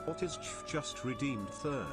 What is just redeemed third?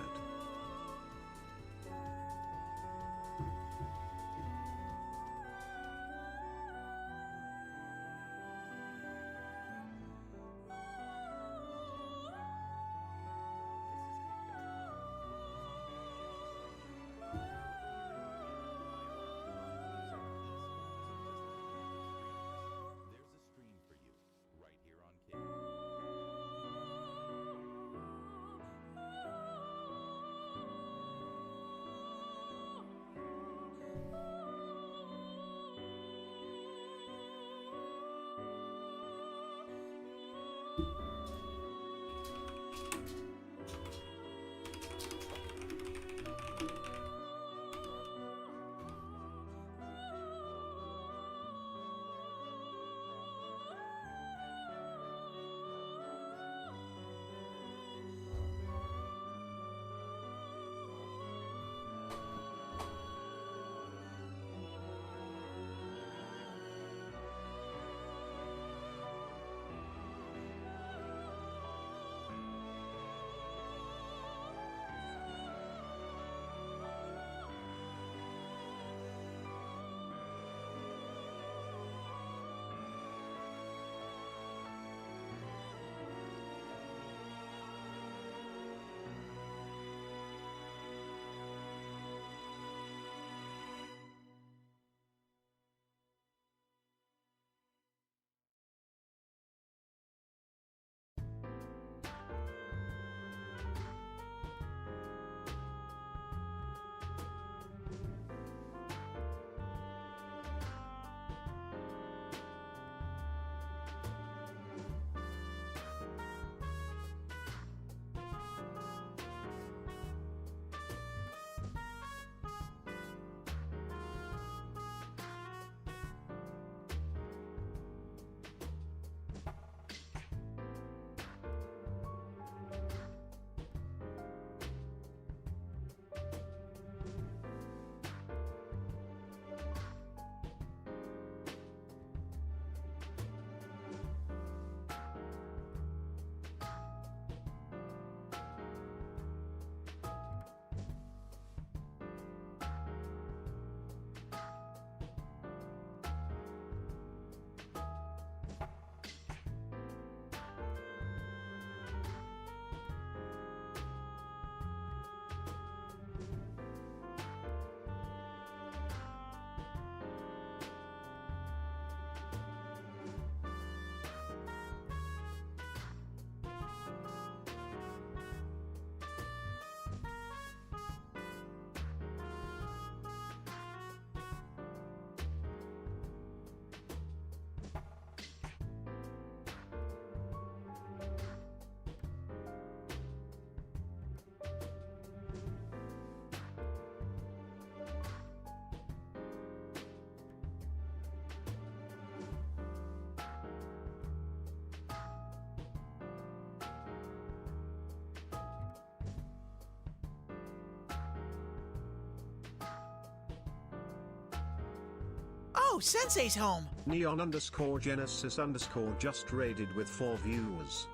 Oh, Sensei's home! Neon_Genesis_ just raided with 4 viewers.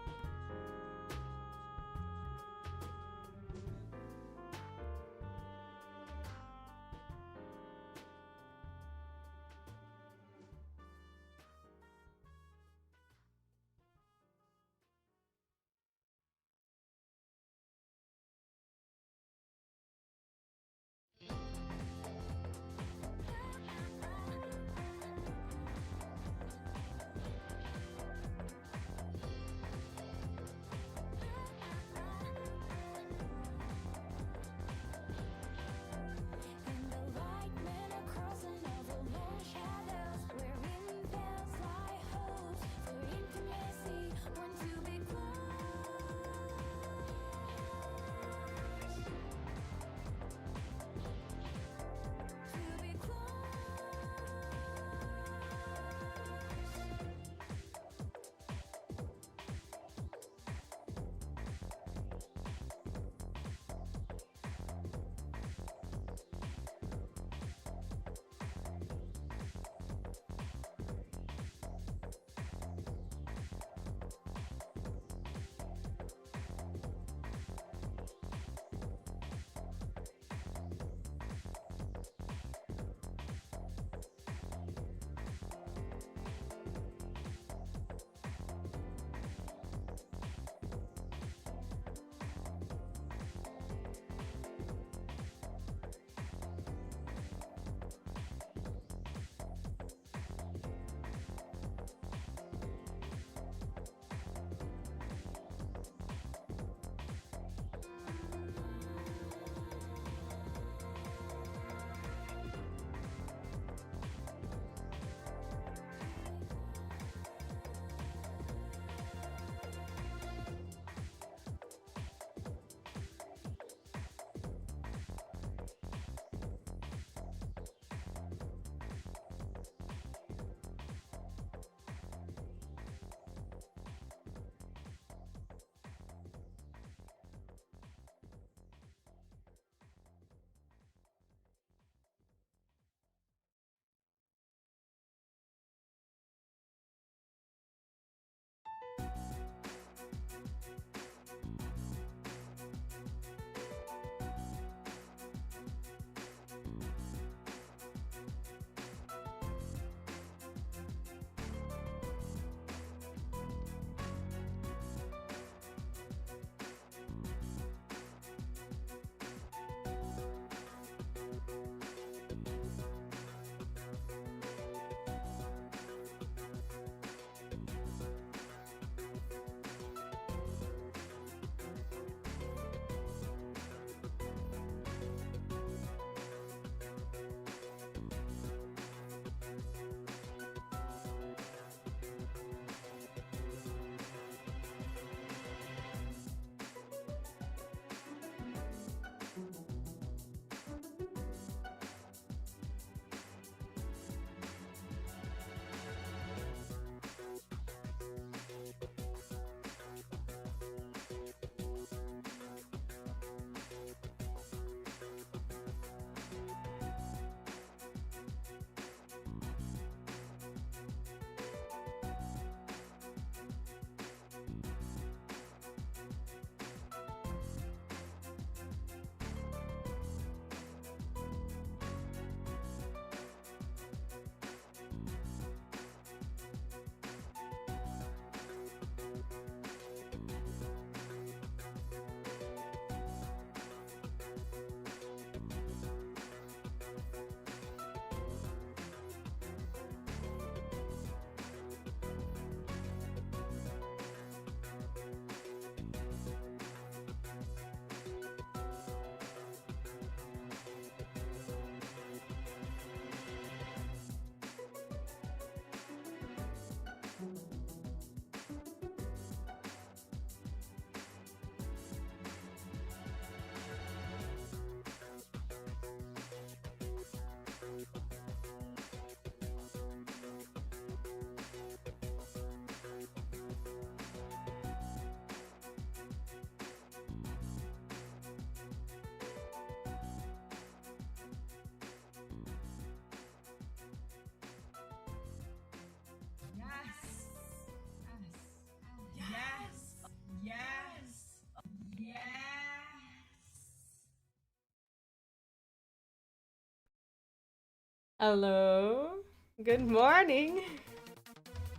Hello, good morning,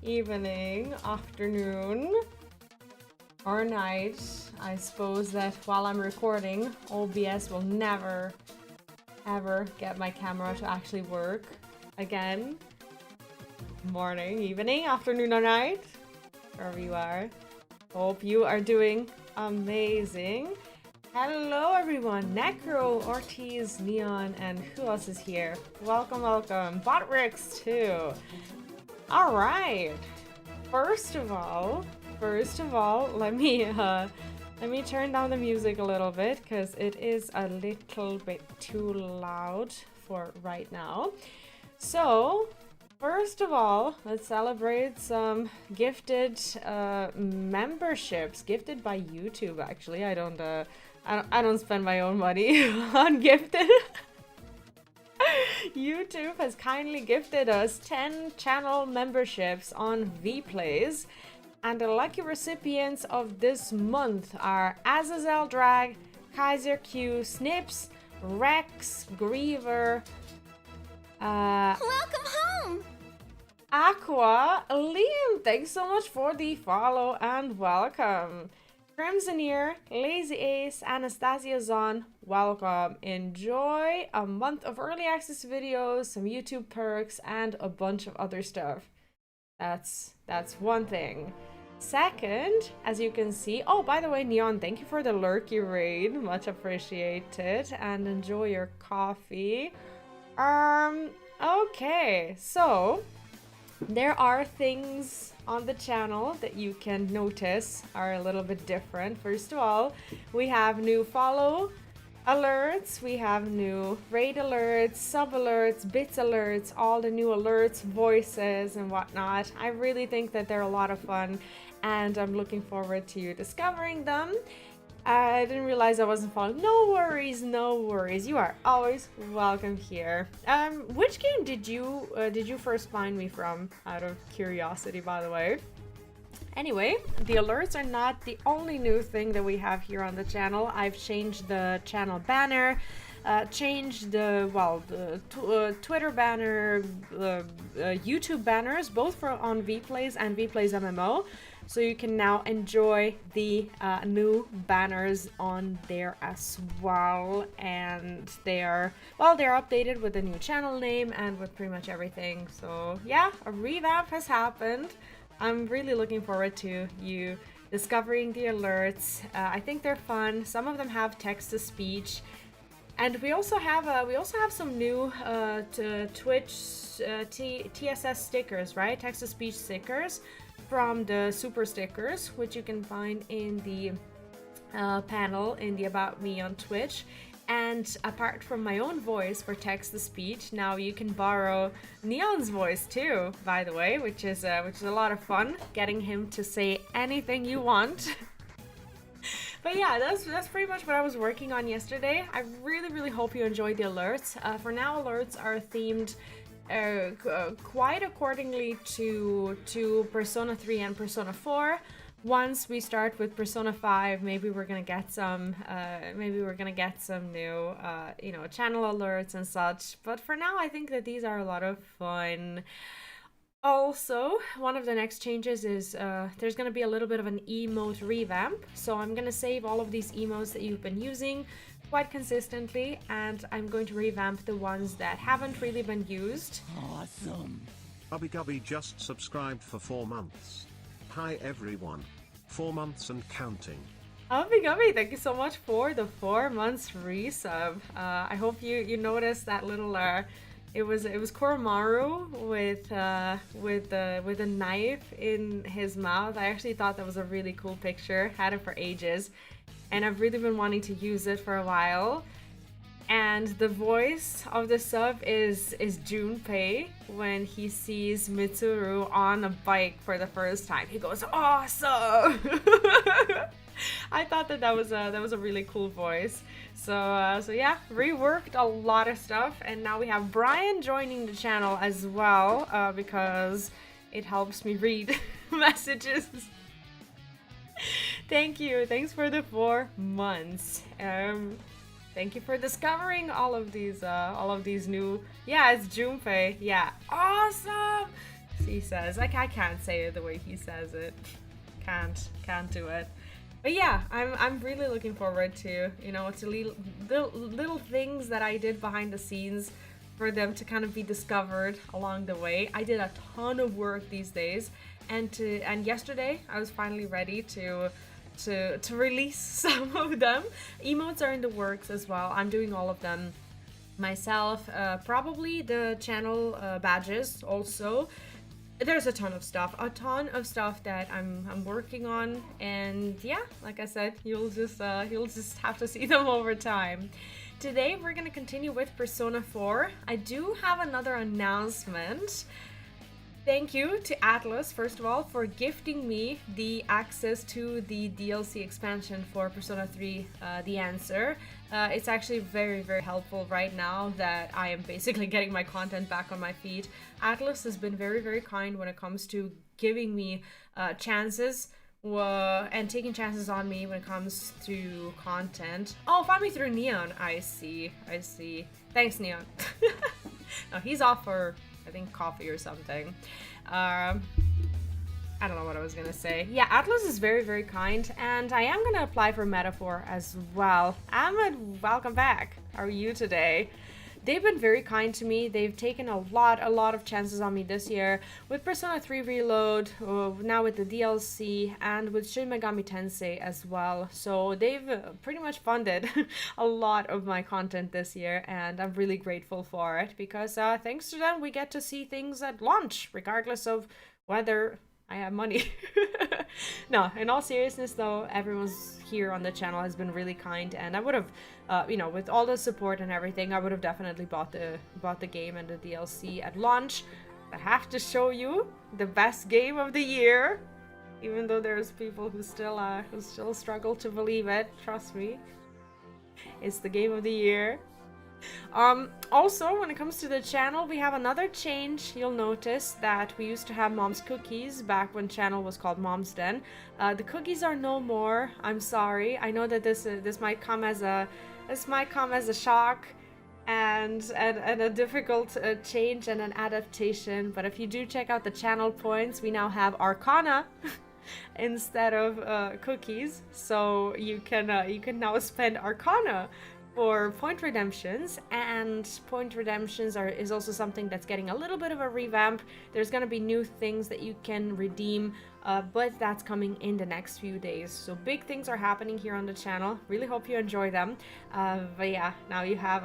evening, afternoon, or night. I suppose that while I'm recording, OBS will never, ever get my camera to actually work again. Morning, evening, afternoon, or night, wherever you are. Hope you are doing amazing. Hello everyone, Necro, Ortiz, Neon, and who else is here? Welcome, welcome. Botrix too. Alright. First of all, let me turn down the music a little bit because it is a little bit too loud for right now. So, first of all, let's celebrate some gifted memberships, gifted by YouTube. Actually, I don't spend my own money on gifted. YouTube has kindly gifted us 10 channel memberships on Vplays, and the lucky recipients of this month are Azazel Drag, Kaiser Q, Snips, Rex, Griever, Welcome home! Aqua, Liam, thanks so much for the follow and welcome. Crimsoneer, Lazy Ace, Anastasia Zon, welcome. Enjoy a month of early access videos, some YouTube perks, and a bunch of other stuff. That's one thing. Second, as you can see, oh, by the way, Neon, thank you for the lurky raid, much appreciated, and enjoy your coffee. Okay, so there are things on the channel that you can notice are a little bit different. First of all, we have new follow alerts, we have new raid alerts, sub alerts, bits alerts, all the new alerts, voices and whatnot. I really think that they're a lot of fun and I'm looking forward to discovering them. I didn't realize I wasn't following. No worries, no worries. You are always welcome here. Which game did you first find me from? Out of curiosity, by the way. Anyway, the alerts are not the only new thing that we have here on the channel. I've changed the channel banner, changed the Twitter banner, YouTube banners, both for on Vplays and Vplays MMO. So you can now enjoy the new banners on there as well, and they're updated with the new channel name and with pretty much everything. So yeah, a revamp has happened. I'm really looking forward to you discovering the alerts. I think they're fun. Some of them have text to speech, and we also have some new Twitch TSS stickers, right? Text to speech stickers from the super stickers, which you can find in the panel in the About Me on Twitch. And apart from my own voice for text to speech, now you can borrow Neon's voice too, by the way, which is a lot of fun, getting him to say anything you want. But yeah, that's pretty much what I was working on yesterday. I really hope you enjoyed the alerts. For now, alerts are themed quite accordingly to Persona 3 and Persona 4. Once we start with Persona 5, maybe we're gonna get some new channel alerts and such. But for now, I think that these are a lot of fun. Also, one of the next changes is there's gonna be a little bit of an emote revamp. So I'm gonna save all of these emotes that you've been using quite consistently, and I'm going to revamp the ones that haven't really been used. Awesome. Ubby Gubby just subscribed for 4 months. Hi everyone. 4 months and counting. Ubby Gubby, thank you so much for the 4 months resub. I hope you noticed that little it was Koromaru with a knife in his mouth. I actually thought that was a really cool picture. Had it for ages, and I've really been wanting to use it for a while. And the voice of the sub is Junpei when he sees Mitsuru on a bike for the first time. He goes, "Awesome!" I thought that was a really cool voice. So yeah, reworked a lot of stuff, and now we have Brian joining the channel as well because it helps me read messages. Thank you. Thanks for the 4 months. Thank you for discovering all of these new. Yeah, it's Junpei. Yeah, awesome. He says, like, I can't say it the way he says it. Can't do it. But yeah, I'm really looking forward to, you know, to little things that I did behind the scenes for them to kind of be discovered along the way. I did a ton of work these days, and yesterday I was finally ready to release some of them. Emotes are in the works as well. I'm doing all of them myself. Probably the channel badges also. There's a ton of stuff that I'm working on, and yeah, like I said, you'll just have to see them over time. Today we're gonna continue with Persona 4. I do have another announcement. Thank you to Atlus, first of all, for gifting me the access to the DLC expansion for Persona 3, The Answer. It's actually very, very helpful right now that I am basically getting my content back on my feet. Atlus has been very, very kind when it comes to giving me chances and taking chances on me when it comes to content. Oh, find me through Neon. I see. Thanks, Neon. No, he's off for, I think, coffee or something. I don't know what I was gonna say. Yeah, Atlus is very, very kind, and I am gonna apply for Metaphor as well. Ahmed, welcome back. How are you today? They've been very kind to me. They've taken a lot of chances on me this year with Persona 3 Reload, now with the DLC, and with Shin Megami Tensei as well. So they've pretty much funded a lot of my content this year, and I'm really grateful for it because thanks to them, we get to see things at launch, regardless of whether I have money. No, in all seriousness though, everyone's here on the channel has been really kind, and I would have, you know, with all the support and everything, I would have definitely bought the game and the DLC at launch. I have to show you the best game of the year, even though there's people who still struggle to believe it. Trust me, it's the game of the year. Also, when it comes to the channel, we have another change. You'll notice that we used to have Mom's Cookies back when channel was called Mom's Den. The cookies are no more. I'm sorry. I know that this might come as a shock and a difficult change and an adaptation. But if you do check out the channel points, we now have Arcana instead of cookies. So you can now spend Arcana for point redemptions, and point redemptions is also something that's getting a little bit of a revamp. There's gonna be new things that you can redeem, but that's coming in the next few days. So big things are happening here on the channel. Really hope you enjoy them. But yeah, now you have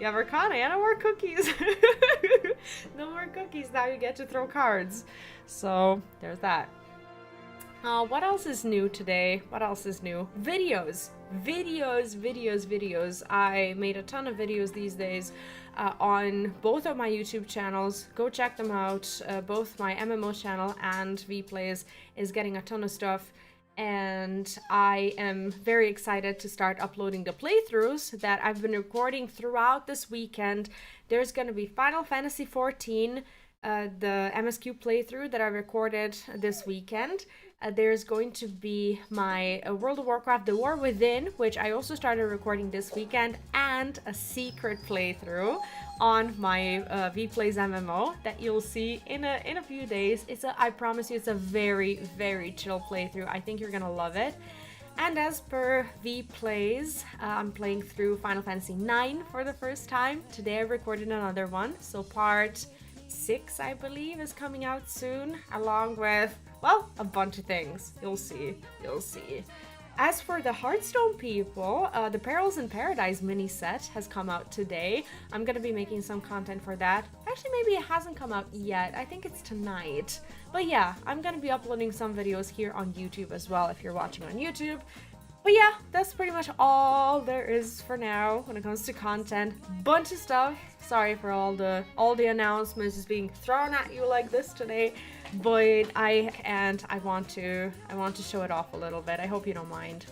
Arcana and no more cookies. No more cookies. Now you get to throw cards. So there's that. What else is new today? What else is new? Videos. I made a ton of videos these days on both of my YouTube channels. Go check them out. Both my MMO channel and Vplays is getting a ton of stuff. And I am very excited to start uploading the playthroughs that I've been recording throughout this weekend. There's going to be Final Fantasy XIV, the MSQ playthrough that I recorded this weekend. There's going to be my World of Warcraft The War Within, which I also started recording this weekend, and a secret playthrough on my Vplays MMO that you'll see in a few days. I promise you, it's a very, very chill playthrough. I think you're gonna love it. And as per Vplays, I'm playing through Final Fantasy IX for the first time. Today I recorded another one, so part 6, I believe, is coming out soon, along with, well, a bunch of things. You'll see. As for the Hearthstone people, the Perils in Paradise mini set has come out today. I'm gonna be making some content for that. Actually, maybe it hasn't come out yet. I think it's tonight. But yeah, I'm gonna be uploading some videos here on YouTube as well if you're watching on YouTube. But yeah, that's pretty much all there is for now when it comes to content. Bunch of stuff. Sorry for all the announcements just being thrown at you like this today, but I want to show it off a little bit. I hope you don't mind.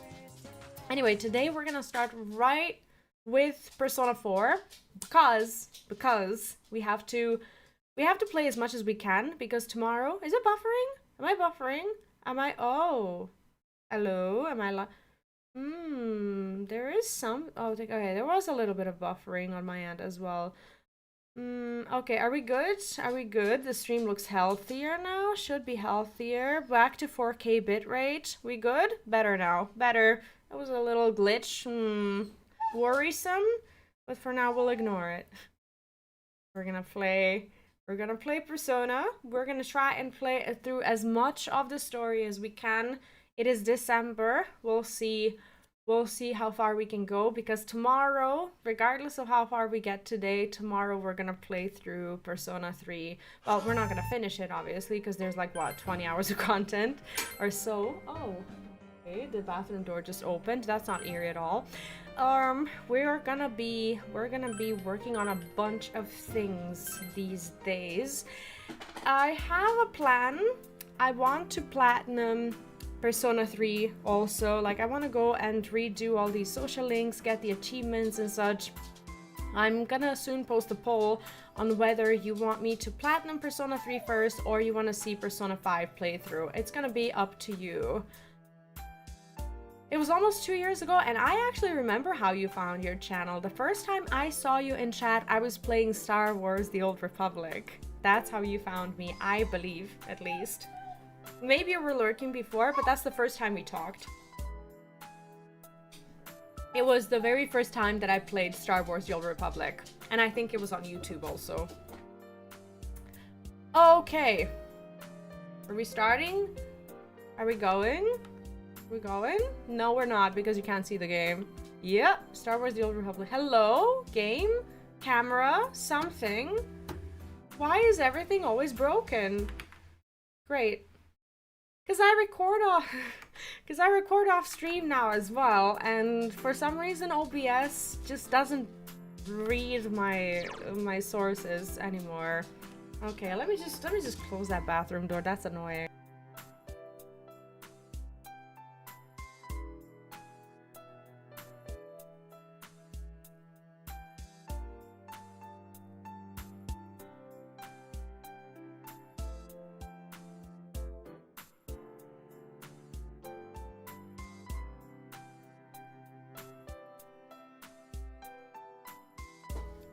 Anyway, today we're gonna start right with Persona 4 because we have to play as much as we can, because tomorrow, is it buffering? Am I buffering? Oh, hello, am I There is some. Oh, okay. There was a little bit of buffering on my end as well. Okay, are we good? Are we good? The stream looks healthier now. Should be healthier. Back to 4K bitrate. We good? Better now. Better. That was a little glitch. Worrisome. But for now, we'll ignore it. We're gonna play Persona. We're gonna try and play it through as much of the story as we can. It is December. We'll see how far we can go, because tomorrow, regardless of how far we get today, tomorrow we're gonna play through Persona 3. Well, we're not gonna finish it, obviously, because there's like, what, 20 hours of content or so. Oh, okay, the bathroom door just opened. That's not eerie at all. We're gonna be working on a bunch of things these days. I have a plan. I want to platinum Persona 3 also. Like, I want to go and redo all these social links, get the achievements and such. I'm gonna soon post a poll on whether you want me to platinum Persona 3 first or you want to see Persona 5 playthrough. It's gonna be up to you. It was almost 2 years ago, and I actually remember how you found your channel. The first time I saw you in chat, I was playing Star Wars: The Old Republic. That's how you found me, I believe, at least. Maybe you were lurking before, but that's the first time we talked. It was the very first time that I played Star Wars: The Old Republic, and I think it was on YouTube also. Okay. Are we starting? Are we going? We're going? No, we're not, because you can't see the game. Yep, Star Wars: The Old Republic. Hello? Game? Camera? Something? Why is everything always broken? Great. Because I record off stream now as well, and for some reason OBS just doesn't read my sources anymore. Okay, let me just close that bathroom door. That's annoying.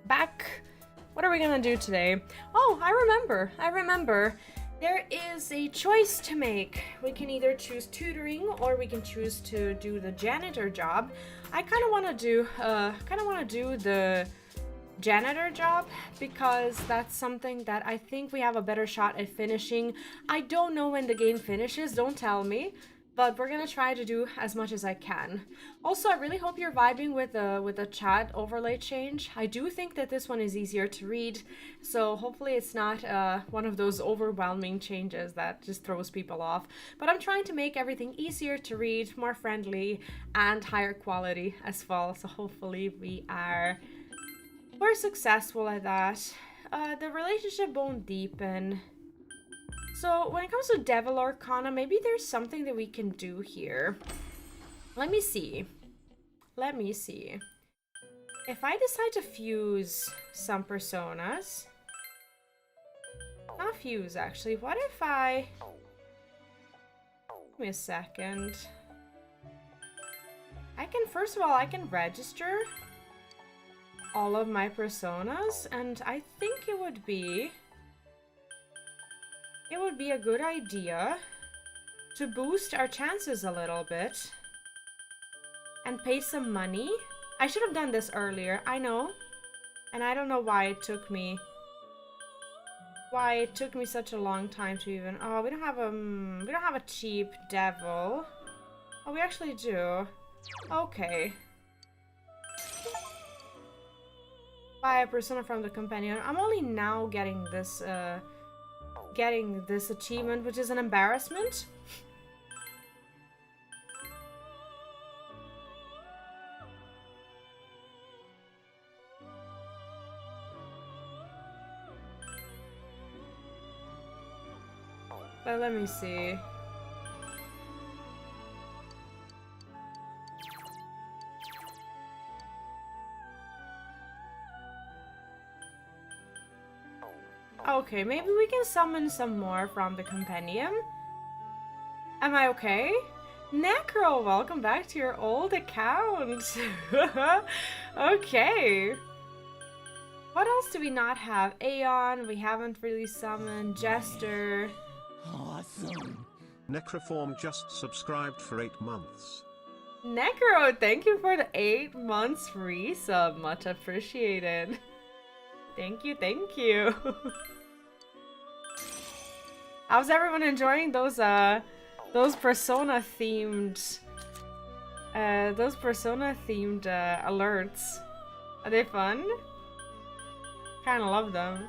Back. What are we gonna do today? Oh, I remember. There is a choice to make. We can either choose tutoring or we can choose to do the janitor job. I kind of want to do the janitor job because that's something that I think we have a better shot at finishing. I don't know when the game finishes, don't tell me. But we're gonna try to do as much as I can. Also, I really hope you're vibing with the chat overlay change. I do think that this one is easier to read, so hopefully it's not one of those overwhelming changes that just throws people off. But I'm trying to make everything easier to read, more friendly, and higher quality as well. So hopefully we're successful at that. The relationship won't deepen. So when it comes to Devil Arcana, maybe there's something that we can do here. Let me see. If I decide to fuse some personas... Not fuse, actually. What if I... Give me a second. First of all, I can register all of my personas, and I think it would be a good idea to boost our chances a little bit and pay some money. I should have done this earlier, I know. And I don't know why it took me such a long time to even... Oh, we don't have a cheap devil. Oh, we actually do. Okay. Buy a persona from the companion. I'm only now getting this achievement, which is an embarrassment. But let me see. Okay, maybe we can summon some more from the compendium. Am I okay? Necro, welcome back to your old account. Okay. What else do we not have? Aeon, we haven't really summoned. Jester. Awesome. Necroform just subscribed for 8 months. Necro, thank you for the 8 months resub. Much appreciated. Thank you, thank you. How's everyone enjoying those persona themed alerts? Are they fun? Kinda love them.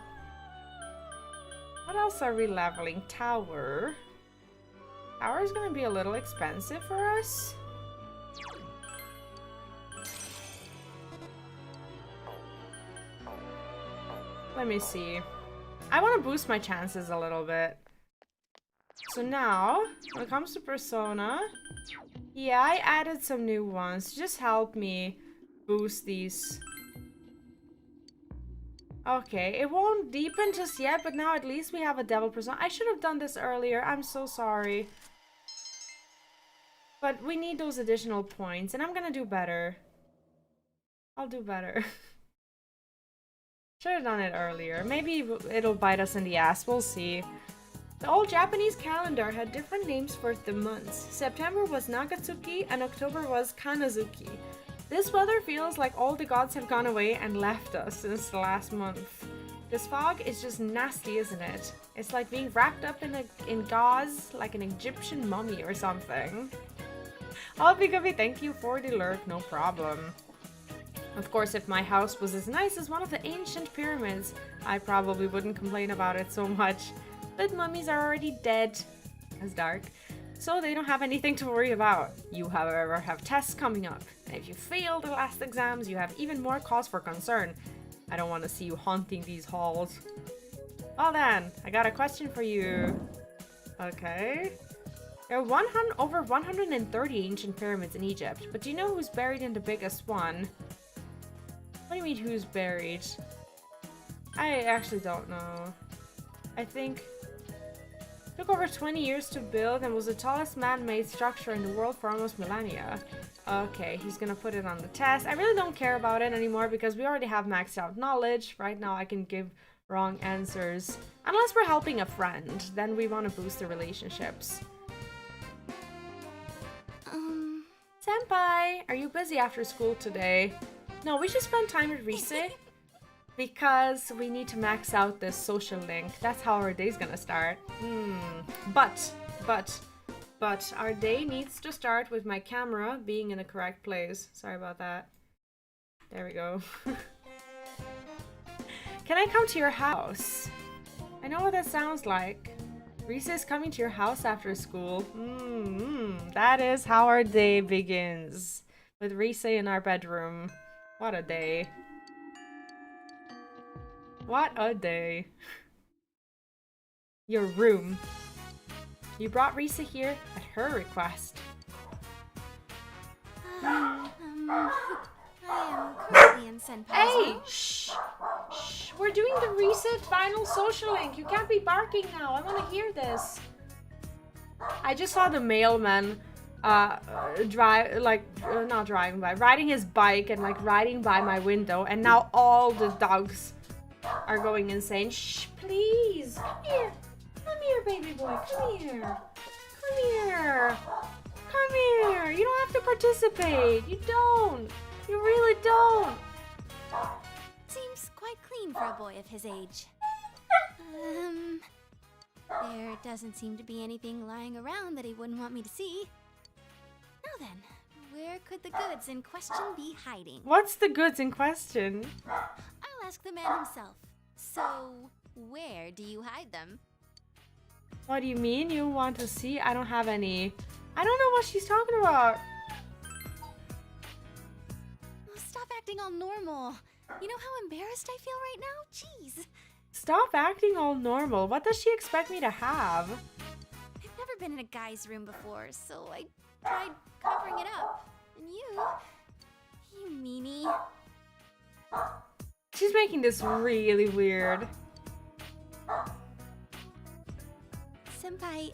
What else are we leveling? Tower. Tower is gonna be a little expensive for us. Let me see. I want to boost my chances a little bit. So now, when it comes to persona, yeah, I added some new ones. Just help me boost these. Okay, it won't deepen just yet, but now at least we have a devil persona. I should have done this earlier. I'm so sorry. But we need those additional points, and I'm gonna do better. I'll do better. Should have done it earlier. Maybe it'll bite us in the ass. We'll see. The old Japanese calendar had different names for the months. September was Nagatsuki and October was Kanazuki. This weather feels like all the gods have gone away and left us since the last month. This fog is just nasty, isn't it? It's like being wrapped up in gauze like an Egyptian mummy or something. Alpiguppy, thank you for the alert. No problem. Of course, if my house was as nice as one of the ancient pyramids, I probably wouldn't complain about it so much. But mummies are already dead. That's dark. So they don't have anything to worry about. You, however, have tests coming up. And if you fail the last exams, you have even more cause for concern. I don't want to see you haunting these halls. Well then, I got a question for you. Okay. There are over 130 ancient pyramids in Egypt, but do you know who's buried in the biggest one? What do you mean who's buried? I actually don't know. I think it took over 20 years to build and was the tallest man-made structure in the world for almost millennia. Okay, he's gonna put it on the test. I really don't care about it anymore because we already have maxed out knowledge. Right now I can give wrong answers. Unless we're helping a friend, then we want to boost the relationships. Senpai, are you busy after school today? No, we should spend time with Rise because we need to max out this social link. That's how our day's gonna start. But our day needs to start with my camera being in the correct place. Sorry about that. There we go. Can I come to your house? I know what that sounds like. Rise is coming to your house after school. That is how our day begins. With Rise in our bedroom. What a day. What a day. Your room. You brought Risa here at her request. I am currently in Senpai's Hey! room. Shh! Shh! We're doing the reset final social link. You can't be barking now. I want to hear this. I just saw the mailman riding his bike and like riding by my window, and now all the dogs are going insane. Shh, please. Come here. Come here, baby boy. Come here. Come here. Come here. You don't have to participate. You don't. You really don't. Seems quite clean for a boy of his age. There doesn't seem to be anything lying around that he wouldn't want me to see. Now then, where could the goods in question be hiding? What's the goods in question? I'll ask the man himself. So, where do you hide them? What do you mean you want to see? I don't have any. I don't know what she's talking about. Oh, stop acting all normal. You know how embarrassed I feel right now? Jeez. Stop acting all normal. What does she expect me to have? I've never been in a guy's room before, so I tried covering it up. And you meanie. She's making this really weird. Senpai,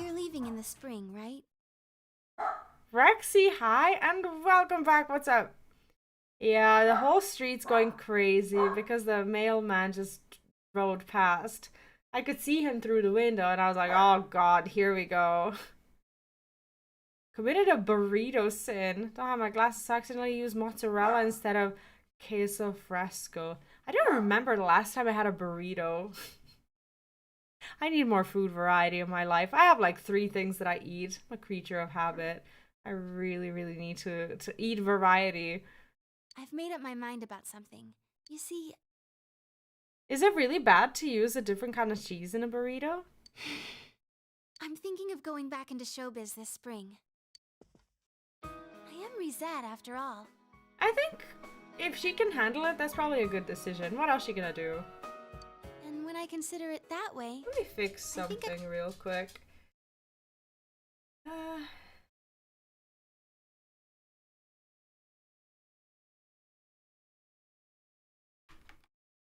you're leaving in the spring, right? Rexy, hi, and welcome back. What's up? Yeah, the whole street's going crazy because the mailman just rode past. I could see him through the window, and I was like, oh god, here we go. Committed a burrito sin. Don't have my glasses, so I accidentally used mozzarella instead of queso fresco. I don't remember the last time I had a burrito. I need more food variety in my life. I have like 3 things that I eat. I'm a creature of habit. I really, really need to eat variety. I've made up my mind about something. You see... Is it really bad to use a different kind of cheese in a burrito? I'm thinking of going back into showbiz this spring. I am Risette after all. I think if she can handle it, that's probably a good decision. What else is she gonna do? And when I consider it that way... Let me fix something real quick.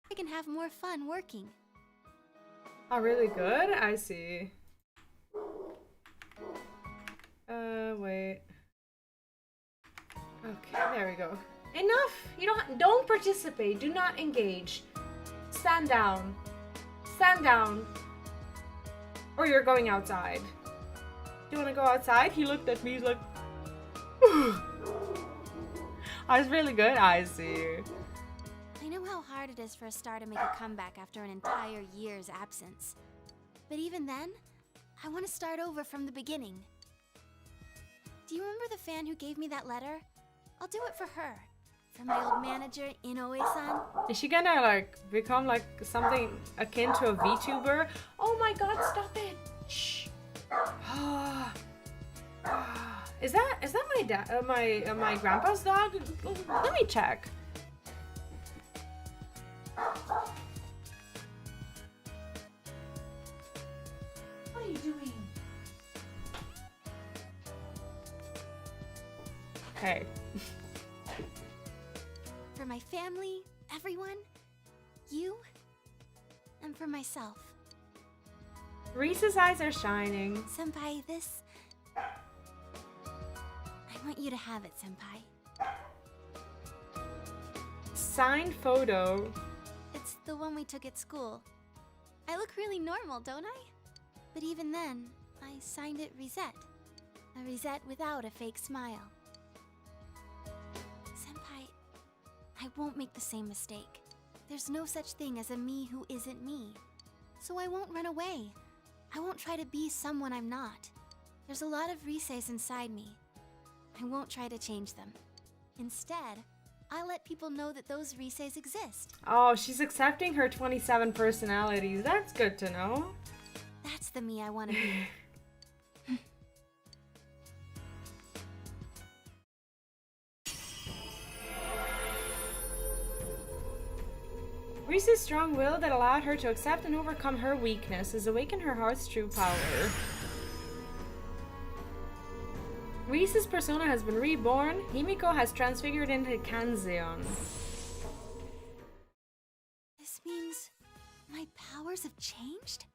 I can have more fun working. Oh, really good? I see. Wait. Okay, there we go. Enough! You don't participate. Do not engage. Stand down. Stand down. Or you're going outside. Do you want to go outside? He looked at me, he's like... I was really good. I see. I know how hard it is for a star to make a comeback after an entire year's absence. But even then, I want to start over from the beginning. Do you remember the fan who gave me that letter? I'll do it for her. For my old manager, Inoue-san. Is she gonna like become like something akin to a VTuber? Oh my god, stop it! Shh. Is that my dad? My grandpa's dog? Let me check. What are you doing? Okay. For my family, everyone, you, and for myself. Reese's eyes are shining. Senpai, this... I want you to have it, Senpai. Signed photo. It's the one we took at school. I look really normal, don't I? But even then, I signed it Risette. A Risette without a fake smile. Senpai, I won't make the same mistake. There's no such thing as a me who isn't me. So I won't run away. I won't try to be someone I'm not. There's a lot of Riseis inside me. I won't try to change them. Instead, I'll let people know that those Riseis exist. Oh, she's accepting her 27 personalities. That's good to know. That's the me I want to be. Reese's strong will that allowed her to accept and overcome her weakness has awakened her heart's true power. Reese's persona has been reborn. Himiko has transfigured into Kanzeon. This means my powers have changed?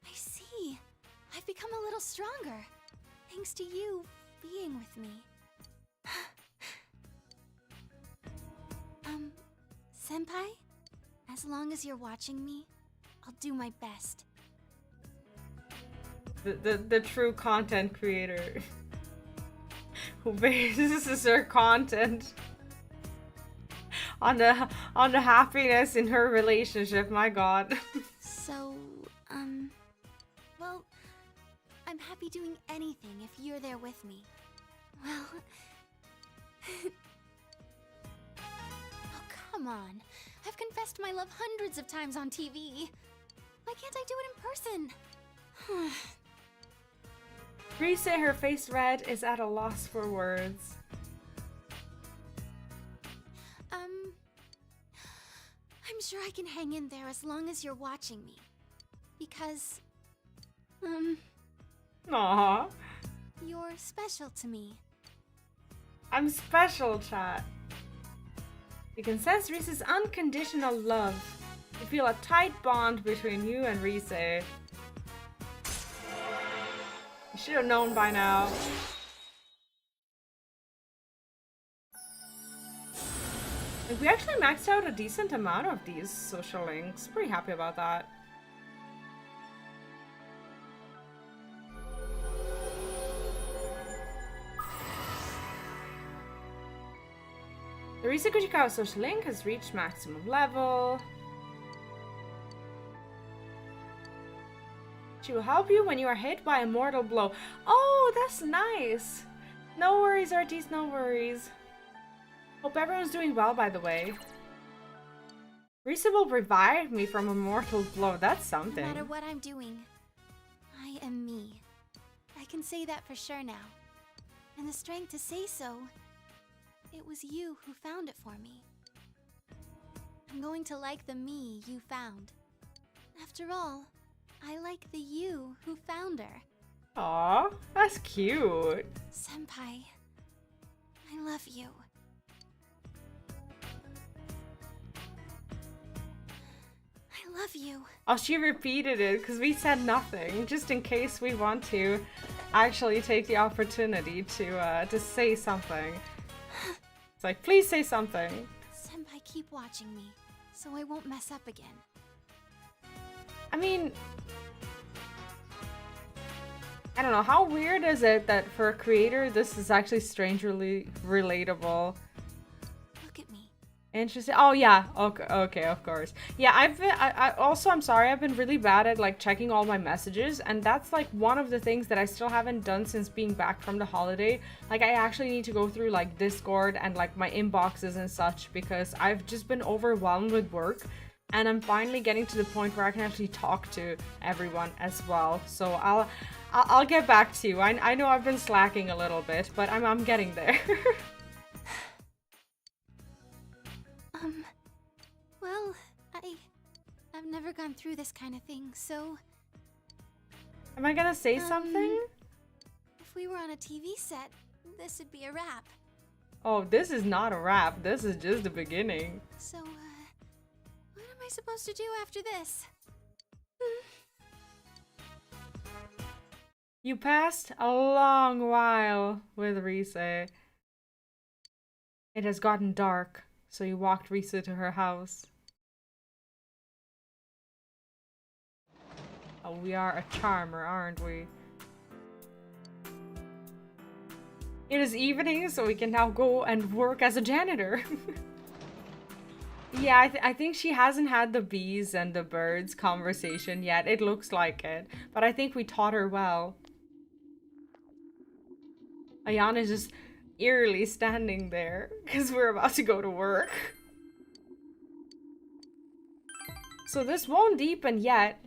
I see. I've become a little stronger, thanks to you being with me. Senpai? As long as you're watching me, I'll do my best. The true content creator who bases her content on the happiness in her relationship. My god. So, well, I'm happy doing anything if you're there with me. Well, oh, come on. I've confessed my love hundreds of times on TV. Why can't I do it in person? Rise, her face red, is at a loss for words. I'm sure I can hang in there as long as you're watching me. Because, Aww. you're special to me. I'm special, chat. You can sense Rise's unconditional love. You feel a tight bond between you and Rise. You should have known by now. Like, we actually maxed out a decent amount of these social links. Pretty happy about that. The Risa Kuchikawa social link has reached maximum level. She will help you when you are hit by a mortal blow. Oh, that's nice. No worries, Artis, no worries. Hope everyone's doing well, by the way. Risa will revive me from a mortal blow. That's something. No matter what I'm doing, I am me. I can say that for sure now. And the strength to say so, it was you who found it for me. I'm going to like the me you found. After all, I like the you who found her. Aw, that's cute. Senpai, I love you. I love you. Oh, she repeated it because we said nothing, just in case we want to actually take the opportunity to say something. It's like, please say something. Senpai, keep watching me, so I won't mess up again. I mean, I don't know, how weird is it that for a creator, this is actually strangely relatable? Look at me. Interesting. Oh yeah. Okay, of course. Yeah, I'm sorry, I've been really bad at like checking all my messages, and that's like one of the things that I still haven't done since being back from the holiday. Like, I actually need to go through like Discord and like my inboxes and such, because I've just been overwhelmed with work, and I'm finally getting to the point where I can actually talk to everyone as well. So I'll get back to you. I know I've been slacking a little bit, but I'm getting there. Well, I've never gone through this kind of thing, so... Am I gonna say something? If we were on a TV set, this would be a wrap. Oh, this is not a wrap. This is just the beginning. So, what am I supposed to do after this? You passed a long while with Risa. It has gotten dark, so you walked Risa to her house. Oh, we are a charmer, aren't we? It is evening, so we can now go and work as a janitor. Yeah, I think she hasn't had the bees and the birds conversation yet. It looks like it, but I think we taught her well. Ayana's just eerily standing there because we're about to go to work. So this won't deepen yet,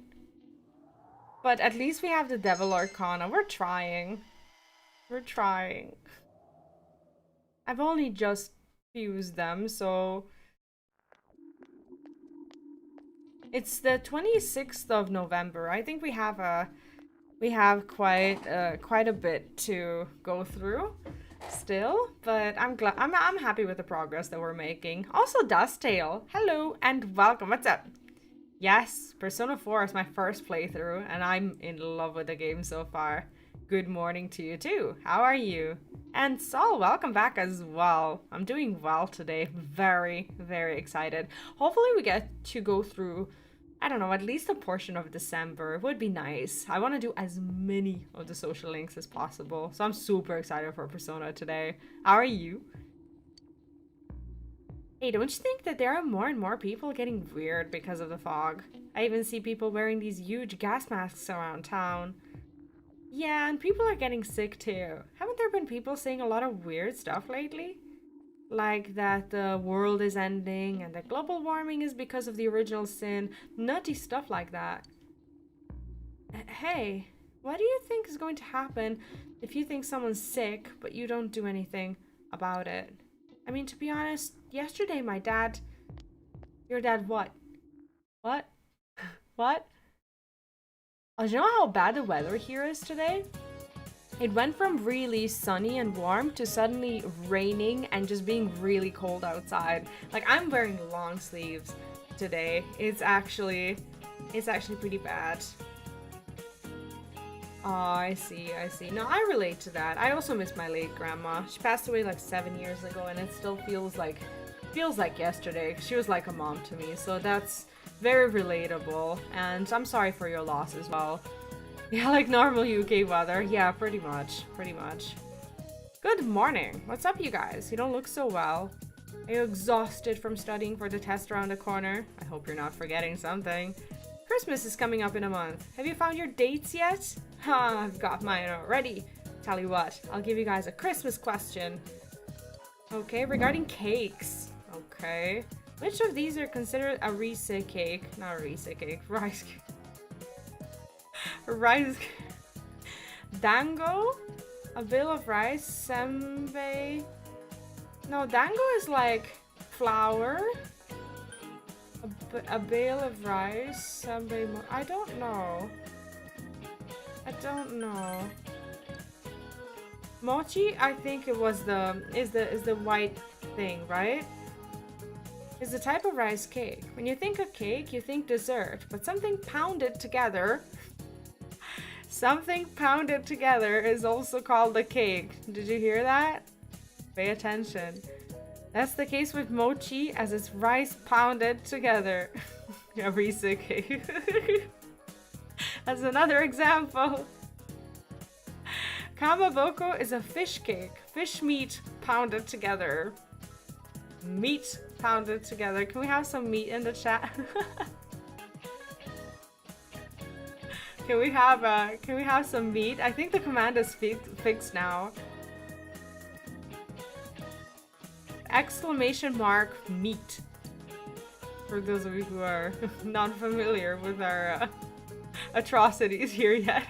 but at least we have the Devil Arcana. We're trying. We're trying. I've only just used them, so... It's the 26th of November. I think we have quite a bit to go through still, but I'm happy with the progress that we're making. Also, Dusttail, hello and welcome. What's up? Yes, Persona 4 is my first playthrough, and I'm in love with the game so far. Good morning to you too. How are you? And Saul, welcome back as well. I'm doing well today. Very, very excited. Hopefully we get to go through, I don't know, at least a portion of December. It would be nice. I want to do as many of the social links as possible. So I'm super excited for Persona today. How are you? Hey, don't you think that there are more and more people getting weird because of the fog? I even see people wearing these huge gas masks around town. Yeah, and people are getting sick too. Haven't there been people saying a lot of weird stuff lately? Like that the world is ending and that global warming is because of the original sin. Nutty stuff like that. Hey, what do you think is going to happen if you think someone's sick but you don't do anything about it? I mean, to be honest, yesterday my dad... Your dad what? What? What? Oh, do you know how bad the weather here is today? It went from really sunny and warm to suddenly raining and just being really cold outside. Like, I'm wearing long sleeves today. It's actually pretty bad. Oh, I see, I see. No, I relate to that. I also miss my late grandma. She passed away like 7 years ago, and it still feels like yesterday. She was like a mom to me, so that's very relatable. And I'm sorry for your loss as well. Yeah, like normal UK weather. Yeah, pretty much, pretty much. Good morning. What's up, you guys? You don't look so well. Are you exhausted from studying for the test around the corner? I hope you're not forgetting something. Christmas is coming up in a month. Have you found your dates yet? Ha, I've got mine already. Tell you what, I'll give you guys a Christmas question. Okay, regarding cakes. Okay. Which of these are considered a Reese cake? Not a Reese cake, rice cake. Rice dango? A bale of rice? Sembe? No, dango is like flour. A bale of rice? Sembe? I don't know. I don't know. Mochi, I think it was is the white thing, right? Is the type of rice cake. When you think of cake, you think dessert, but something pounded together. Something pounded together is also called a cake. Did you hear that? Pay attention. That's the case with mochi, as it's rice pounded together. A Reese cake. That's another example. Kamaboko is a fish cake. Fish meat pounded together. Meat pounded together. Can we have some meat in the chat? Can we have some meat? I think the command is fixed now. Exclamation mark meat. For those of you who are not familiar with our atrocities here yet.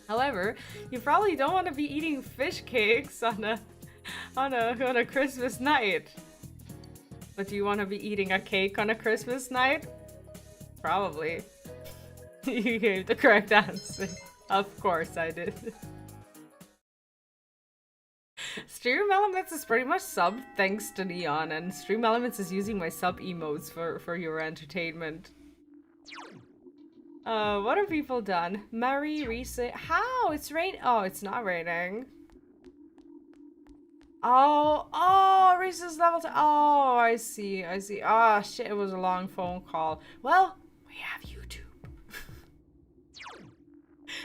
However, you probably don't want to be eating fish cakes on a Christmas night. But do you want to be eating a cake on a Christmas night? Probably. You gave the correct answer. Of course I did. Stream Elements is pretty much sub thanks to Neon, and Stream Elements is using my sub emotes for your entertainment. What have people done? Mary, Reese, how? It's rain. Oh, it's not raining. Oh, Reese's level 2. Oh, I see. Oh, shit, it was a long phone call. Well, we have YouTube.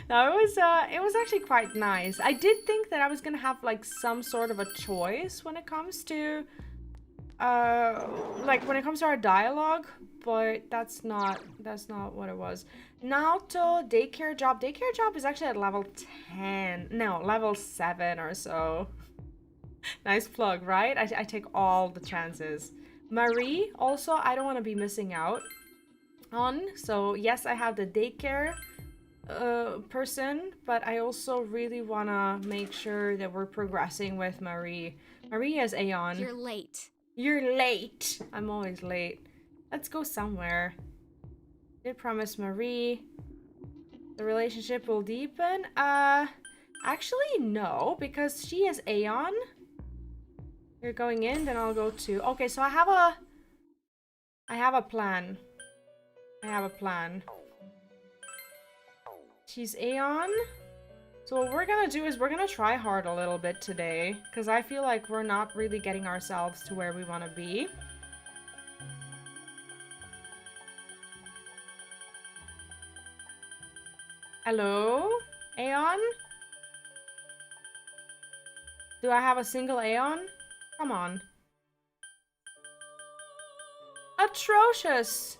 No, it was actually quite nice. I did think that I was gonna have like some sort of a choice when it comes to our dialogue, but that's not what it was. Naoto daycare job. Daycare job is actually at level 10. No, level 7 or so. Nice plug, right? I take all the chances. Marie, also, I don't want to be missing out on. So yes, I have the daycare person, but I also really want to make sure that we're progressing with Marie. Marie is Aeon. You're late. You're late. I'm always late. Let's go somewhere. Did promise Marie the relationship will deepen. Actually no, because she is Aeon. You're going in, then I'll go to. Okay, so I have a plan. I have a plan. She's Aeon. So what we're gonna do is we're gonna try hard a little bit today, because I feel like we're not really getting ourselves to where we want to be. Hello? Aeon? Do I have a single Aeon? Come on. Atrocious!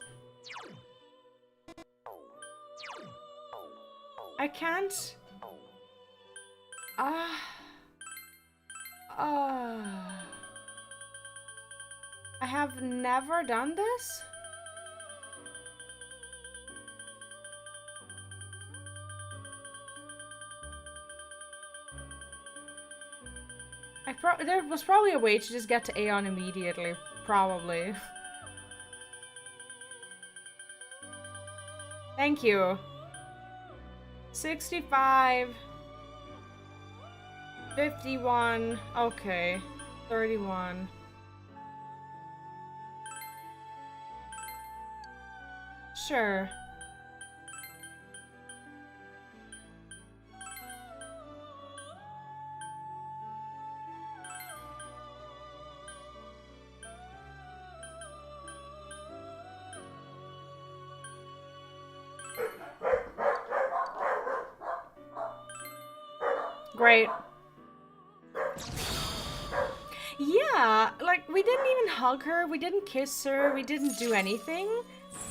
I can't... I have never done this? There was probably a way to just get to Aeon immediately. Probably. Thank you. 65. 51. Okay. 31. Sure. Great. Yeah, like, we didn't even hug her, we didn't kiss her, we didn't do anything,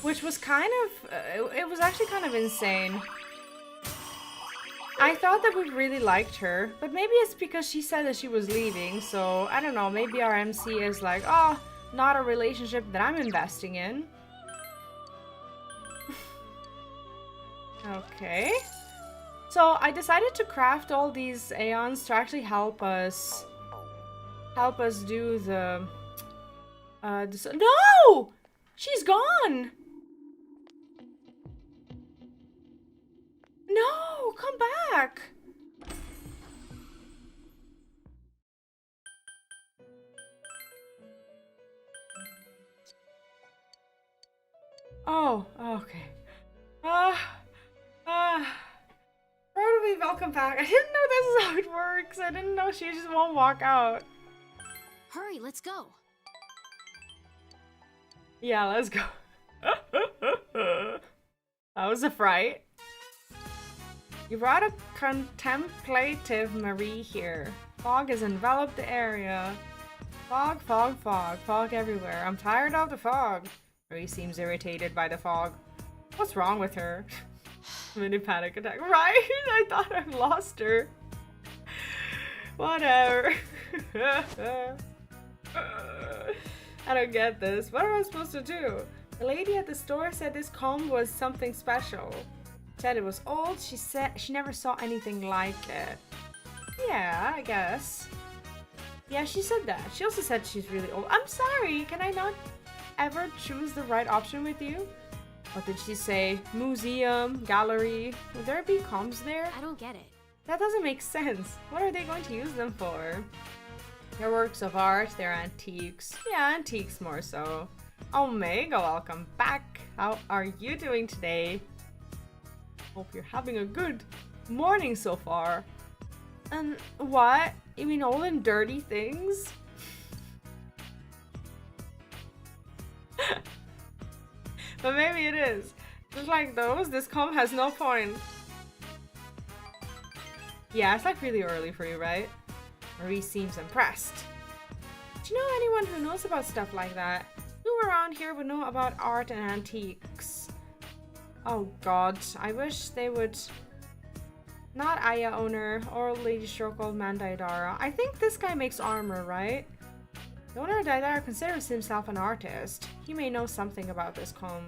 which was kind of, it was actually kind of insane. I thought that we really liked her, but maybe it's because she said that she was leaving, so I don't know, maybe our MC is like, oh, not a relationship that I'm investing in. Okay. So I decided to craft all these aeons to actually help us do the no! She's gone! No, come back! Oh, okay. Probably welcome back. I didn't know this is how it works. I didn't know she just won't walk out. Hurry, let's go. Yeah, let's go. That was a fright. You brought a contemplative Marie here. Fog has enveloped the area. Fog, fog, fog. Fog everywhere. I'm tired of the fog. Marie seems irritated by the fog. What's wrong with her? Mini panic attack. Right? I thought I lost her. Whatever. I don't get this. What am I supposed to do? The lady at the store said this comb was something special. Said it was old. She said she never saw anything like it. Yeah, I guess. Yeah, she said that. She also said she's really old. I'm sorry. Can I not ever choose the right option with you? What did she say? Museum, gallery. Would there be combs there? I don't get it. That doesn't make sense. What are they going to use them for? They're works of art, they're antiques. Yeah, antiques more so. Omega, welcome back. How are you doing today? Hope you're having a good morning so far. What? You mean old and dirty things? But maybe it is. Just like those, this comb has no point. Yeah, it's like really early for you, right? Marie seems impressed. Do you know anyone who knows about stuff like that? Who around here would know about art and antiques? Oh god, I wish they would. Not Aya owner or Lady Stroke Old Man Daidara. I think this guy makes armor, right? The owner of Daidara considers himself an artist. He may know something about this comb.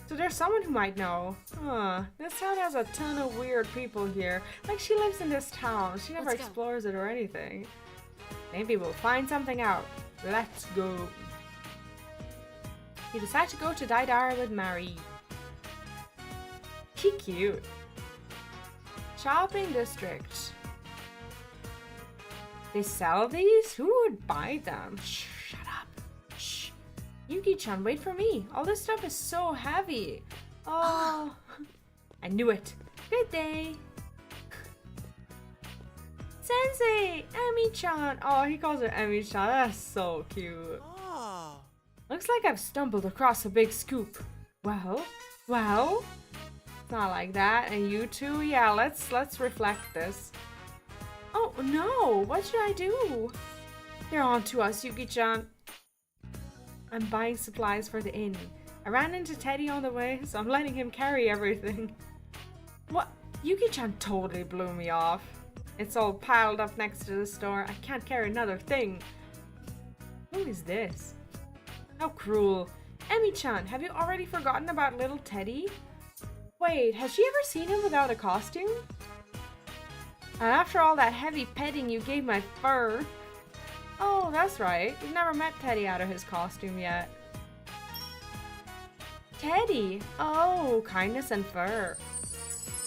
So there's someone who might know. Huh. This town has a ton of weird people here. Like she lives in this town. She never explores it or anything. Maybe we'll find something out. Let's go. You decide to go to Daidara with Marie. She cute. Shopping district. They sell these? Who would buy them? Shh, shut up. Shh. Yuki-chan, wait for me. All this stuff is so heavy. Oh. I knew it. Good day. Sensei! Emi-chan! Oh, he calls her Emi-chan. That's so cute. Oh. Looks like I've stumbled across a big scoop. Well? It's not like that. And you two? Yeah, let's reflect this. Oh, no! What should I do? They're on to us, Yuki-chan. I'm buying supplies for the inn. I ran into Teddy on the way, so I'm letting him carry everything. What? Yuki-chan totally blew me off. It's all piled up next to the store. I can't carry another thing. Who is this? How cruel. Emi-chan, have you already forgotten about little Teddy? Wait, has she ever seen him without a costume? And after all that heavy petting you gave my fur. Oh, that's right. You've never met Teddy out of his costume yet. Teddy! Oh, kindness and fur.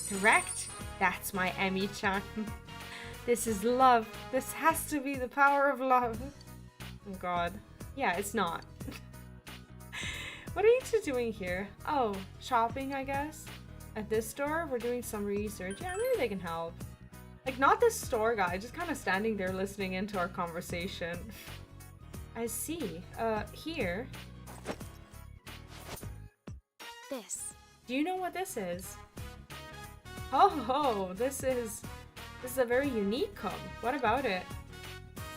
Correct. That's my Emi-chan. This is love. This has to be the power of love. Oh god. Yeah, it's not. What are you two doing here? Oh, shopping, I guess? At this store, we're doing some research. Yeah, maybe they can help. Like, not this store guy, just kind of standing there listening into our conversation. I see. Here. This. Do you know what this is? Oh, this is a very unique comb. What about it?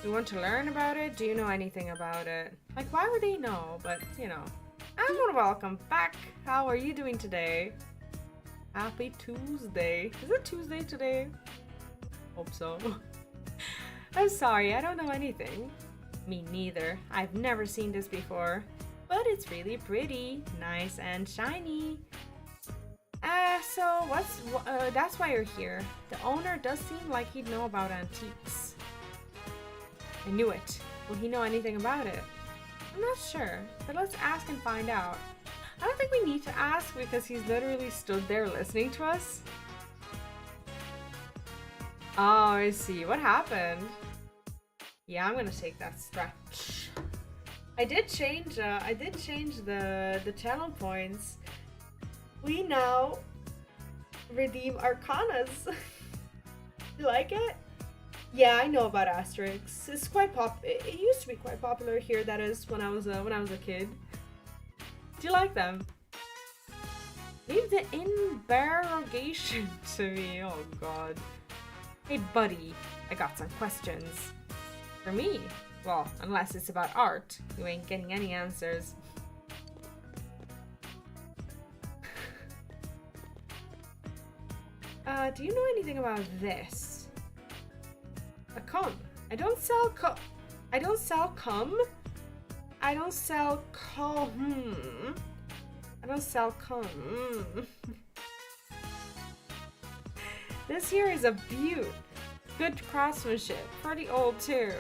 You want to learn about it? Do you know anything about it? Like, why would they know? But, you know. And welcome back. How are you doing today? Happy Tuesday. Is it Tuesday today? Hope so. I'm sorry, I don't know anything. Me neither. I've never seen this before. But it's really pretty, nice and shiny. So that's why you're here. The owner does seem like he'd know about antiques. I knew it. Will he know anything about it? I'm not sure, but let's ask and find out. I don't think we need to ask because he's literally stood there listening to us. Oh, I see. What happened? Yeah, I'm gonna take that stretch. I did change the channel points. We now redeem Arcanas. You like it? Yeah, I know about Asterix. It's quite it used to be quite popular here, that is, when I was a kid. Do you like them? Leave the interrogation to me. Oh god. Hey buddy, I got some questions. For me? Well, unless it's about art, you ain't getting any answers. Do you know anything about this? A cum. I don't sell cum. I don't sell cum. I don't sell cum. I don't sell cum. This here is a beaut. Good craftsmanship. Pretty old too.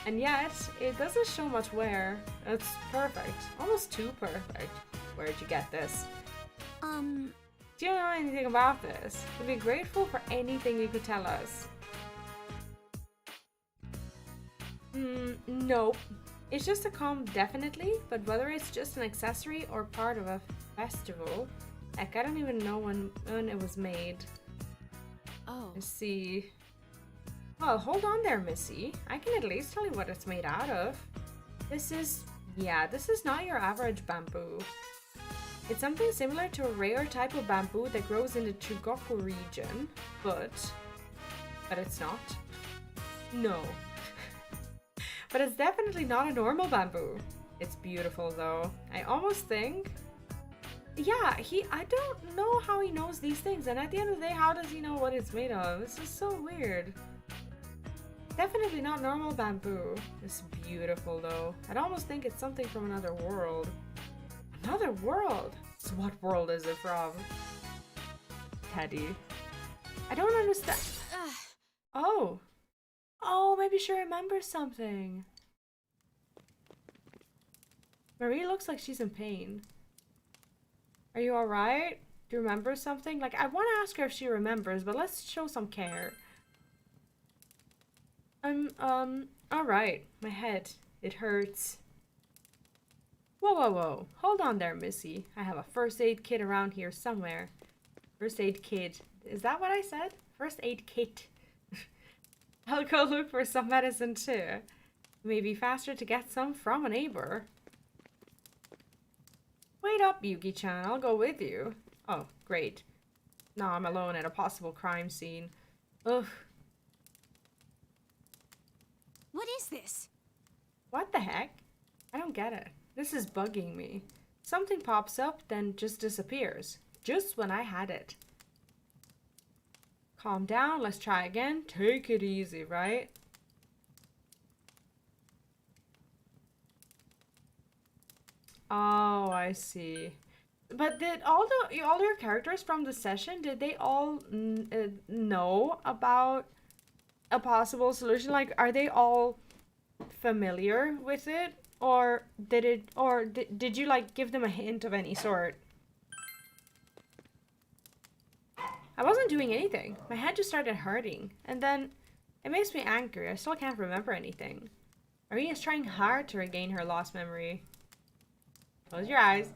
And yet, it doesn't show much wear. It's perfect. Almost too perfect. Where'd you get this? Do you know anything about this? We'd be grateful for anything you could tell us. Nope. It's just a comb, definitely, but whether it's just an accessory or part of a festival, heck, I don't even know when it was made. Oh. Let's see. Well, hold on there, Missy. I can at least tell you what it's made out of. This is not your average bamboo. It's something similar to a rare type of bamboo that grows in the Chugoku region, but it's not. No. But it's definitely not a normal bamboo. It's beautiful though. I almost think... Yeah, I don't know how he knows these things, and at the end of the day, how does he know what it's made of? This is so weird. Definitely not normal bamboo. It's beautiful though. I'd almost think it's something from another world. Another world? So what world is it from? Teddy. I don't understand. Oh. Oh, maybe she remembers something. Marie looks like she's in pain. Are you alright? Do you remember something? Like, I want to ask her if she remembers, but let's show some care. Alright. My head. It hurts. Whoa. Hold on there, Missy. I have a first aid kit around here somewhere. First aid kit. Is that what I said? First aid kit. I'll go look for some medicine too. It may be faster to get some from a neighbor. Wait up, Yuki-chan. I'll go with you. Oh, great. Now I'm alone at a possible crime scene. Ugh. What is this? What the heck? I don't get it. This is bugging me. Something pops up, then just disappears. Just when I had it. Calm down, let's try again. Take it easy, right? Oh, I see. But did all your characters from the session, did they all know about a possible solution? Like, are they all familiar with it? Or did you like give them a hint of any sort? I wasn't doing anything. My head just started hurting, and then it makes me angry. I still can't remember anything. Marie is trying hard to regain her lost memory. Close your eyes.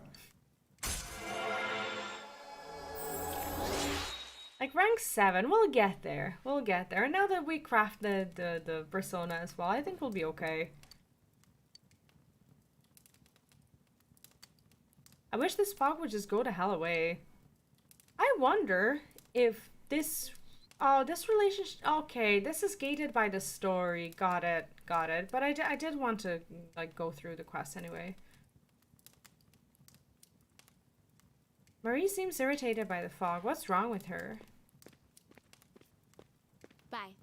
Like rank 7, we'll get there. We'll get there. And now that we craft the persona as well, I think we'll be okay. I wish this fog would just go to hell away. I wonder if this... Oh, this relationship... Okay, this is gated by the story. Got it. Got it. But I did want to, like, go through the quest anyway. Marie seems irritated by the fog. What's wrong with her? Bye.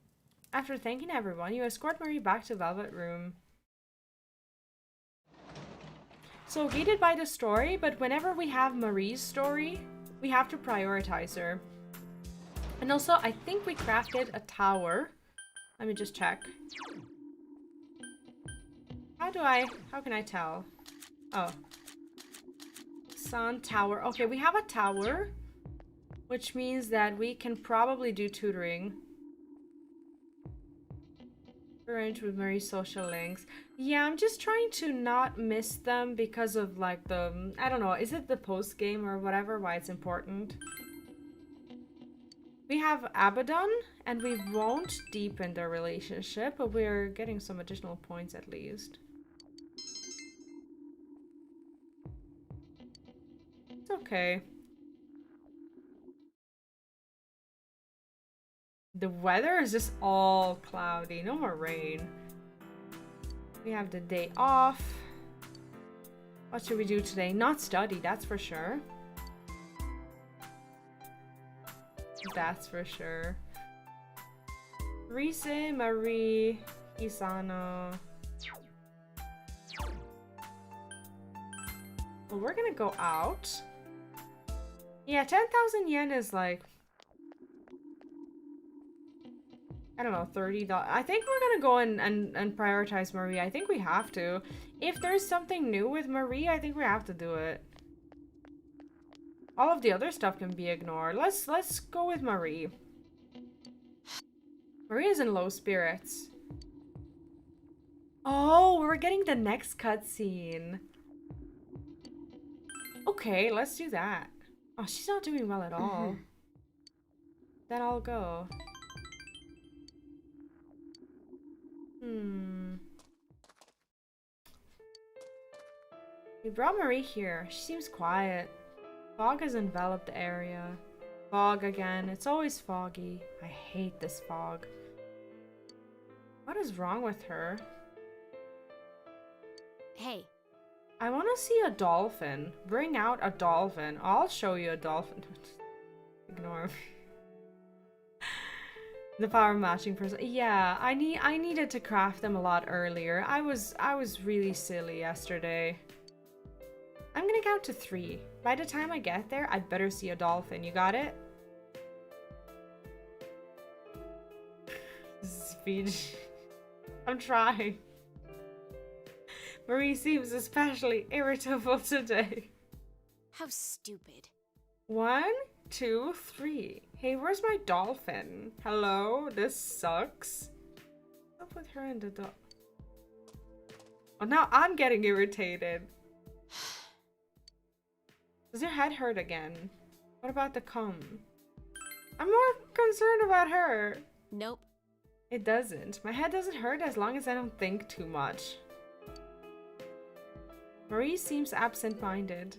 After thanking everyone, you escort Marie back to Velvet Room. So, gated by the story, but whenever we have Marie's story, we have to prioritize her. And also, I think we crafted a tower. Let me just check. How can I tell? Oh. Sun tower. Okay, we have a tower, which means that we can probably do tutoring. Arrange with Marie's social links. Yeah, I'm just trying to not miss them because of like the, I don't know, is it the post game or whatever, why it's important? We have Abaddon, and we won't deepen their relationship, but we're getting some additional points at least. It's okay. The weather is just all cloudy, no more rain. We have the day off. What should we do today? Not study, that's for sure. That's for sure. Rise, Marie, Isano. Well, we're gonna go out. Yeah, 10,000 yen is like, I don't know, $30. I think we're gonna go and prioritize Marie. I think we have to. If there's something new with Marie, I think we have to do it. All of the other stuff can be ignored. Let's go with Marie. Marie is in low spirits. Oh, we're getting the next cutscene. Okay, let's do that. Oh, she's not doing well at all. Then I'll go. We brought Marie here. She seems quiet. Fog has enveloped the area. Fog again. It's always foggy. I hate this fog. What is wrong with her? Hey. I want to see a dolphin. Bring out a dolphin. I'll show you a dolphin. Ignore me. The power matching person. Yeah, I needed to craft them a lot earlier. I was really silly yesterday. I'm gonna count to 3. By the time I get there, I'd better see a dolphin. You got it? Speech. I'm trying. Marie seems especially irritable today. How stupid. 1, 2, 3. Hey, where's my dolphin? Hello? This sucks. What's up with her and the dog? Oh, now I'm getting irritated. Does your head hurt again? What about the cum? I'm more concerned about her. Nope. It doesn't. My head doesn't hurt as long as I don't think too much. Marie seems absent-minded.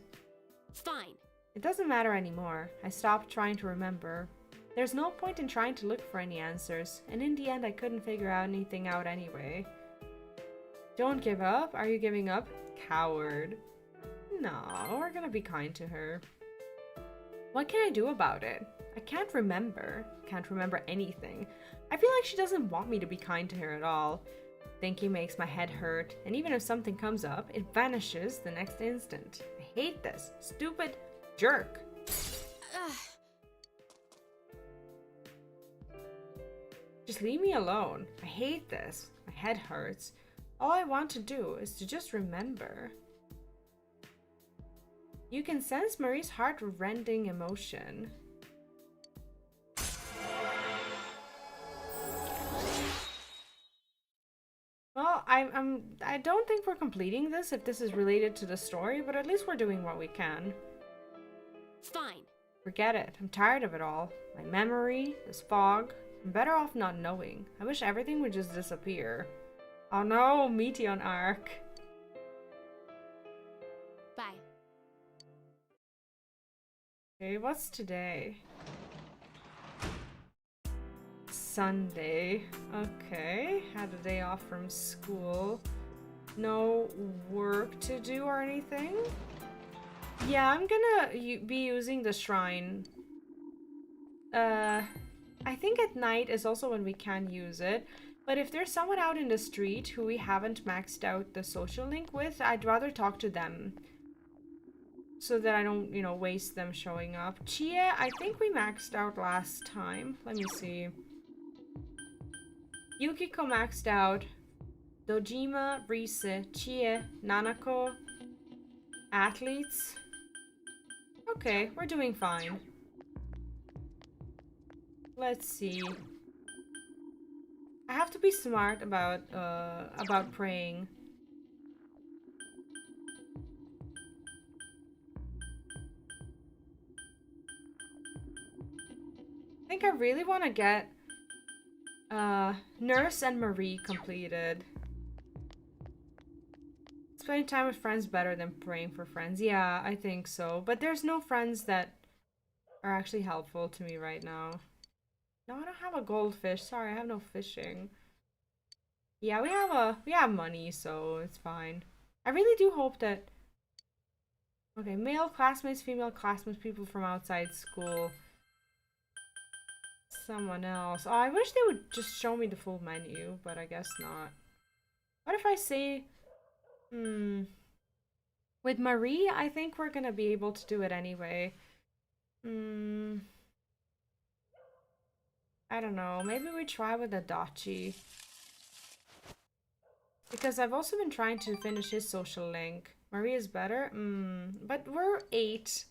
Fine. It doesn't matter anymore. I stopped trying to remember. There's no point in trying to look for any answers, and in the end I couldn't figure anything out anyway. Don't give up? Are you giving up? Coward. No, we're gonna be kind to her. What can I do about it? I can't remember. Can't remember anything. I feel like she doesn't want me to be kind to her at all. Thinking makes my head hurt, and even if something comes up, it vanishes the next instant. I hate this. Stupid jerk. Just leave me alone. I hate this. My head hurts. All I want to do is to just remember. You can sense Marie's heart-rending emotion. Well, I don't think we're completing this if this is related to the story, but at least we're doing what we can. Fine. Forget it. I'm tired of it all. My memory, this fog. I'm better off not knowing. I wish everything would just disappear. Oh no, Meteon arc. Bye. Okay, what's today? Sunday. Okay, had a day off from school. No work to do or anything? Yeah, I'm gonna be using the shrine. I think at night is also when we can use it. But if there's someone out in the street who we haven't maxed out the social link with, I'd rather talk to them. So that I don't, you know, waste them showing up. Chia, I think we maxed out last time. Let me see. Yukiko maxed out. Dojima, Rise, Chie, Nanako, athletes. Okay, we're doing fine. Let's see. I have to be smart about praying. I think I really want to get Nurse and Marie completed. Spending time with friends better than praying for friends. Yeah, I think so. But there's no friends that are actually helpful to me right now. No, I don't have a goldfish. Sorry, I have no fishing. Yeah, we have money, so it's fine. I really do hope that. Okay, male classmates, female classmates, people from outside school. Someone else. Oh, I wish they would just show me the full menu, but I guess not. What if I say, with Marie, I think we're gonna be able to do it anyway. I don't know. Maybe we try with Adachi. Because I've also been trying to finish his social link. Marie is better? But we're 8.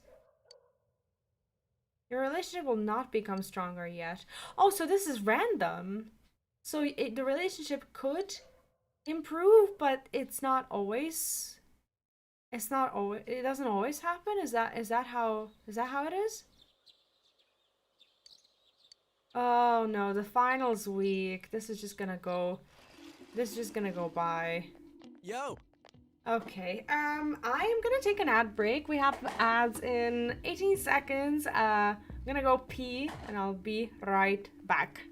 Your relationship will not become stronger yet. Oh, so this is random. So the relationship could improve, but it's not always. It's not always. It doesn't always happen. Is that how it is? Oh no, the final's weak. This is just gonna go. This is just gonna go by. Yo! Okay, I am gonna take an ad break. We have ads in 18 seconds. I'm gonna go pee and I'll be right back.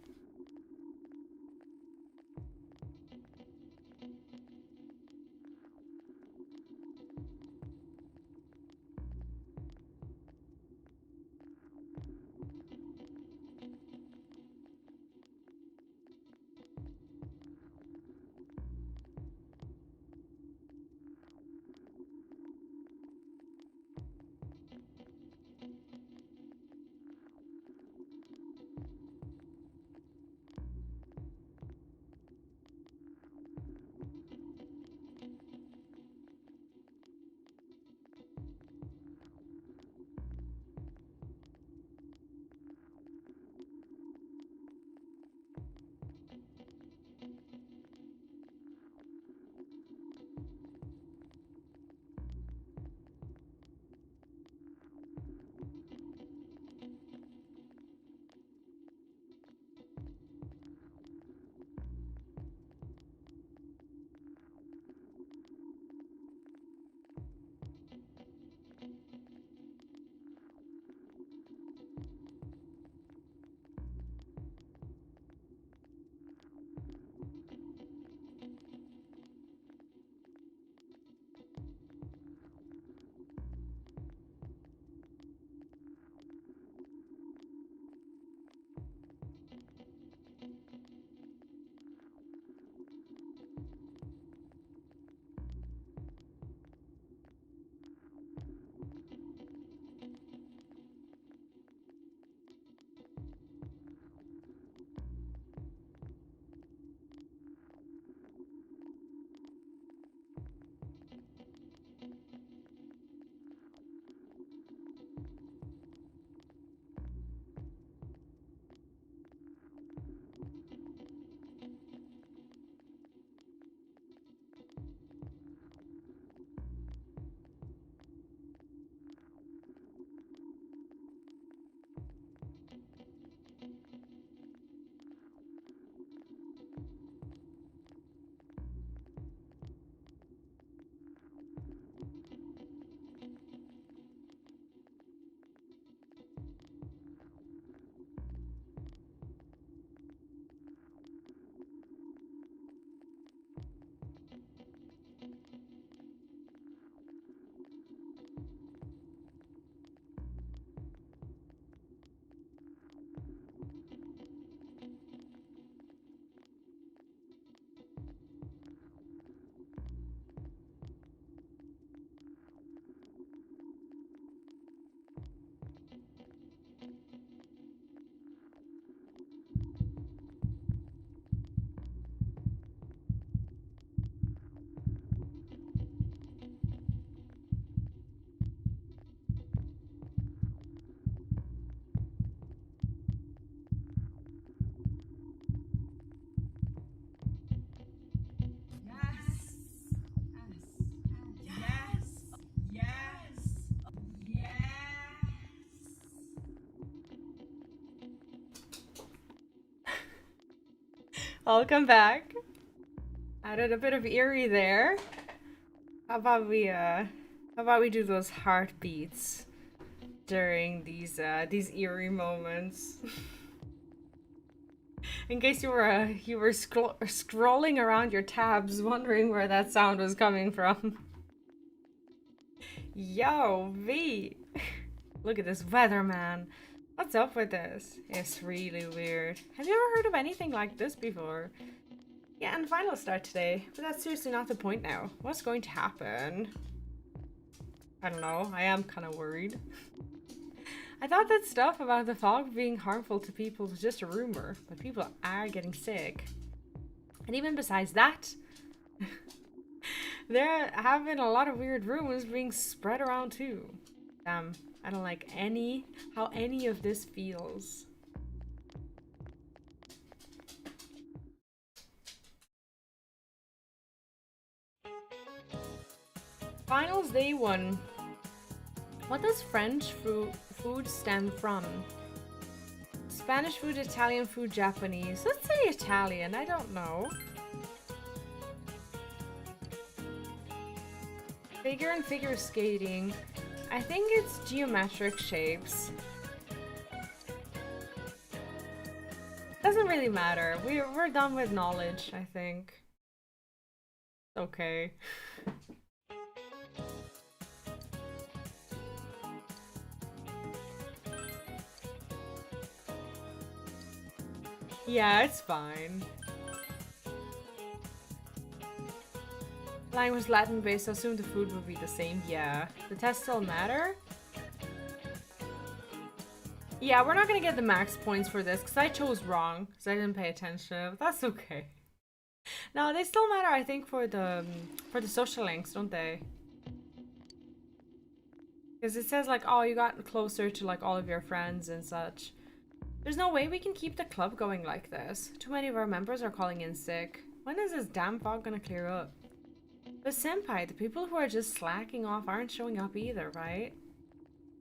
Welcome back. Added a bit of eerie there. How about we do those heartbeats during these eerie moments? In case you were scrolling around your tabs wondering where that sound was coming from. Yo, V! Look at this weather, man. What's up with this? It's really weird. Have you ever heard of anything like this before? Yeah, and final start today, but that's seriously not the point now. What's going to happen? I don't know, I am kind of worried. I thought that stuff about the fog being harmful to people was just a rumor, but people are getting sick. And even besides that, there have been a lot of weird rumors being spread around too. I don't like how any of this feels. Finals day 1. What does French food stem from? Spanish food, Italian food, Japanese. Let's say Italian, I don't know. Figure and figure skating. I think it's geometric shapes. Doesn't really matter. We're done with knowledge, I think. Okay. Yeah, it's fine. Language Latin based, I assume the food would be the same. Yeah. The tests still matter? Yeah, we're not gonna get the max points for this because I chose wrong because I didn't pay attention. But that's okay. No, they still matter, I think, for the social links, don't they? Because it says like, oh, you got closer to like all of your friends and such. There's no way we can keep the club going like this. Too many of our members are calling in sick. When is this damn fog gonna clear up? But senpai, the people who are just slacking off aren't showing up either, right?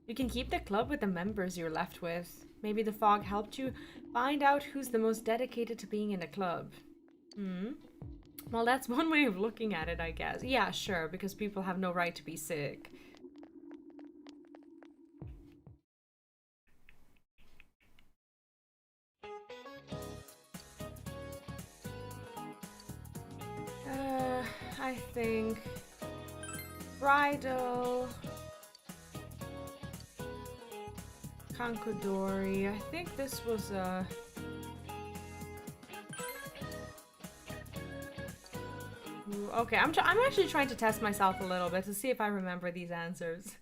You can keep the club with the members you're left with. Maybe the fog helped you find out who's the most dedicated to being in a club. Well, that's one way of looking at it, I guess. Yeah, sure, because people have no right to be sick. I think bridal, Kankadori. I think this was a okay. I'm actually trying to test myself a little bit to see if I remember these answers.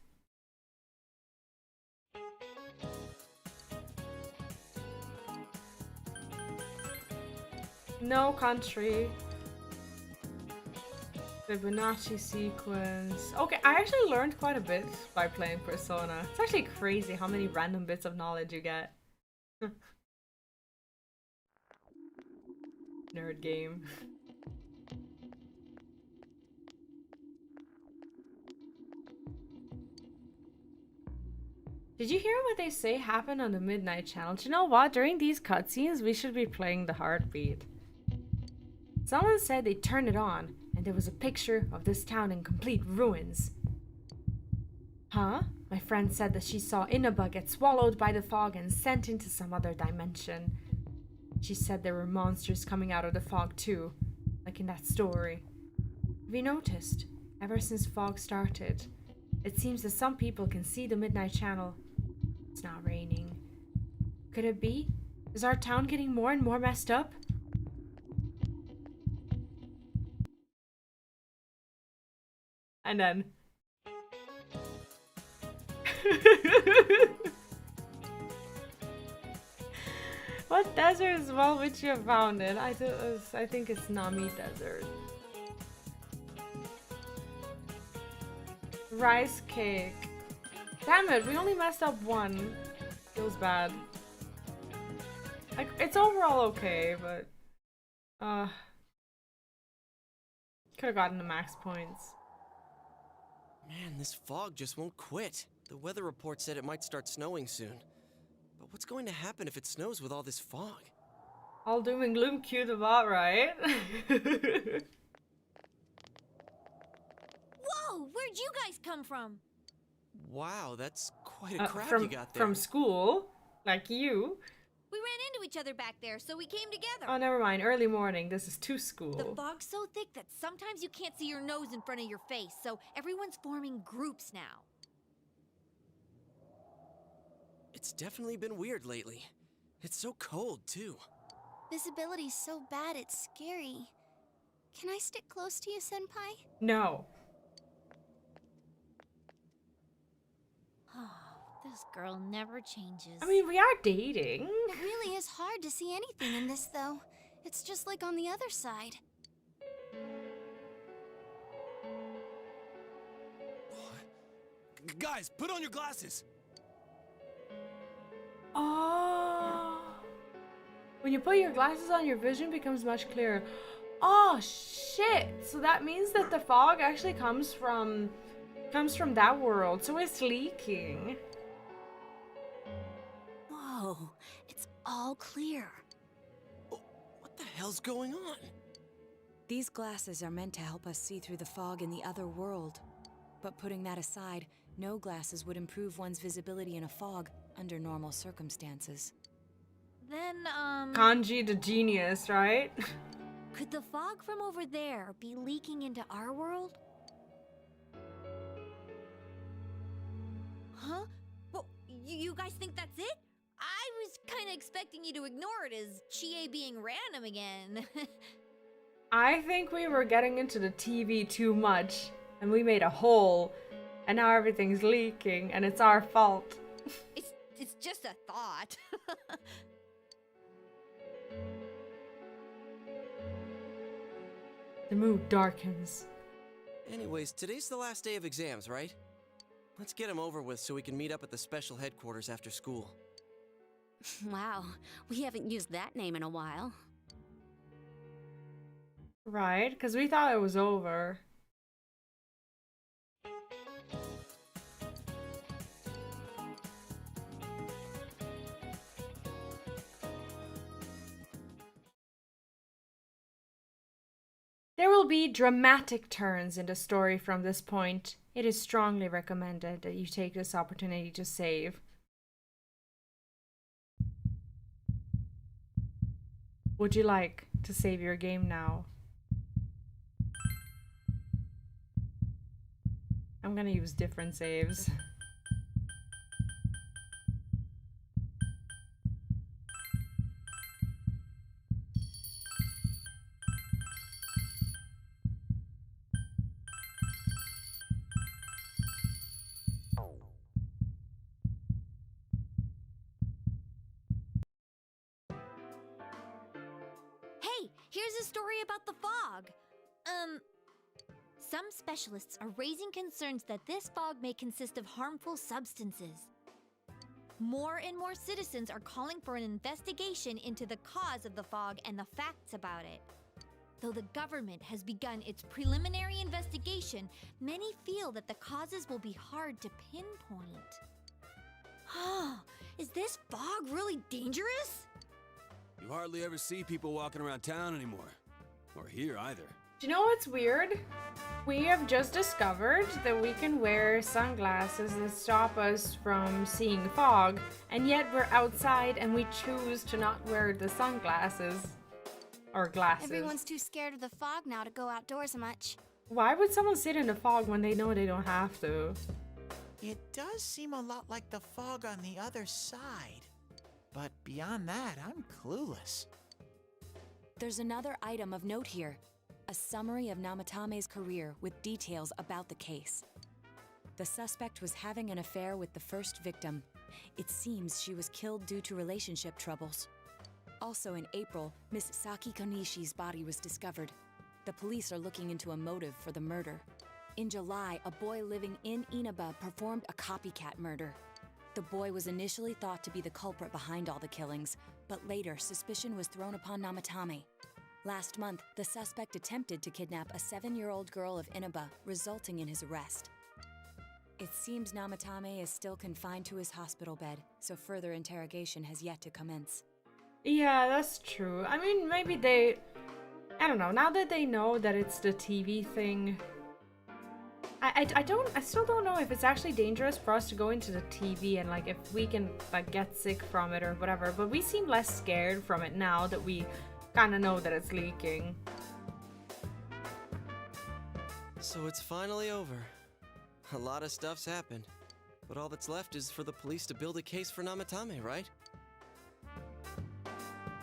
No country. Fibonacci sequence. Okay, I actually learned quite a bit by playing Persona. It's actually crazy how many random bits of knowledge you get. Nerd game. Did you hear what they say happened on the Midnight Channel? Do you know what? During these cutscenes, we should be playing the heartbeat. Someone said they turned it on, and there was a picture of this town in complete ruins. Huh? My friend said that she saw Inaba get swallowed by the fog and sent into some other dimension. She said there were monsters coming out of the fog too, like in that story. Have you noticed? Ever since fog started, it seems that some people can see the Midnight Channel. It's not raining. Could it be? Is our town getting more and more messed up? And then... What desert is well which you have found it? I think it's Nami Desert. Rice cake. Damn it, we only messed up one. Feels bad. Like, it's overall okay, but... could have gotten the max points. Man, this fog just won't quit. The weather report said it might start snowing soon. But what's going to happen if it snows with all this fog? All doom and gloom, cue the bot, right? Whoa, where'd you guys come from? Wow, that's quite a crowd from you got there. from school, like you. We ran into each other back there, so we came together. Oh, never mind. Early morning. This is to The school. fog's so thick that sometimes you can't see your nose in front of your face, so everyone's forming groups now. It's definitely been weird lately. It's so cold, too. Visibility's so bad it's scary. Can I stick close to you, Senpai? No. This girl never changes. I mean, we are dating. It really is hard to see anything in this, though. It's just like on the other side. Guys, put on your glasses. Oh. When you put your glasses on, your vision becomes much clearer. Oh shit! So that means that the fog actually comes from that world. So it's leaking. Whoa, it's all clear. What the hell's going on? These glasses are meant to help us see through the fog in the other world. But putting that aside, no glasses would improve one's visibility in a fog under normal circumstances. Then, Kanji the genius, right? could the fog from over there be leaking into our world? Huh? Well, you guys think that's it? I was kind of expecting you to ignore it as Chie being random again. I think we were getting into the TV too much, and we made a hole, and now everything's leaking, and it's our fault. It's just a thought. The mood darkens. Anyways, today's the last day of exams, right? Let's get them over with so we can meet up at the special headquarters after school. Wow, we haven't used that name in a while. Right? Because we thought it was over. There will be dramatic turns in the story from this point. It is strongly recommended that you take this opportunity to save. Would you like to save your game now? I'm gonna use different saves. Hey, here's a story about the fog. Some specialists are raising concerns that this fog may consist of harmful substances. More and more citizens are calling for an investigation into the cause of the fog and the facts about it. Though the government has begun its preliminary investigation, many feel that the causes will be hard to pinpoint. Is this fog really dangerous? You hardly ever see people walking around town anymore. Or here either. Do you know what's weird? We have just discovered that we can wear sunglasses that stop us from seeing fog, and yet we're outside and we choose to not wear the sunglasses. Or glasses. Everyone's too scared of the fog now to go outdoors much. Why would someone sit in the fog when they know they don't have to? It does seem a lot like the fog on the other side. But beyond that, I'm clueless. There's another item of note here. A summary of Namatame's career with details about the case. The suspect was having an affair with the first victim. It seems she was killed due to relationship troubles. Also in April, Miss Saki Konishi's body was discovered. The police are looking into a motive for the murder. In July, a boy living in Inaba performed a copycat murder. The boy was initially thought to be the culprit behind all the killings, but later suspicion was thrown upon Namatame. Last month, the suspect attempted to kidnap a 7-year-old girl of Inaba, resulting in his arrest. It seems Namatame is still confined to his hospital bed, so further interrogation has yet to commence. Yeah, that's true. I mean, maybe they... I don't know. Now that they know that it's the TV thing... I still don't know if it's actually dangerous for us to go into the TV and like if we can like get sick from it or whatever, but we seem less scared from it now that we kind of know that it's leaking. So it's finally over. A lot of stuff's happened. But all that's left is for the police to build a case for Namatame, right?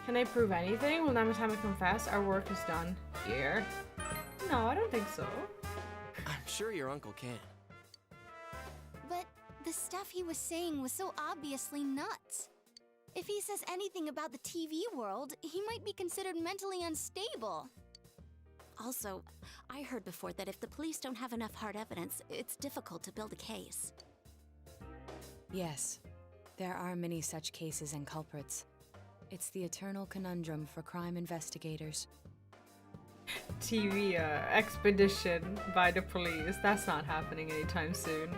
Can they prove anything? Will Namatame confess our work is done here? No, I don't think so. I'm sure your uncle can. But the stuff he was saying was so obviously nuts. If he says anything about the TV world, he might be considered mentally unstable. Also, I heard before that if the police don't have enough hard evidence, it's difficult to build a case. Yes, there are many such cases and culprits. It's the eternal conundrum for crime investigators. TV expedition by the police. That's not happening anytime soon.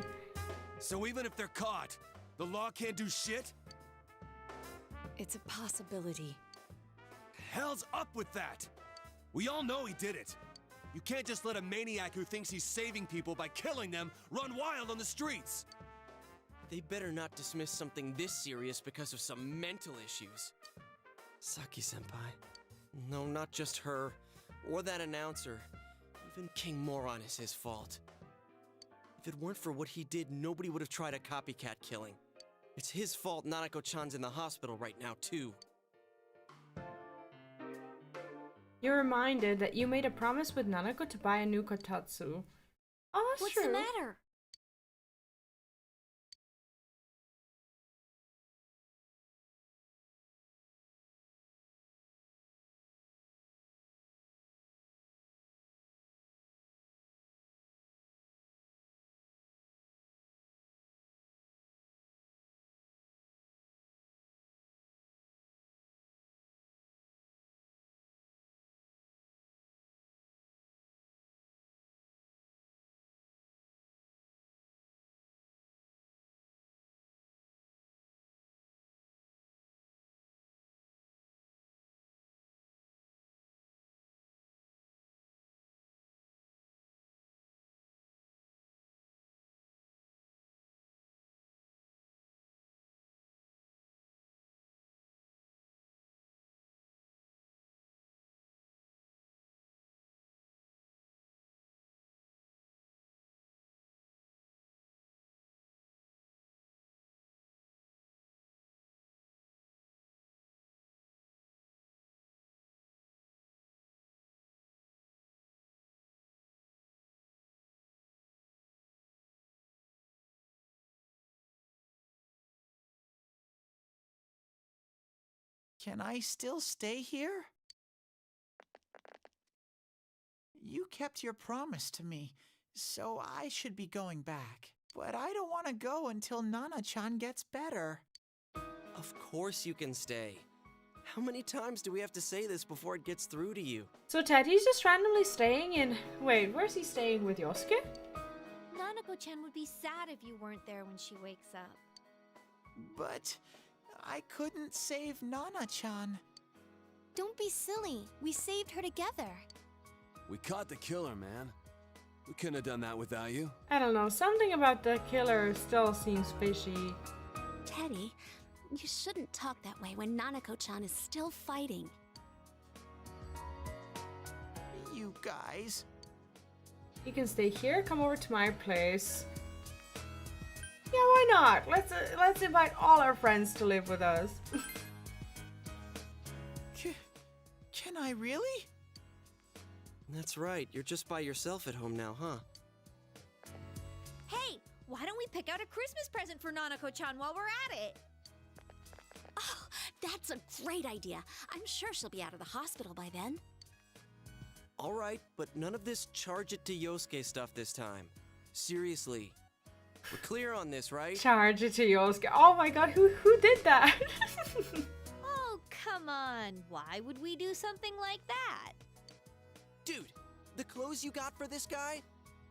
So even if they're caught, the law can't do shit? It's a possibility. Hell's up with that! We all know he did it. You can't just let a maniac who thinks he's saving people by killing them run wild on the streets. They better not dismiss something this serious because of some mental issues. Saki-senpai. No, not just her. Or that announcer. Even King Moron is his fault. If it weren't for what he did, nobody would have tried a copycat killing. It's his fault Nanako-chan's in the hospital right now, too. You're reminded that you made a promise with Nanako to buy a new kotatsu. Oh, that's What's true. the matter? Can I still stay here? You kept your promise to me, so I should be going back. But I don't want to go until Nana-chan gets better. Of course you can stay. How many times do we have to say this before it gets through to you? So Teddy's just randomly staying in... Wait, where's he staying with Yosuke? Nanako-chan would be sad if you weren't there when she wakes up. But I couldn't save Nana-chan. Don't be silly. We saved her together. We caught the killer, man. We couldn't have done that without you. I don't know, something about the killer still seems fishy. Teddy, you shouldn't talk that way when Nanako-chan is still fighting. You guys. You can stay here, come over to my place. Yeah, why not? Let's invite all our friends to live with us. Can I really? That's right, you're just by yourself at home now, huh? Hey, why don't we pick out a Christmas present for Nanako-chan while we're at it? Oh, that's a great idea. I'm sure she'll be out of the hospital by then. All right, but none of this charge it to Yosuke stuff this time. Seriously. We're clear on this, right? Charge it to Yosuke. Oh my god, who did that? Oh, come on. Why would we do something like that? Dude, the clothes you got for this guy?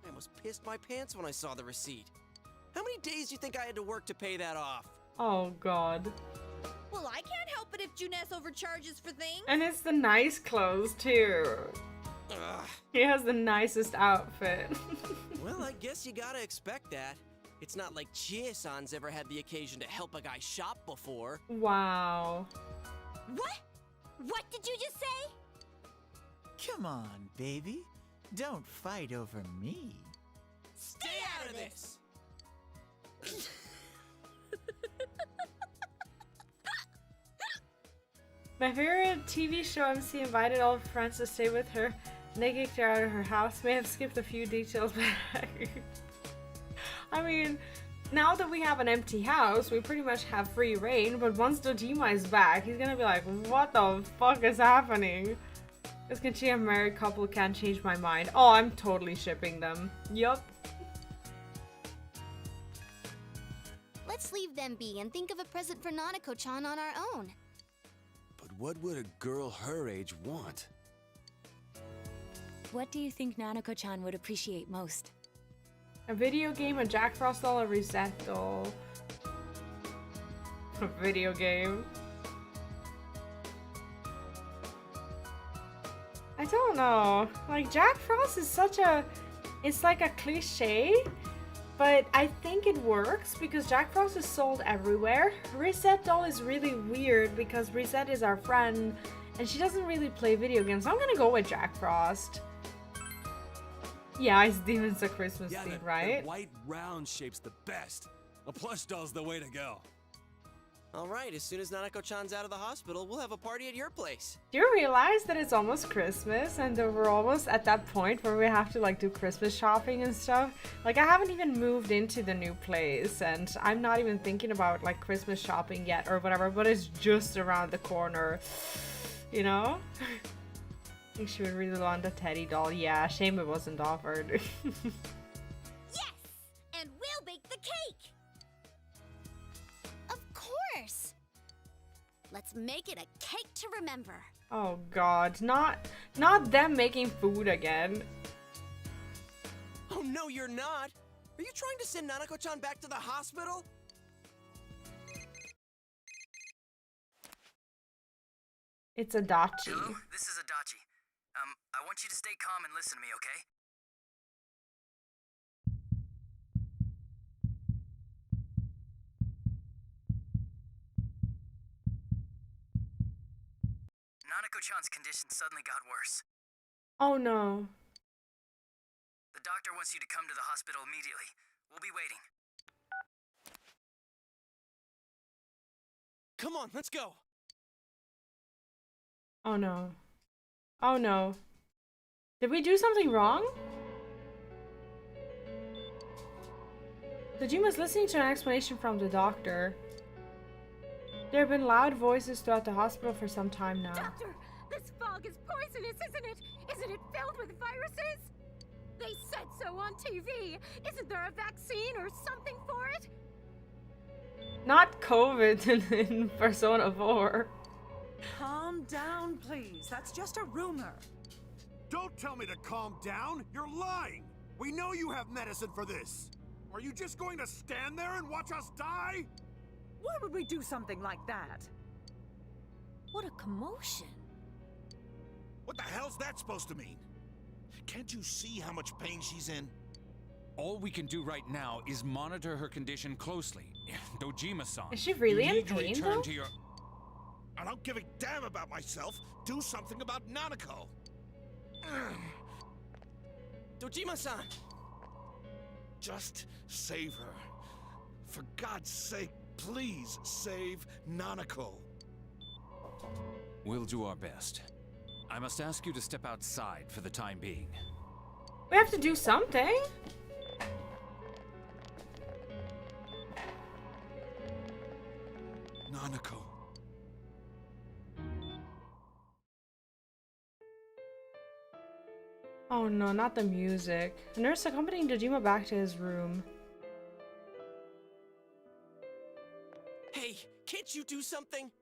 I almost pissed my pants when I saw the receipt. How many days do you think I had to work to pay that off? Oh god. Well, I can't help it if that Junes overcharges for things. And it's the nice clothes too. Ugh. He has the nicest outfit. Well, I guess you gotta expect that. It's not like Chie-san's ever had the occasion to help a guy shop before. Wow. What? What did you just say? Come on, baby. Don't fight over me. Stay out of this! My favorite TV show MC invited all friends to stay with her. And they kicked her out of her house. May have skipped a few details, but I mean, now that we have an empty house, we pretty much have free reign. But once Dojima is back, he's gonna be like, what the fuck is happening? This Kenshi and married couple can't change my mind. Oh, I'm totally shipping them. Yup. Let's leave them be and think of a present for Nanako-chan on our own. But what would a girl her age want? What do you think Nanako-chan would appreciate most? A video game, a Jack Frost doll, a Reset doll. A video game. I don't know. Like, Jack Frost is such a... It's like a cliche, but I think it works because Jack Frost is sold everywhere. Reset doll is really weird because Reset is our friend and she doesn't really play video games. So I'm gonna go with Jack Frost. Yeah, it's Demons of Christmas theme, right? That white round shape's the best. A plush doll's the way to go. Alright, as soon as Nanako-chan's out of the hospital, we'll have a party at your place. Do you realize that it's almost Christmas and that we're almost at that point where we have to like do Christmas shopping and stuff? Like, I haven't even moved into the new place and I'm not even thinking about like Christmas shopping yet or whatever, but it's just around the corner, you know? I think she would really want the teddy doll. Yeah, shame it wasn't offered. Yes! And we'll bake the cake! Of course! Let's make it a cake to remember. Oh god, not them making food again. Oh no, you're not! Are you trying to send Nanako-chan back to the hospital? It's Adachi. Hello, this is Adachi. I want you to stay calm and listen to me, okay? Nanako-chan's condition suddenly got worse. Oh no. The doctor wants you to come to the hospital immediately. We'll be waiting. Come on, let's go! Oh no. Oh no. Did we do something wrong? Dojima's listening to an explanation from the doctor. There have been loud voices throughout the hospital for some time now. Doctor, this fog is poisonous, isn't it? Isn't it filled with viruses? They said so on TV. Isn't there a vaccine or something for it? Not COVID in Persona 4. Calm down, please. That's just a rumor. Don't tell me to calm down! You're lying! We know you have medicine for this! Are you just going to stand there and watch us die? Why would we do something like that? What a commotion. What the hell's that supposed to mean? Can't you see how much pain she's in? All we can do right now is monitor her condition closely. Dojima-san. Is she really you in need to pain, return though? to your... I don't give a damn about myself. Do something about Nanako. Dojima-san! Just save her. For God's sake, please save Nanako. We'll do our best. I must ask you to step outside for the time being. We have to do something. Nanako. Oh no, not the music. The nurse accompanying Dojima back to his room. Hey, can't you do something?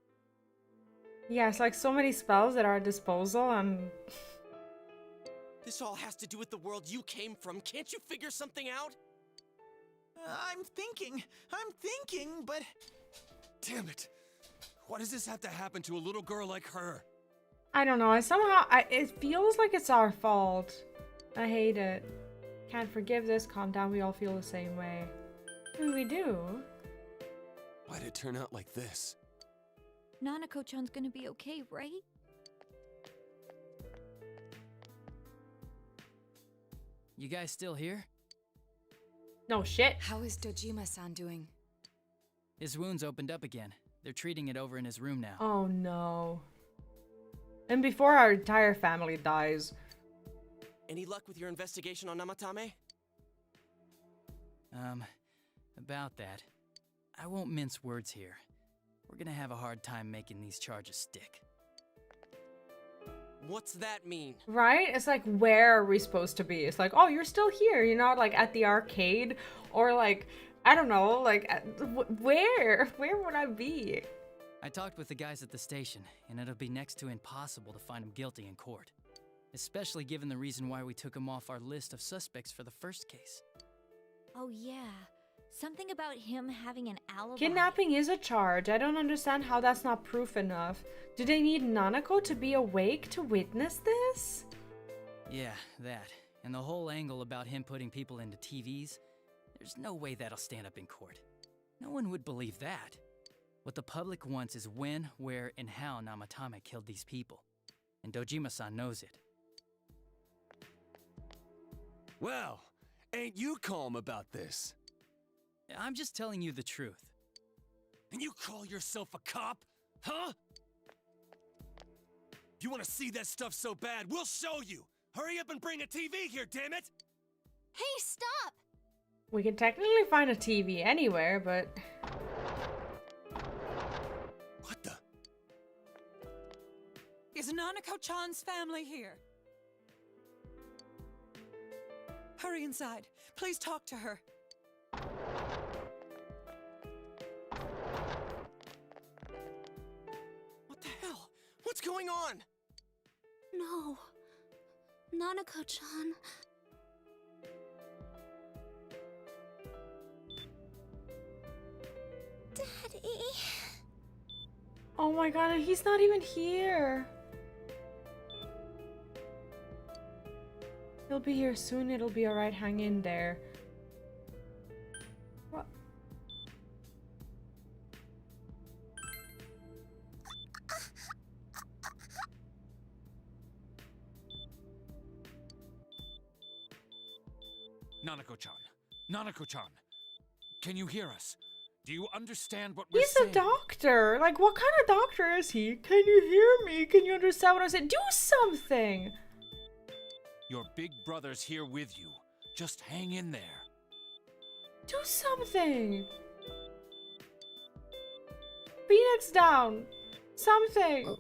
Yeah, it's like so many spells at our disposal and... This all has to do with the world you came from. Can't you figure something out? I'm thinking, but... Damn it! Why does this have to happen to a little girl like her? I don't know. It feels like it's our fault. I hate it. Can't forgive this. Calm down. We all feel the same way. Maybe we do. Why'd it turn out like this? Nanako-chan's gonna be okay, right? You guys still here? No shit. How is Dojima-san doing? His wounds opened up again. They're treating it over in his room now. Oh no. And before our entire family dies. Any luck with your investigation on Namatame? About that. I won't mince words here. We're gonna have a hard time making these charges stick. What's that mean? Right? It's like, where are we supposed to be? It's like, oh, you're still here. You're not like at the arcade or like, I don't know, like where? Where would I be? I talked with the guys at the station, and it'll be next to impossible to find him guilty in court. Especially given the reason why we took him off our list of suspects for the first case. Oh yeah, something about him having an alibi. Kidnapping is a charge. I don't understand how that's not proof enough. Do they need Nanako to be awake to witness this? Yeah, that. And the whole angle about him putting people into TVs, there's no way that'll stand up in court. No one would believe that. What the public wants is when, where, and how Namatame killed these people. And Dojima-san knows it. Well, ain't you calm about this? I'm just telling you the truth. And you call yourself a cop? Huh? If you want to see that stuff so bad, we'll show you! Hurry up and bring a TV here, damn it! Hey, stop! We can technically find a TV anywhere, but... What the? Is Nanako-chan's family here? Hurry inside. Please talk to her. What the hell? What's going on? No. Nanako-chan. Daddy. Oh my god, he's not even here. He'll be here soon. It'll be alright. Hang in there. What? Nanako-chan. Nanako-chan. Can you hear us? Do you understand what we're He's saying? a doctor. Like, what kind of doctor is he? Can you hear me? Can you understand what I'm saying? Do something! Your big brother's here with you. Just hang in there. Do something! Phoenix down! Something!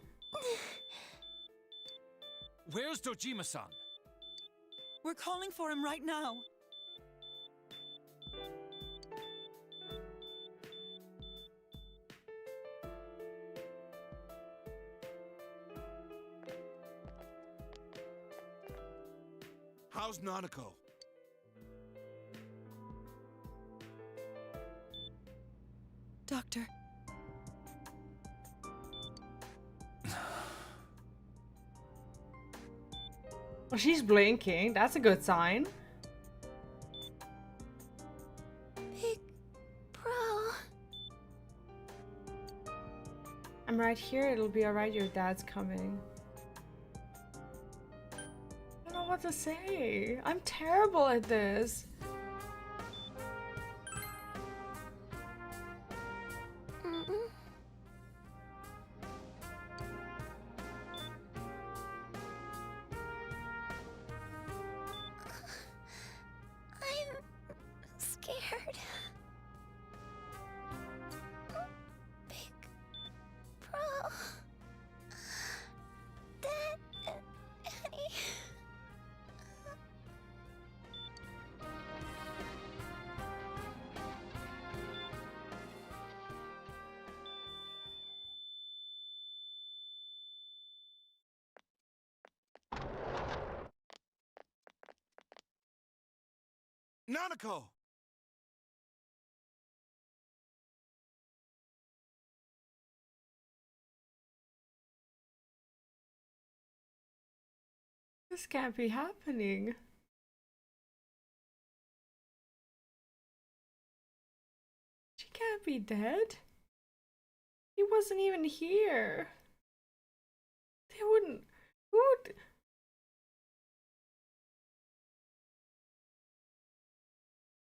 Where's Dojima-san? We're calling for him right now. How's Nanako? Doctor. Well, she's blinking. That's a good sign. Big bro. I'm right here. It'll be alright. Your dad's coming. I don't know what to say. I'm terrible at this. I'm scared. Big bro. Daddy. Nanako! This can't be happening. She can't be dead. He wasn't even here. They wouldn't. Who would?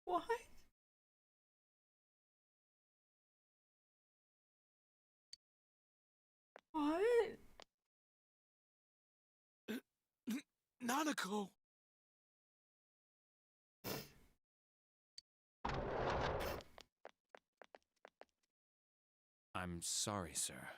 What? What? Nanako! I'm sorry, sir.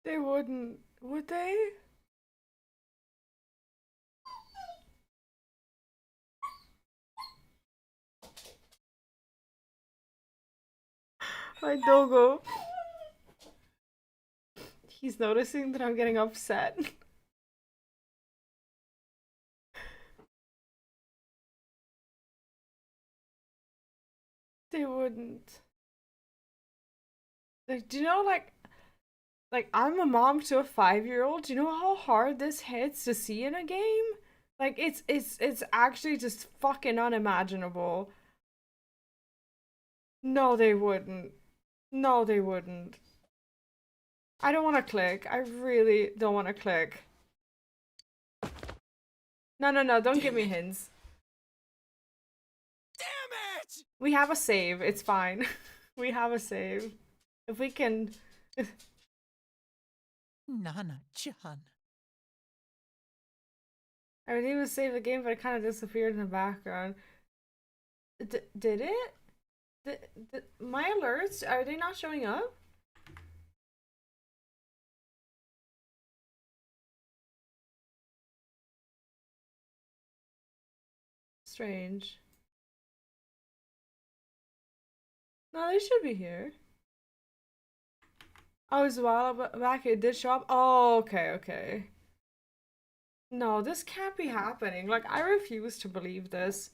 They wouldn't, would they? My doggo. He's noticing that I'm getting upset. They wouldn't. Like, do you know, like I'm a mom to a 5-year-old. Do you know how hard this hits to see in a game? Like, it's actually just fucking unimaginable. No, they wouldn't. No, they wouldn't. I don't want to click. I really don't want to click. No, no, no. Don't give me hints. Damn it! We have a save. It's fine. We have a save. If we can... Nana-chan. I was able to save the game, but it kind of disappeared in the background. Did it? My alerts, are they not showing up? Strange. No, they should be here. Oh, it's a while back it did show up? Oh, okay, okay. No, this can't be happening. Like, I refuse to believe this.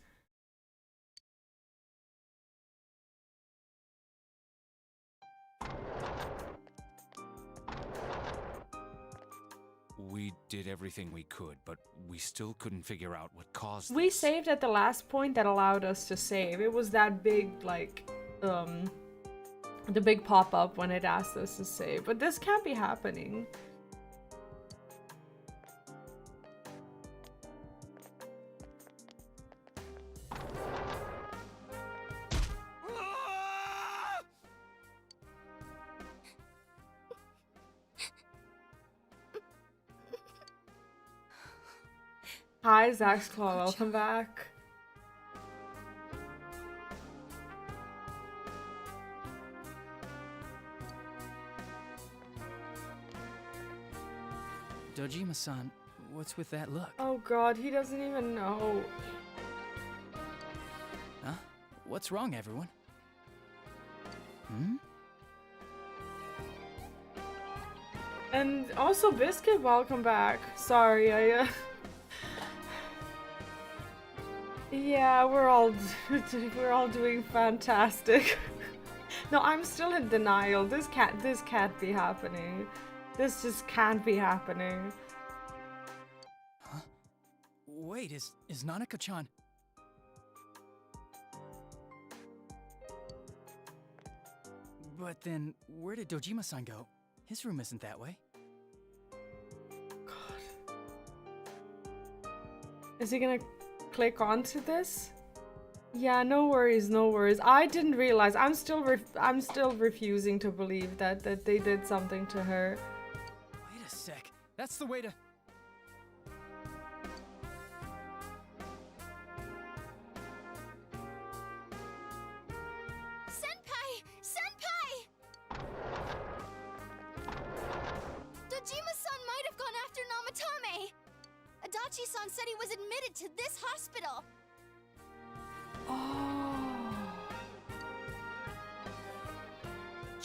We did everything we could, but we still couldn't figure out what caused We this. saved at the last point that allowed us to save. It was that big, like, the big pop-up when it asked us to save. But this can't be happening. Hi, Zach's Claw, welcome back. Dojima-san, what's with that look? Oh god, he doesn't even know. Huh? What's wrong, everyone? Hmm? And also Biscuit, welcome back. Sorry, yeah, we're all doing fantastic. No, I'm still in denial. This can't be happening. This just can't be happening. Huh? Wait, is Nanako-chan... But then, where did Dojima-san go? His room isn't that way. God. Is he gonna click onto this? Yeah, no worries, no worries. I didn't realize. I'm still refusing to believe that they did something to her. Wait a sec. That's the way to... Senpai! Senpai! Dojima-san might have gone after Namatame! Adachi-san said he was admitted to this hospital! Oh.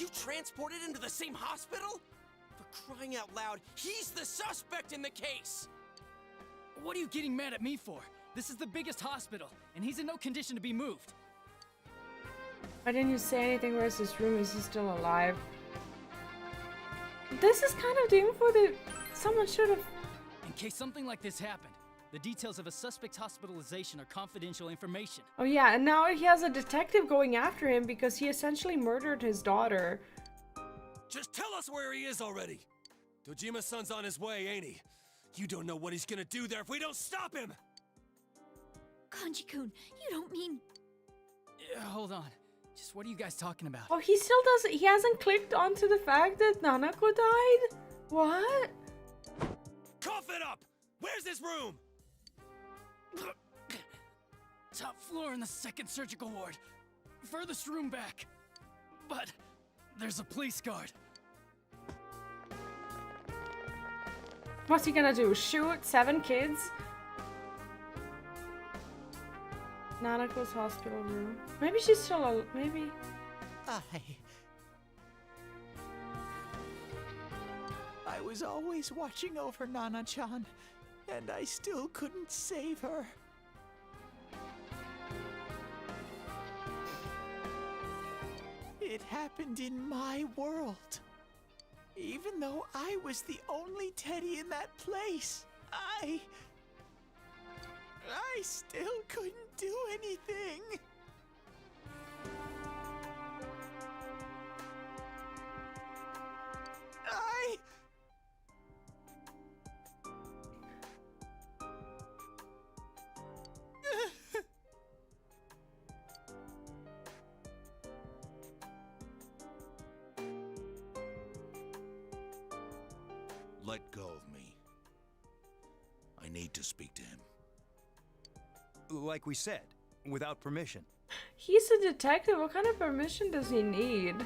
You transported him to the same hospital? For crying out loud, he's the suspect in the case! What are you getting mad at me for? This is the biggest hospital, and he's in no condition to be moved. Why didn't you say anything? Where's his room? Is he still alive? This is kind of the info that someone should have... In case something like this happened, the details of a suspect's hospitalization are confidential information. Oh yeah, and now he has a detective going after him because he essentially murdered his daughter. Just tell us where he is already! Dojima-san's on his way, ain't he? You don't know what he's gonna do there if we don't stop him! Kanji-kun, you don't mean... Hold on. Just what are you guys talking about? Oh, he still doesn't... He hasn't clicked onto the fact that Nanako died? What? Cough it up! Where's his room? Top floor in the 2nd surgical ward. Furthest room back. But there's a police guard. What's he gonna do? Shoot 7 kids? Nanako's hospital room. Maybe she's still maybe. I was always watching over Nana-chan, and I still couldn't save her. It happened in my world. Even though I was the only Teddy in that place, I still couldn't do anything. Let go of me. I need to speak to him. Like we said, without permission. He's a detective. What kind of permission does he need?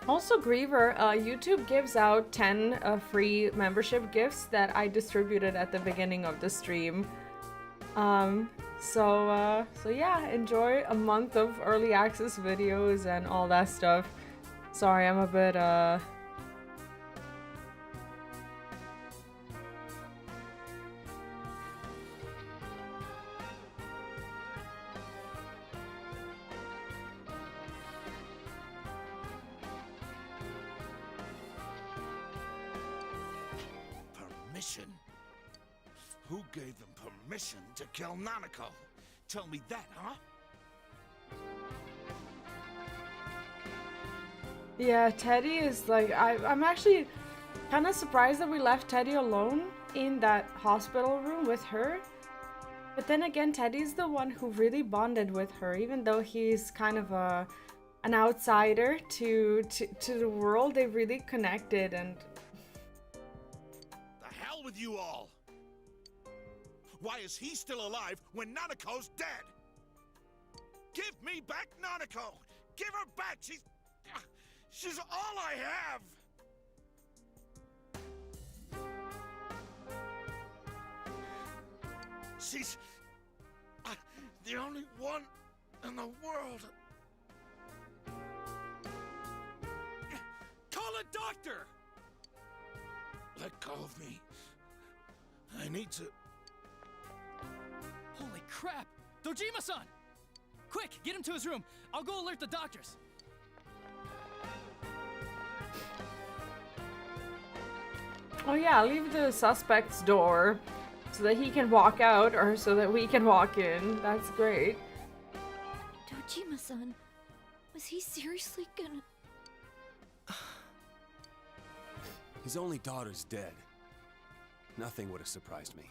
Also, Griever, YouTube gives out 10 free membership gifts that I distributed at the beginning of the stream. So yeah, enjoy a month of early access videos and all that stuff. Sorry, I'm a bit, Permission? Who gave them permission to kill Nanako? Tell me that, huh? Yeah, Teddy is like, I'm actually kind of surprised that we left Teddy alone in that hospital room with her. But then again, Teddy's the one who really bonded with her, even though he's kind of an outsider to the world. They really connected, and The hell with you all! Why is he still alive when Nanako's dead? Give me back Nanako! Give her back! She's all I have! She's the only one in the world. Call a doctor! Let go of me. I need to... Holy crap! Dojima-san! Quick, get him to his room. I'll go alert the doctors. oh yeah, leave the suspect's door so that he can walk out, or so that we can walk in. That's great. Dojima-san, was he seriously gonna... His only daughter's dead. Nothing would have surprised me.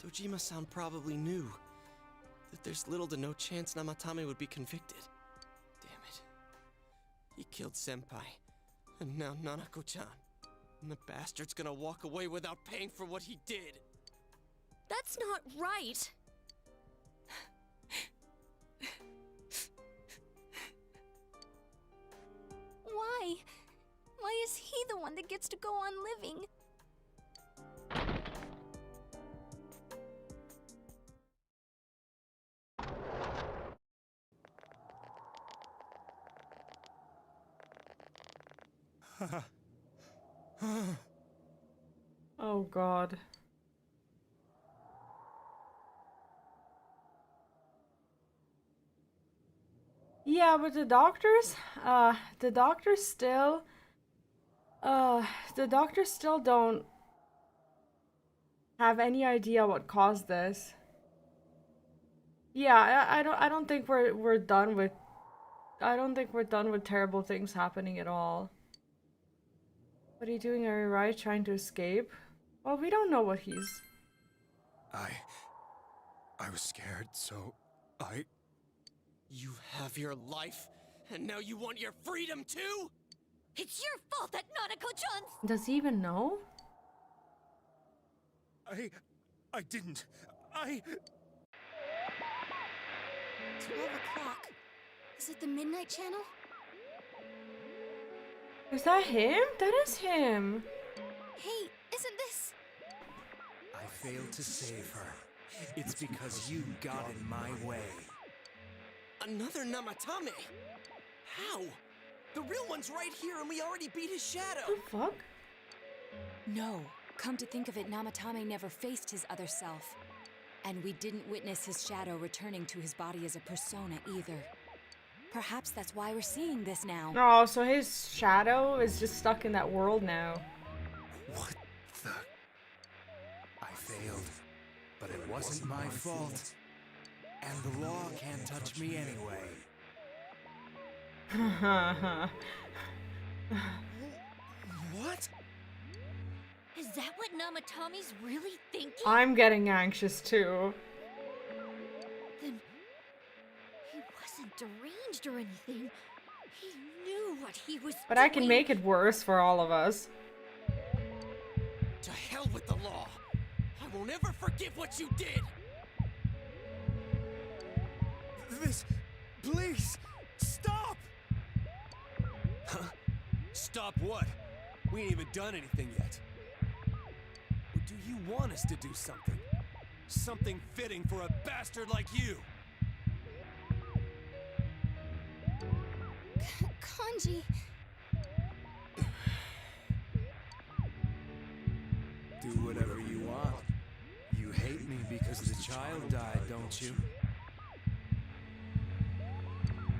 Dojima-san probably knew that there's little to no chance Namatame would be convicted. Damn it. He killed Senpai, and now Nanako-chan. And the bastard's gonna walk away without paying for what he did. That's not right. Why? Why is he the one that gets to go on living? Oh god. Yeah, but the doctors still the doctors still don't have any idea what caused this. Yeah, I don't think we're done with I don't think we're done with terrible things happening at all. What are you doing, are you right? Trying to escape? Well, we don't know what he's... I was scared, so I... You have your life, and now you want your freedom too? It's your fault that Nanako-chan's... Does he even know? I didn't. 12 o'clock. Is it the Midnight Channel? Is that him? That is him. Hey, isn't this... I failed to save her. It's because you got in my way. Another Namatame? How? The real one's right here and we already beat his shadow! What the fuck? No. Come to think of it, Namatame never faced his other self. And we didn't witness his shadow returning to his body as a persona either. Perhaps that's why we're seeing this now. Oh, so his shadow is just stuck in that world now. What the... I failed. But it wasn't my fault. And the law can't touch me anyway. What? Is that what Namatame's really thinking? I'm getting anxious too. Then he wasn't deranged or anything. He knew what he was But doing. I can make it worse for all of us. To hell with the law! I won't ever forgive what you did! This... Please! Stop! Huh? Stop what? We ain't even done anything yet. Or do you want us to do something? Something fitting for a bastard like you! Kanji... Do whatever you want. You hate me because the child died, don't you?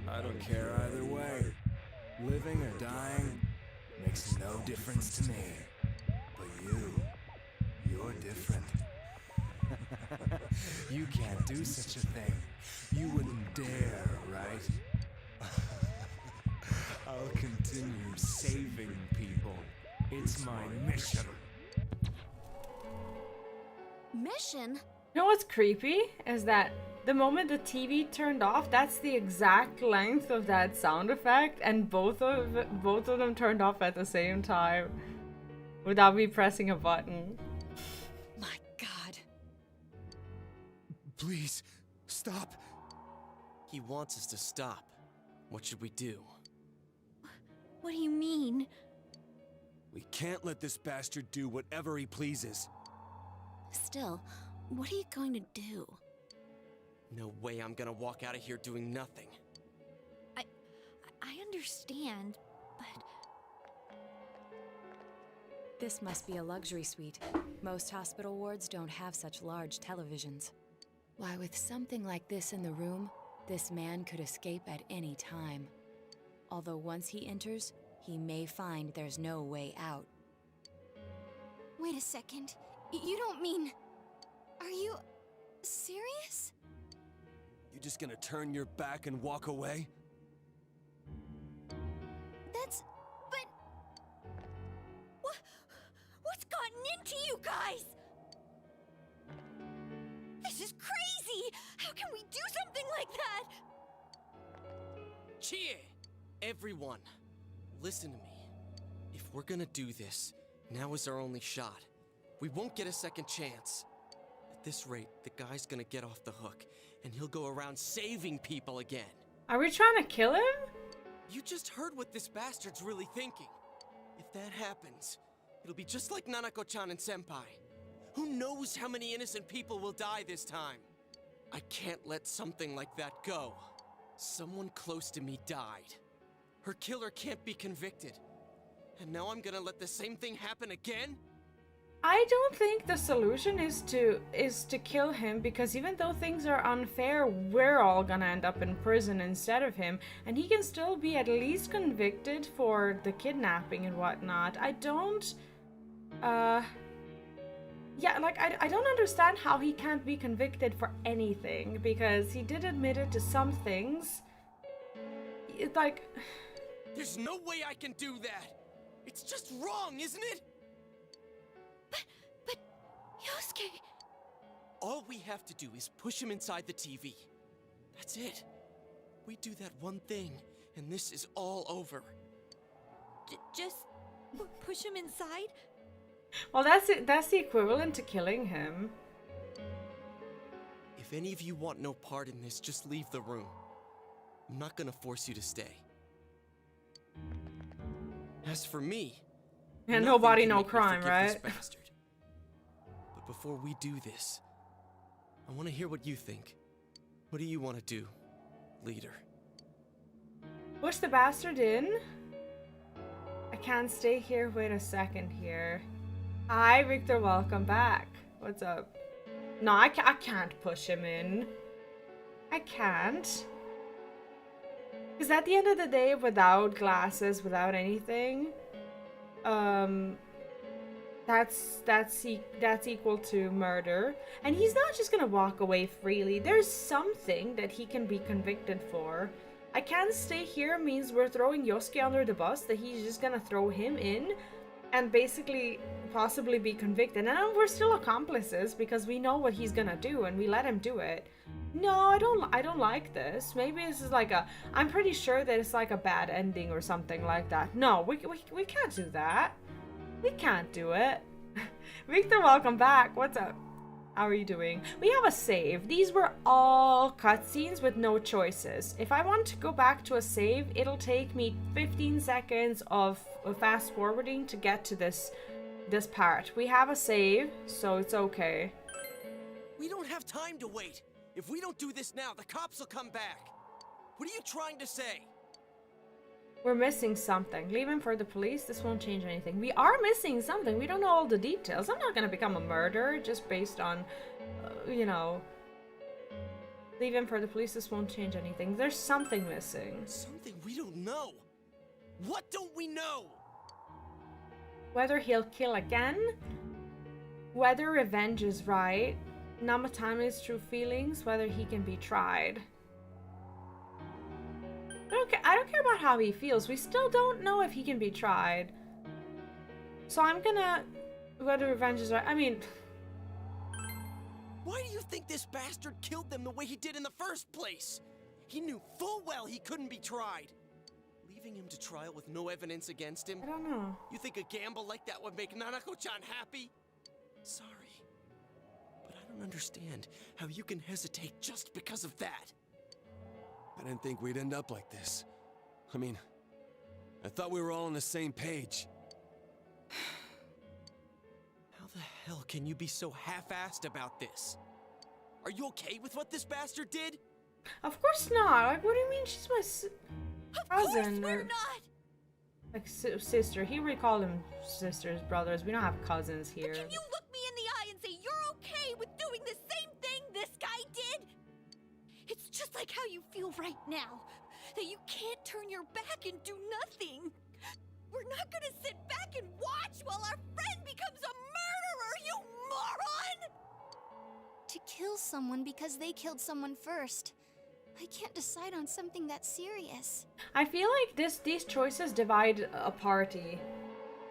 I don't care either way. Living or dying makes no difference to me. But you're different. You can't do such a thing. You wouldn't dare, right? I'll continue saving people. It's my mission. Mission? You know what's creepy? Is that the moment the TV turned off, that's the exact length of that sound effect, and both of them turned off at the same time without me pressing a button. My god. Please, stop. He wants us to stop. What should we do? What do you mean? We can't let this bastard do whatever he pleases. Still, what are you going to do? No way I'm gonna walk out of here doing nothing. I understand, but... This must be a luxury suite. Most hospital wards don't have such large televisions. Why, with something like this in the room, this man could escape at any time. Although once he enters, he may find there's no way out. Wait a second. You don't mean... Are you... serious? You just gonna turn your back and walk away? That's... but... What's gotten into you guys? This is crazy! How can we do something like that? Chie! Everyone, listen to me. If we're gonna do this, now is our only shot. We won't get a second chance. At this rate, the guy's gonna get off the hook, and he'll go around saving people again. Are we trying to kill him? You just heard what this bastard's really thinking. If that happens, it'll be just like Nanako-chan and Senpai. Who knows how many innocent people will die this time? I can't let something like that go. Someone close to me died. Her killer can't be convicted. And now I'm gonna let the same thing happen again? I don't think the solution is to kill him, because even though things are unfair, we're all gonna end up in prison instead of him, and he can still be at least convicted for the kidnapping and whatnot. I don't yeah, like, I don't understand how he can't be convicted for anything, because he did admit it to some things. It's like... There's no way I can do that! It's just wrong, isn't it? But... Yosuke... All we have to do is push him inside the TV. That's it. We do that one thing, and this is all over. Just push him inside? Well, that's it. That's the equivalent to killing him. If any of you want no part in this, just leave the room. I'm not gonna force you to stay. As for me... And nothing nobody, can no make me crime, forgive right? this bastard. But before we do this, I want to hear what you think. What do you want to do, leader? Push the bastard in? I can't stay here. Wait a second here. Hi, Victor. Welcome back. What's up? No, I can't push him in. I can't. Because at the end of the day, without glasses, without anything, that's equal to murder. And he's not just gonna walk away freely. There's something that he can be convicted for. I can't stay here means we're throwing Yosuke under the bus, that he's just gonna throw him in and basically possibly be convicted. And we're still accomplices because we know what he's gonna do and we let him do it. No, I don't like this. Maybe this is like I'm pretty sure that it's like a bad ending or something like that. No, we can't do that. We can't do it. Victor, welcome back. What's up? How are you doing? We have a save. These were all cutscenes with no choices. If I want to go back to a save, it'll take me 15 seconds of fast forwarding to get to this part. We have a save, so it's okay. We don't have time to wait. If we don't do this now, the cops will come back. What are you trying to say? We're missing something. Leave him for the police. This won't change anything. We are missing something. We don't know all the details. I'm not gonna become a murderer just based on, you know. Leave him for the police. This won't change anything. There's something missing. Something we don't know. What don't we know? Whether he'll kill again, whether revenge is right, Namatame's true feelings, whether he can be tried. I don't care about how he feels. We still don't know if he can be tried. So I'm gonna... Whether revenge is right... I mean... Why do you think this bastard killed them the way he did in the first place? He knew full well he couldn't be tried. Leaving him to trial with no evidence against him? I don't know. You think a gamble like that would make Nanako-chan happy? Sorry. But I don't understand how you can hesitate just because of that. I didn't think we'd end up like this. I mean, I thought we were all on the same page. How the hell can you be so half-assed about this? Are you okay with what this bastard did? Of course not. Like, what do you mean she's my cousin? Of course we're not! Like, sister. He would call them sisters, brothers. We don't have cousins here. But can you look me in the eye and say you're okay with doing the same thing this guy did? It's just like how you feel right now. That you can't turn your back and do nothing. We're not gonna sit back and watch while our friend becomes a murderer, you moron! To kill someone because they killed someone first. I can't decide on something that serious. I feel like these choices divide a party.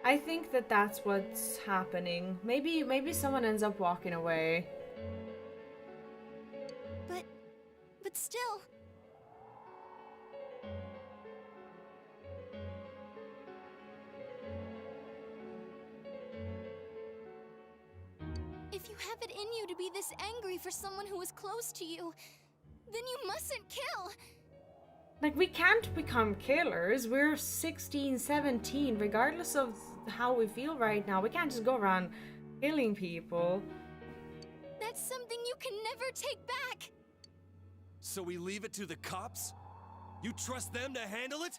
I think that that's what's happening. Maybe someone ends up walking away. But still... If you have it in you to be this angry for someone who was close to you, then you mustn't kill! Like, we can't become killers. We're 16, 17, regardless of how we feel right now. We can't just go around killing people. That's something you can never take back! So we leave it to the cops? You trust them to handle it?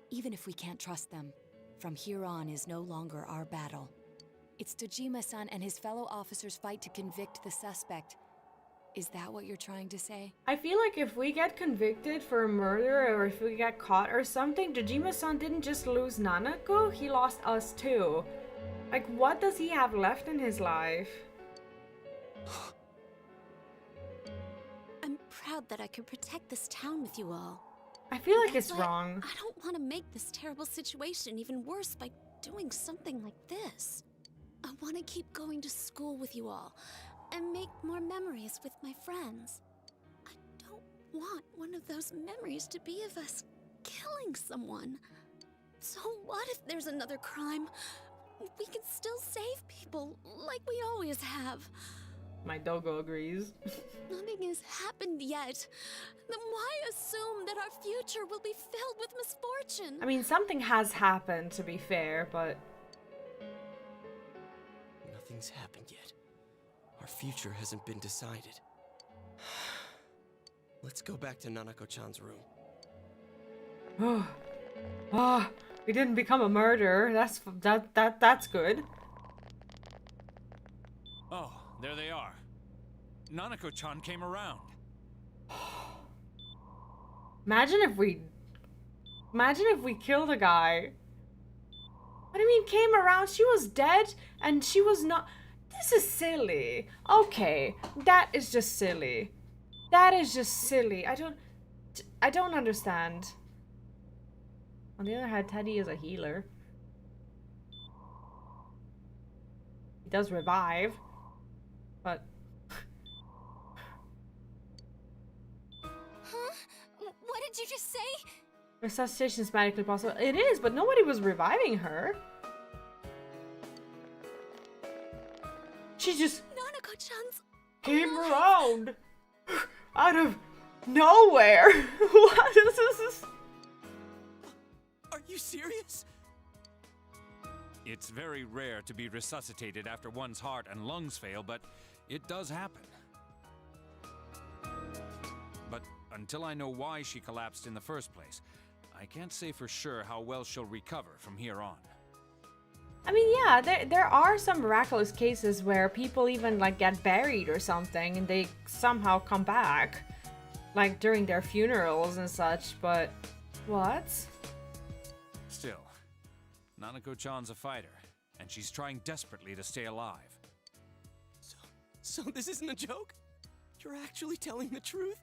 Even if we can't trust them, From here on is no longer our battle. It's Dojima-san and his fellow officers' fight to convict the suspect. Is that what you're trying to say? I feel like if we get convicted for a murder or if we get caught or something, Dojima-san didn't just lose Nanako, he lost us too. Like, what does he have left in his life? I'm proud that I could protect this town with you all. I feel like That's it's why wrong. I don't want to make this terrible situation even worse by doing something like this. I want to keep going to school with you all and make more memories with my friends. I don't want one of those memories to be of us killing someone. So what if there's another crime? We can still save people like we always have. My doggo agrees. Nothing has happened yet. Then why assume that our future will be filled with misfortune? I mean, something has happened, to be fair, but... Nothing's happened yet. Our future hasn't been decided. Let's go back to Nanako-chan's room. Oh, we didn't become a murderer. That's good. Oh, there they are. Nanako-chan came around. Imagine if we killed a guy. What do you mean came around? She was dead and she was not. This is silly. Okay, that is just silly. That is just silly. I don't understand. On the other hand, Teddy is a healer. He does revive, but... Huh? What did you just say? Resuscitation is medically possible. It is, but nobody was reviving her. She just Nanako-chan's came around out of nowhere. What is this? Are you serious? It's very rare to be resuscitated after one's heart and lungs fail, but it does happen. But until I know why she collapsed in the first place, I can't say for sure how well she'll recover from here on. I mean, yeah, there are some miraculous cases where people even like get buried or something and they somehow come back, like during their funerals and such, but what? Still, Nanako-chan's a fighter, and she's trying desperately to stay alive. So this isn't a joke? You're actually telling the truth?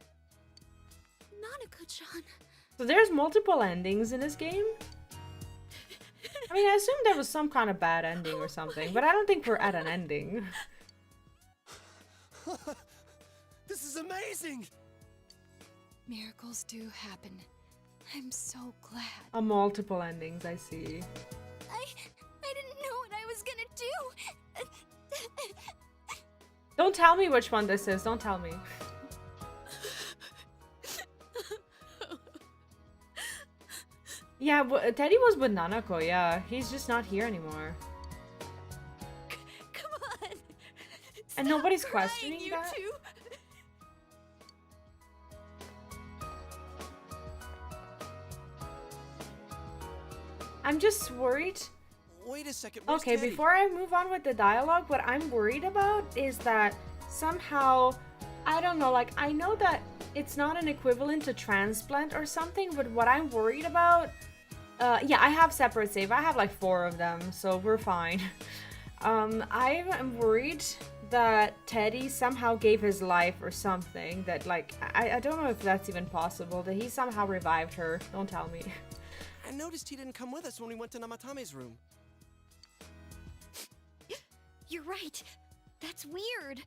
Nanako-chan. So there's multiple endings in this game? I mean, I assume there was some kind of bad ending or something, but I don't think we're at an ending. This is amazing! Miracles do happen. I'm so glad. Multiple endings, I see. I didn't know what I was gonna do. Don't tell me which one this is. Don't tell me. Yeah, Teddy was with Nanako, yeah. He's just not here anymore. Come on. And nobody's crying, questioning you that? two. I'm just worried. Wait a second. Where's Okay, Teddy? before I move on with the dialogue, what I'm worried about is that somehow, I don't know, like, I know that it's not an equivalent to transplant or something, but what I'm worried about, yeah, I have separate save. I have like 4 of them, so we're fine. I am worried that Teddy somehow gave his life or something, that like, I don't know if that's even possible, that he somehow revived her. Don't tell me. I noticed he didn't come with us when we went to Namatame's room. You're right. That's weird.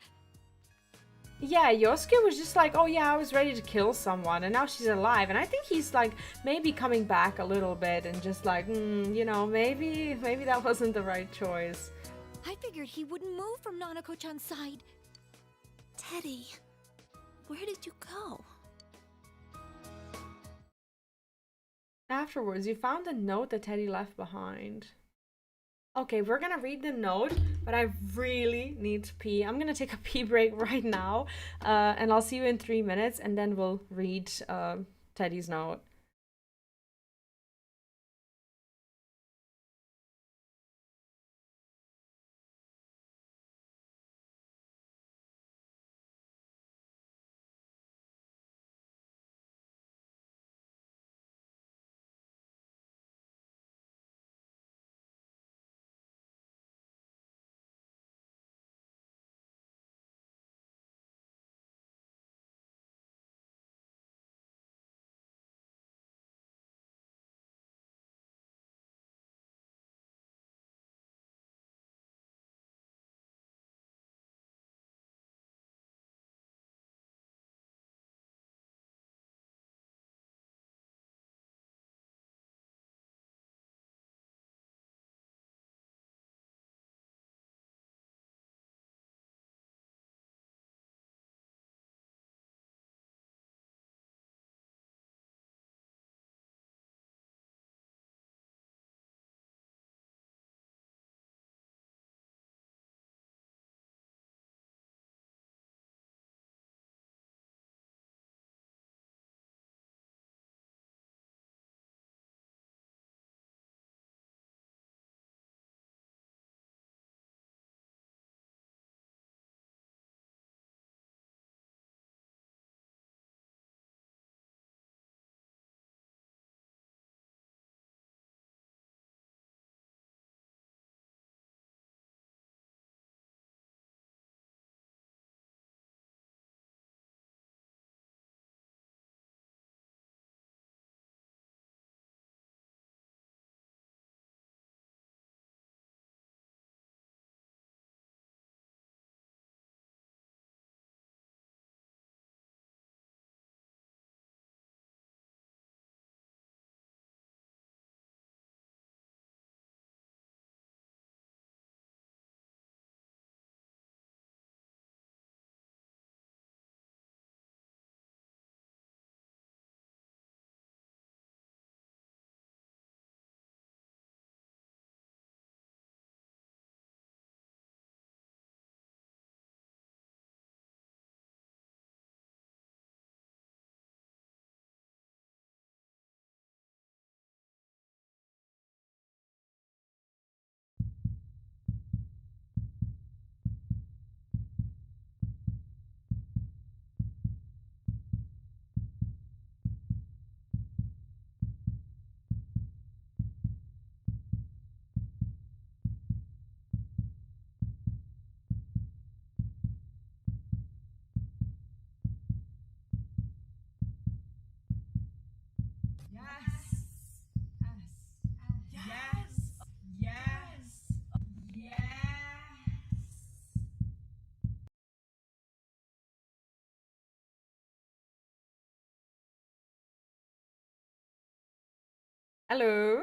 Yeah, Yosuke was just like, oh yeah, I was ready to kill someone, and now she's alive. And I think he's like maybe coming back a little bit and just like, you know, maybe that wasn't the right choice. I figured he wouldn't move from Nanako-chan's side. Teddy, where did you go? Afterwards, you found a note that Teddy left behind. Okay, we're gonna read the note, but I really need to pee. I'm gonna take a pee break right now, and I'll see you in 3 minutes, and then we'll read Teddy's note. Hello.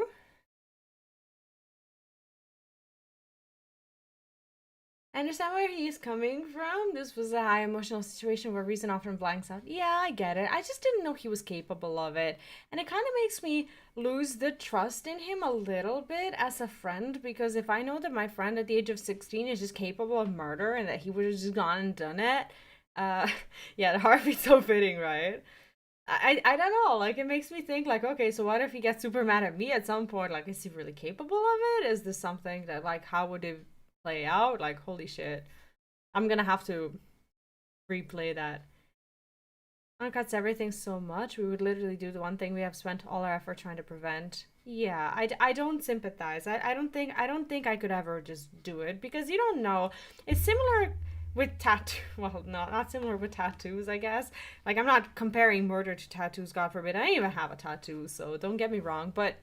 I understand where he's coming from. This was a high emotional situation where reason often blanks out. Yeah, I get it. I just didn't know he was capable of it. And it kind of makes me lose the trust in him a little bit as a friend, because if I know that my friend at the age of 16 is just capable of murder and that he would have just gone and done it, yeah, the heartbeat's so fitting, right? I don't know, like it makes me think like, okay, so what if he gets super mad at me at some point? Like, is he really capable of it? Is this something that, like, how would it play out? Like, holy shit. I'm gonna have to replay that. Undercuts everything so much. We would literally do the one thing we have spent all our effort trying to prevent. Yeah, I don't sympathize. I don't think I could ever just do it, because you don't know. It's similar with tattoo. Well, no, not similar with tattoos, I guess. Like, I'm not comparing murder to tattoos, God forbid. I don't even have a tattoo, so don't get me wrong, but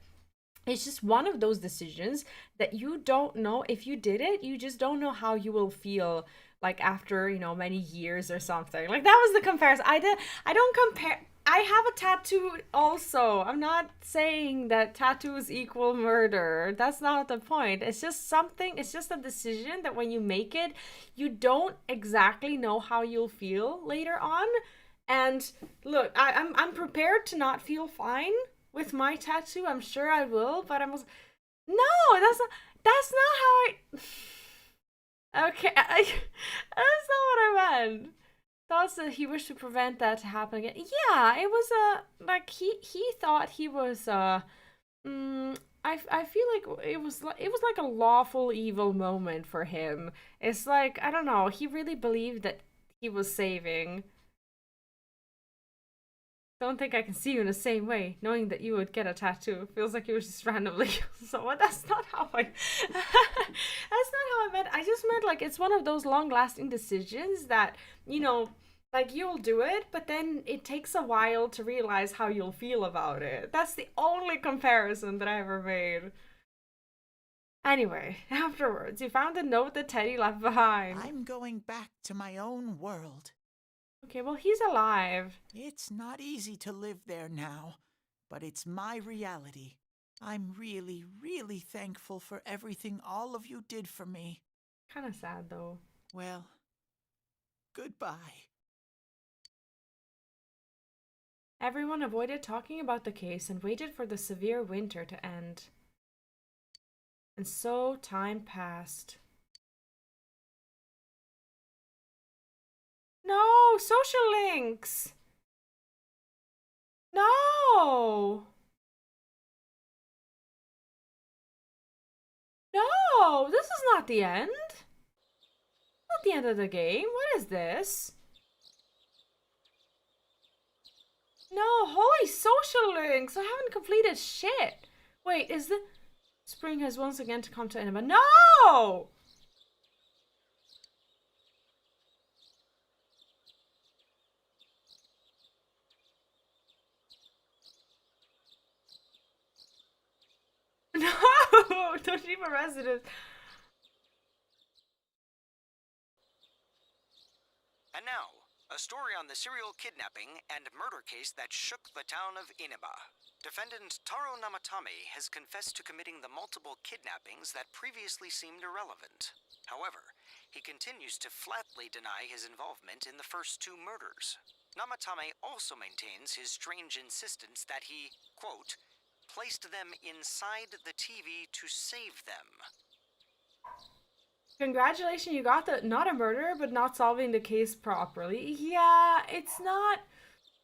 it's just one of those decisions that you don't know if you did it. You just don't know how you will feel, like, after, you know, many years or something. Like, that was the comparison. I don't compare. I have a tattoo also. I'm not saying that tattoos equal murder. That's not the point. It's just something, it's just a decision that when you make it, you don't exactly know how you'll feel later on. And look, I'm prepared to not feel fine with my tattoo. I'm sure I will, but no, that's not how I okay, that's not what I meant. Thoughts that he wished to prevent that to happen again. Yeah, it was like he thought he was I feel like it was like a lawful evil moment for him. It's like, I don't know, he really believed that he was saving. Don't think I can see you in the same way, knowing that you would get a tattoo. Feels like you was just randomly someone. That's not how I that's not how I meant. I just meant, like, it's one of those long-lasting decisions that, you know, like, you'll do it, but then it takes a while to realize how you'll feel about it. That's the only comparison that I ever made. Anyway, afterwards, you found a note that Teddy left behind. I'm going back to my own world. Okay, well, he's alive. It's not easy to live there now, but it's my reality. I'm really, really thankful for everything all of you did for me. Kind of sad, though. Well, goodbye. Everyone avoided talking about the case and waited for the severe winter to end. And so time passed. No! Social links! No! No! This is not the end! Not the end of the game. What is this? No, holy social links! I haven't completed shit! Wait, is the... Spring has once again to come to an end, but no! No! Toshiba residents. And now, a story on the serial kidnapping and murder case that shook the town of Inaba. Defendant Taro Namatame has confessed to committing the multiple kidnappings that previously seemed irrelevant. However, he continues to flatly deny his involvement in the first two murders. Namatame also maintains his strange insistence that he, quote, placed them inside the TV to save them. Congratulations, you got the not a murder, but not solving the case properly. Yeah, it's not.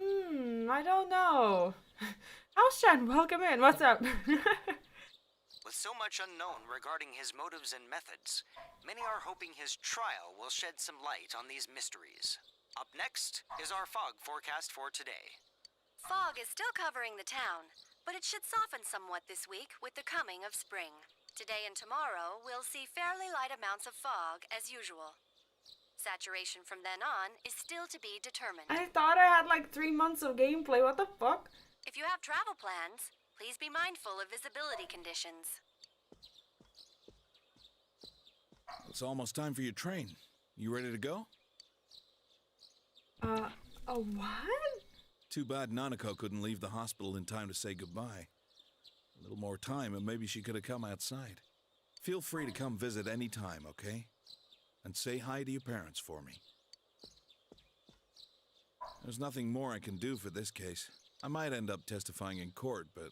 I don't know. House-chan, welcome in. What's up? With so much unknown regarding his motives and methods, many are hoping his trial will shed some light on these mysteries. Up next is our fog forecast for today. Fog is still covering the town, but it should soften somewhat this week with the coming of spring. Today and tomorrow, we'll see fairly light amounts of fog as usual. Saturation from then on is still to be determined. I thought I had like 3 months of gameplay. What the fuck? If you have travel plans, please be mindful of visibility conditions. It's almost time for your train. You ready to go? A what? Too bad Nanako couldn't leave the hospital in time to say goodbye. A little more time and maybe she could have come outside. Feel free to come visit any time, okay? And say hi to your parents for me. There's nothing more I can do for this case. I might end up testifying in court, but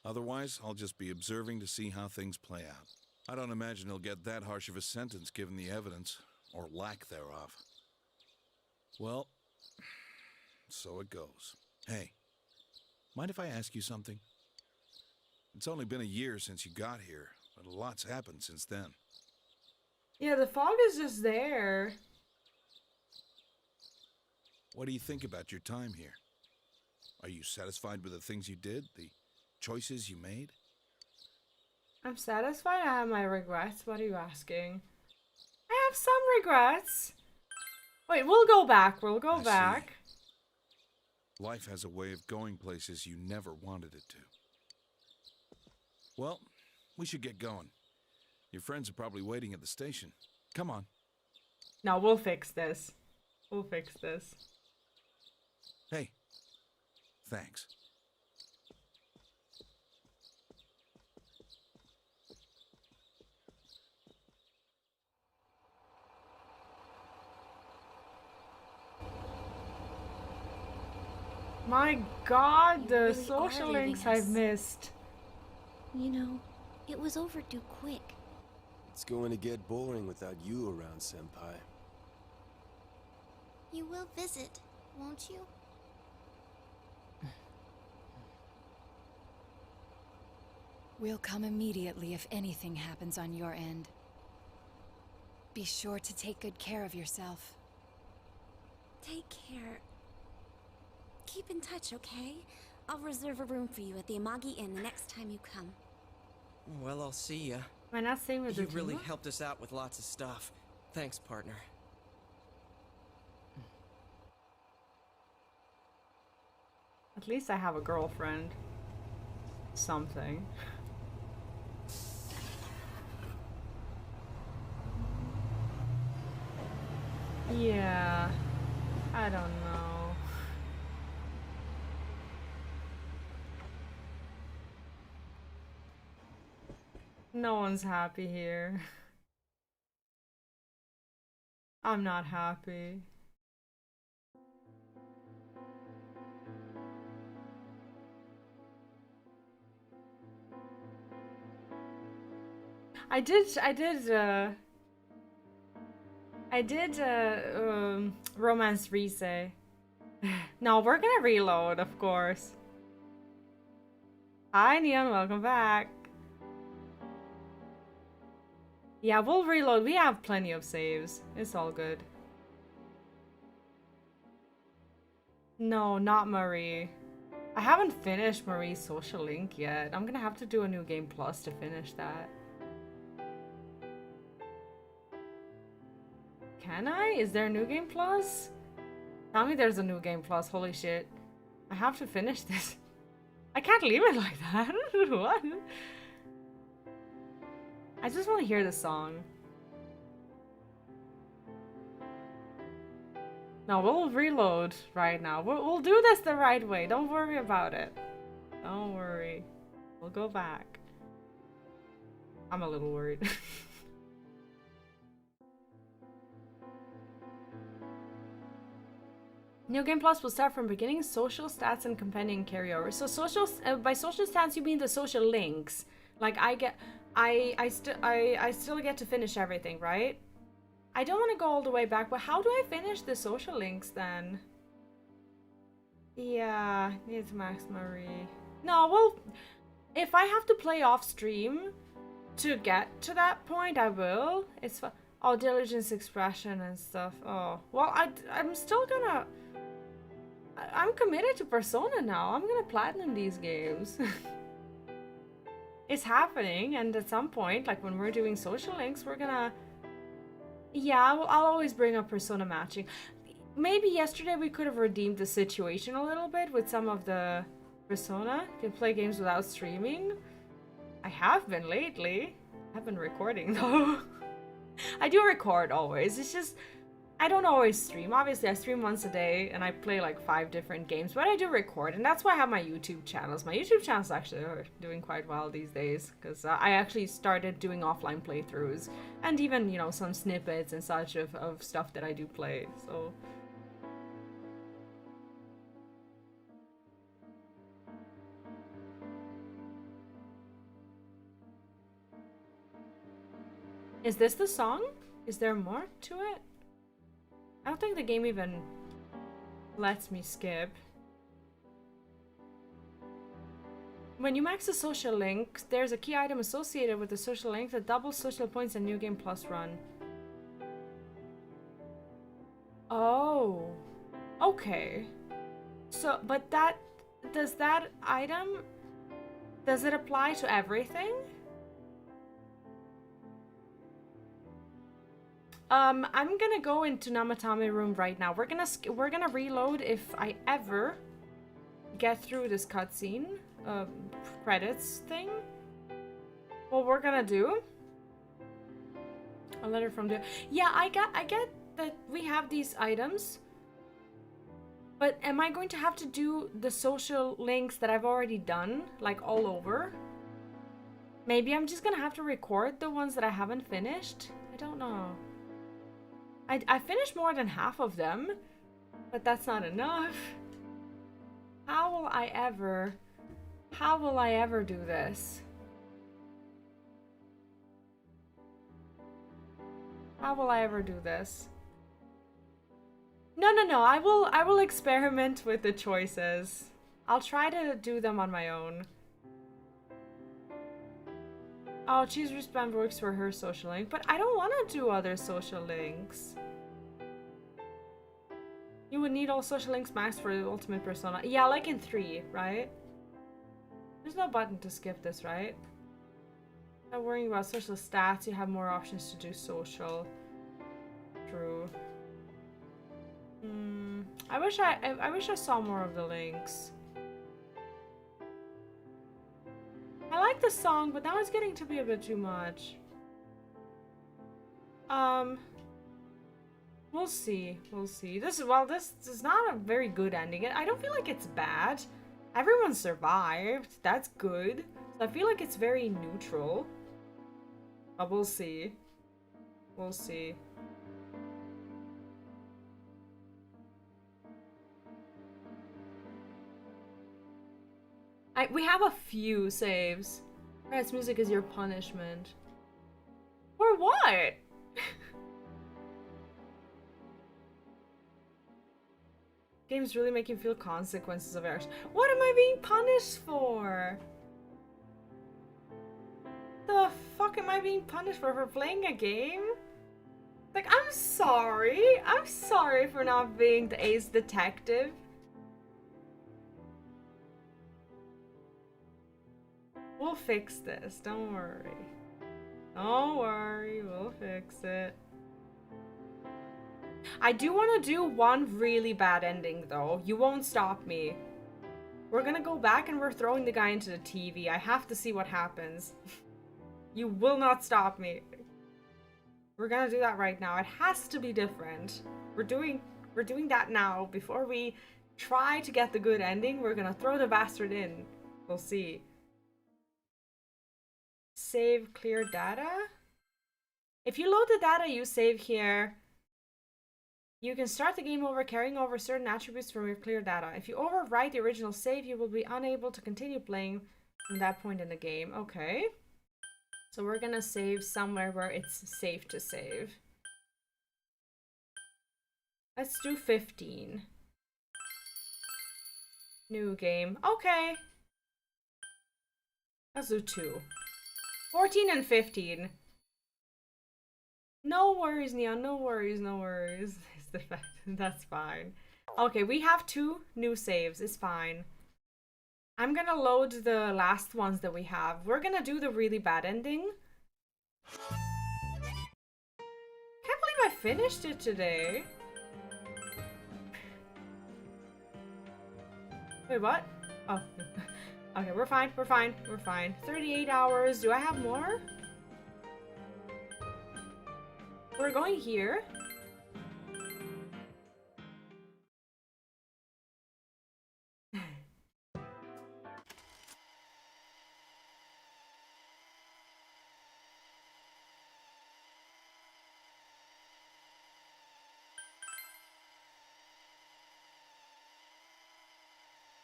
otherwise I'll just be observing to see how things play out. I don't imagine he'll get that harsh of a sentence given the evidence, or lack thereof. Well, so it goes. Hey, mind if I ask you something? It's only been a year since you got here, but a lot's happened since then. Yeah, the fog is just there. What do you think about your time here? Are you satisfied with the things you did, the choices you made? I'm satisfied. I have my regrets. What are you asking? I have some regrets. Wait, we'll go back. We'll go back. Life has a way of going places you never wanted it to. Well, we should get going. Your friends are probably waiting at the station. Come on. No, we'll fix this. We'll fix this. Hey, thanks. My God, the really social are links leaving I've us. missed. You know, it was overdue quick. It's going to get boring without you around, Senpai. You will visit, won't you? We'll come immediately if anything happens on your end. Be sure to take good care of yourself. Take care. Keep in touch, okay? I'll reserve a room for you at the Amagi Inn the next time you come. Well, I'll see ya. Am I not staying with You the really team? helped us out with lots of stuff. Thanks, partner. At least I have a girlfriend. Something. Yeah. I don't know. No one's happy here. I'm not happy. I did romance Rise. No, we're gonna reload, of course. Hi Neon, welcome back. Yeah, we'll reload. We have plenty of saves. It's all good. No, not Marie. I haven't finished Marie's social link yet. I'm gonna have to do a new game plus to finish that. Can I? Is there a new game plus? Tell me there's a new game plus. Holy shit. I have to finish this. I can't leave it like that. What? I just want to hear the song. No, we'll reload right now. We'll do this the right way. Don't worry about it. Don't worry. We'll go back. I'm a little worried. New Game Plus will start from beginning, social stats and companion carryover. So social, by social stats you mean the social links. Like I still get to finish everything, right? I don't want to go all the way back, but how do I finish the social links then? Yeah, it's Max Marie. No, well, if I have to play off stream to get to that point, I will. It's oh, diligence expression and stuff. Oh, well, I'm still gonna. I'm committed to Persona now. I'm gonna platinum these games. It's happening, and at some point, like when we're doing social links, we're gonna. Yeah, I'll always bring up Persona matching. Maybe yesterday we could have redeemed the situation a little bit with some of the Persona? Do you play games without streaming? I have been lately. I have been recording though. I do record always. It's just I don't always stream. Obviously, I stream once a day and I play like 5 different games, but I do record, and that's why I have my YouTube channels. My YouTube channels actually are doing quite well these days because I actually started doing offline playthroughs and even, you know, some snippets and such of stuff that I do play. So is this the song? Is there more to it? I don't think the game even lets me skip. When you max a social link, there's a key item associated with the social link that doubles social points in New Game Plus run. Oh. Okay. So, but that... Does that item... Does it apply to everything? I'm gonna go into Namatame room right now. We're gonna reload if I ever get through this cutscene, credits thing. What we're gonna do? A letter from the... Yeah, I get that we have these items, but am I going to have to do the social links that I've already done, like all over? Maybe I'm just gonna have to record the ones that I haven't finished. I don't know. I finished more than half of them, but that's not enough. How will I ever do this? How will I ever do this? No, I will experiment with the choices. I'll try to do them on my own. Oh, Cheese Wristband works for her social link, but I don't want to do other social links. You would need all social links maxed for the ultimate persona. Yeah, like in 3, right? There's no button to skip this, right? Not worrying about social stats, you have more options to do social. True. I wish I saw more of the links. I like the song, but now it's getting to be a bit too much. We'll see. We'll see. This is not a very good ending. I don't feel like it's bad. Everyone survived. That's good. So I feel like it's very neutral. But we'll see. We'll see. We have a few saves. Rats music is your punishment. For what? Games really make you feel consequences of actions. What am I being punished for? The fuck am I being punished for playing a game? Like, I'm sorry. I'm sorry for not being the ace detective. We'll fix this, don't worry. Don't worry, we'll fix it. I do want to do one really bad ending though. You won't stop me. We're gonna go back and we're throwing the guy into the TV. I have to see what happens. You will not stop me. We're gonna do that right now. It has to be different. We're doing that now. Before we try to get the good ending, we're gonna throw the bastard in. We'll see. Save clear data? If you load the data you save here, you can start the game over carrying over certain attributes from your clear data. If you overwrite the original save, you will be unable to continue playing from that point in the game. Okay. So we're gonna save somewhere where it's safe to save. Let's do 15. New game. Okay. Let's do 2. 14 and 15. No worries, Neon. No worries, no worries. That's fine. Okay, we have 2 new saves. It's fine. I'm gonna load the last ones that we have. We're gonna do the really bad ending. Can't believe I finished it today. Wait, what? Oh. Okay, we're fine, we're fine, we're fine. 38 hours. Do I have more? We're going here.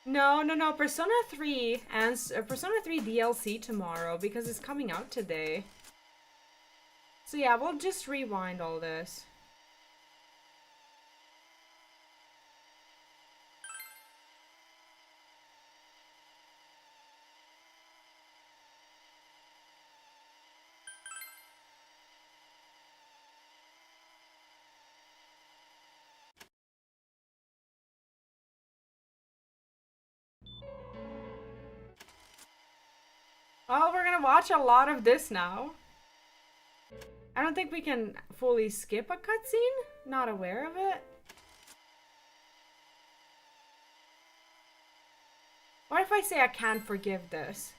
No, Persona 3 and Persona 3 DLC tomorrow because it's coming out today. So yeah, we'll just rewind all this. Oh, we're gonna watch a lot of this now. I don't think we can fully skip a cutscene. Not aware of it. What if I say I can't forgive this?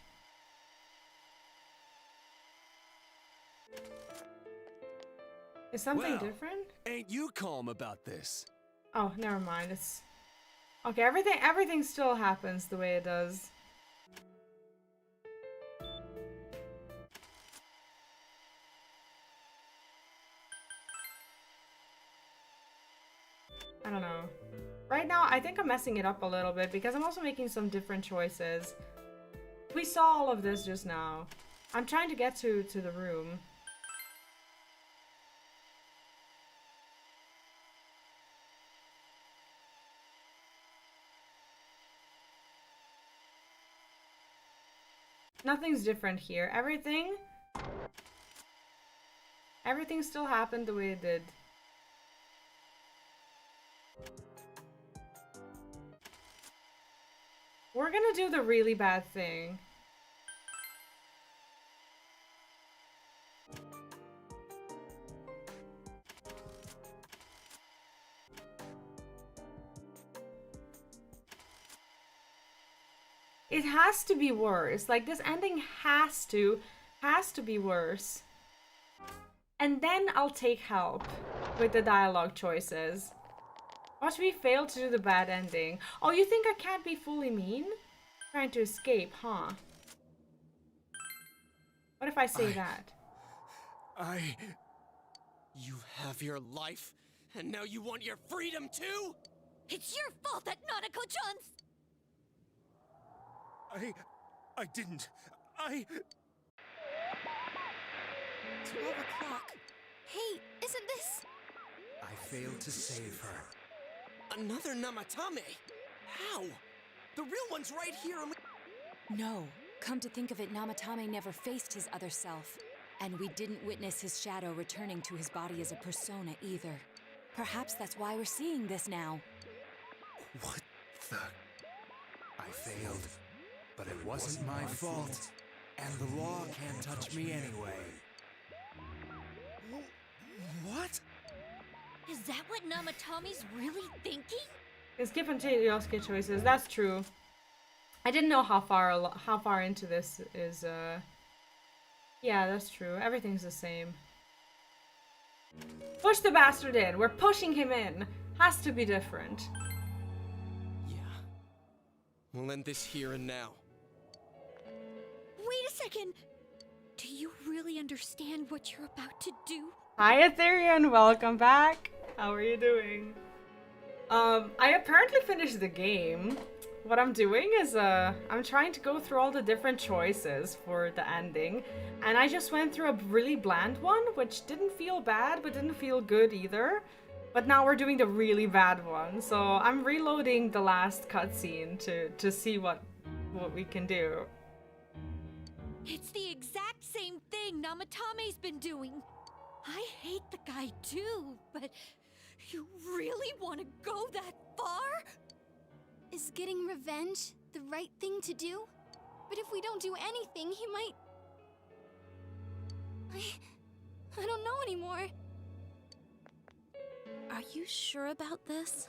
Is something Well, different? Ain't you calm about this? Oh, never mind. It's okay. Everything still happens the way it does. I don't know. Right now, I think I'm messing it up a little bit because I'm also making some different choices. We saw all of this just now. I'm trying to get to the room. Nothing's different here. Everything still happened the way it did. We're gonna do the really bad thing. It has to be worse. Like, this ending has to be worse. And then I'll take help with the dialogue choices. Watch me fail to do the bad ending. Oh, you think I can't be fully mean? Trying to escape, huh? What if I say that? You have your life, and now you want your freedom too? It's your fault that Nanako-chan's... I didn't. 12 o'clock. Hey, isn't this... I failed to save her. Another Namatame? How? The real one's right here. No. Come to think of it, Namatame never faced his other self. And we didn't witness his shadow returning to his body as a persona either. Perhaps that's why we're seeing this now. What the... I failed, but it wasn't my fault. And the law can't touch me anyway. What? Is that what Namatame's really thinking? It's skip and Yosuke choices. That's true. I didn't know how far into this is. Yeah, that's true. Everything's the same. Push the bastard in. We're pushing him in. Has to be different. Yeah. We'll end this here and now. Wait a second. Do you really understand what you're about to do? Hi, Ethereum. Welcome back. How are you doing? I apparently finished the game. What I'm doing is, I'm trying to go through all the different choices for the ending. And I just went through a really bland one, which didn't feel bad, but didn't feel good either. But now we're doing the really bad one. So I'm reloading the last cutscene to see what we can do. It's the exact same thing Namatame's been doing. I hate the guy too, but you really want to go that far? Is getting revenge the right thing to do? But if we don't do anything, he might... I don't know anymore. Are you sure about this?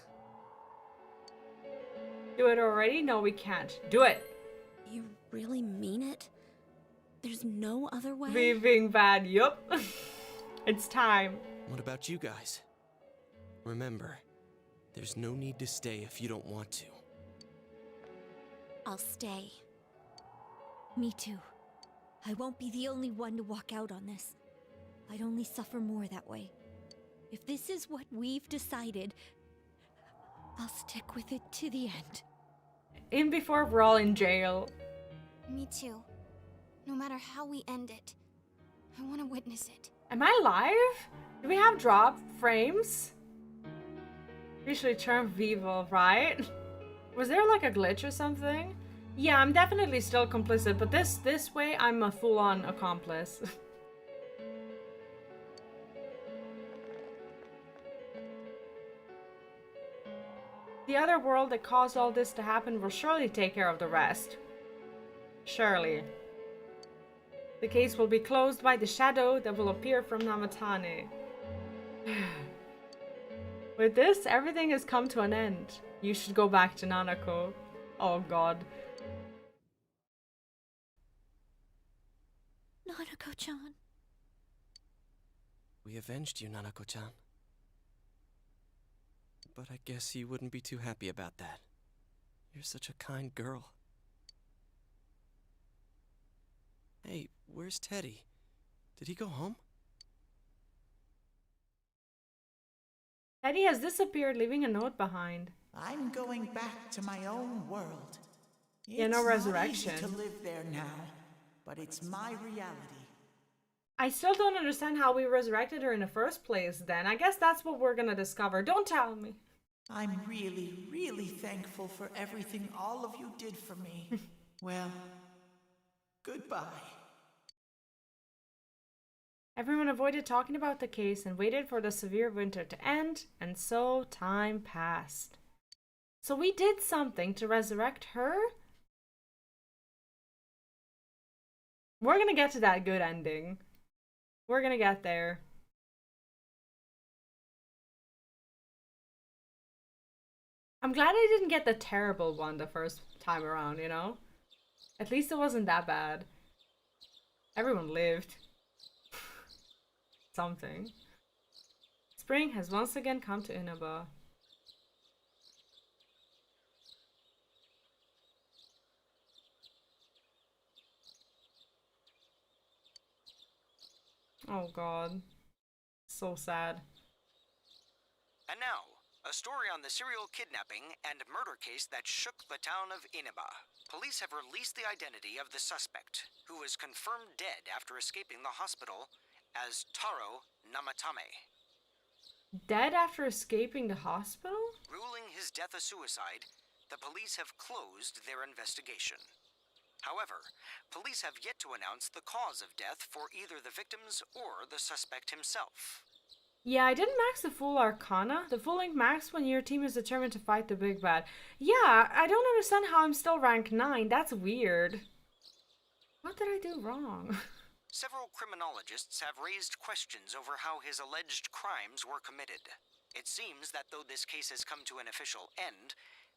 Do it already? No, we can't. Do it. You really mean it? There's no other way? We being bad, yup. It's time. What about you guys? Remember, there's no need to stay if you don't want to. I'll stay. Me too. I won't be the only one to walk out on this. I'd only suffer more that way. If this is what we've decided, I'll stick with it to the end. In before we're all in jail. Me too. No matter how we end it, I want to witness it. Am I live? Do we have drop frames? Usually turn vivo, right? Was there like a glitch or something? Yeah, I'm definitely still complicit, but this way I'm a full-on accomplice. The other world that caused all this to happen will surely take care of the rest. Surely. The case will be closed by the shadow that will appear from Namatane. With this, everything has come to an end. You should go back to Nanako. Oh god. Nanako-chan. We avenged you, Nanako-chan. But I guess you wouldn't be too happy about that. You're such a kind girl. Hey, where's Teddy? Did he go home? Teddy has disappeared, leaving a note behind. I'm going back to my own world. Yeah, no resurrection. It's not easy to live there now, but it's my reality. I still don't understand how we resurrected her in the first place then. I guess that's what we're gonna discover. Don't tell me. I'm really, really thankful for everything all of you did for me. Well, goodbye. Everyone avoided talking about the case and waited for the severe winter to end, and so time passed. So we did something to resurrect her? We're gonna get to that good ending. We're gonna get there. I'm glad I didn't get the terrible one the first time around, you know? At least it wasn't that bad. Everyone lived. Something. Spring has once again come to Inaba. Oh god. So sad. And now, a story on the serial kidnapping and murder case that shook the town of Inaba. Police have released the identity of the suspect, who was confirmed dead after escaping the hospital as Taro Namatame. Dead after escaping the hospital? Ruling his death a suicide, the police have closed their investigation. However, police have yet to announce the cause of death for either the victims or the suspect himself. Yeah, I didn't max the full Arcana. The full link max when your team is determined to fight the big bad. Yeah, I don't understand how I'm still rank 9. That's weird. What did I do wrong? Several criminologists have raised questions over how his alleged crimes were committed. It seems that though this case has come to an official end,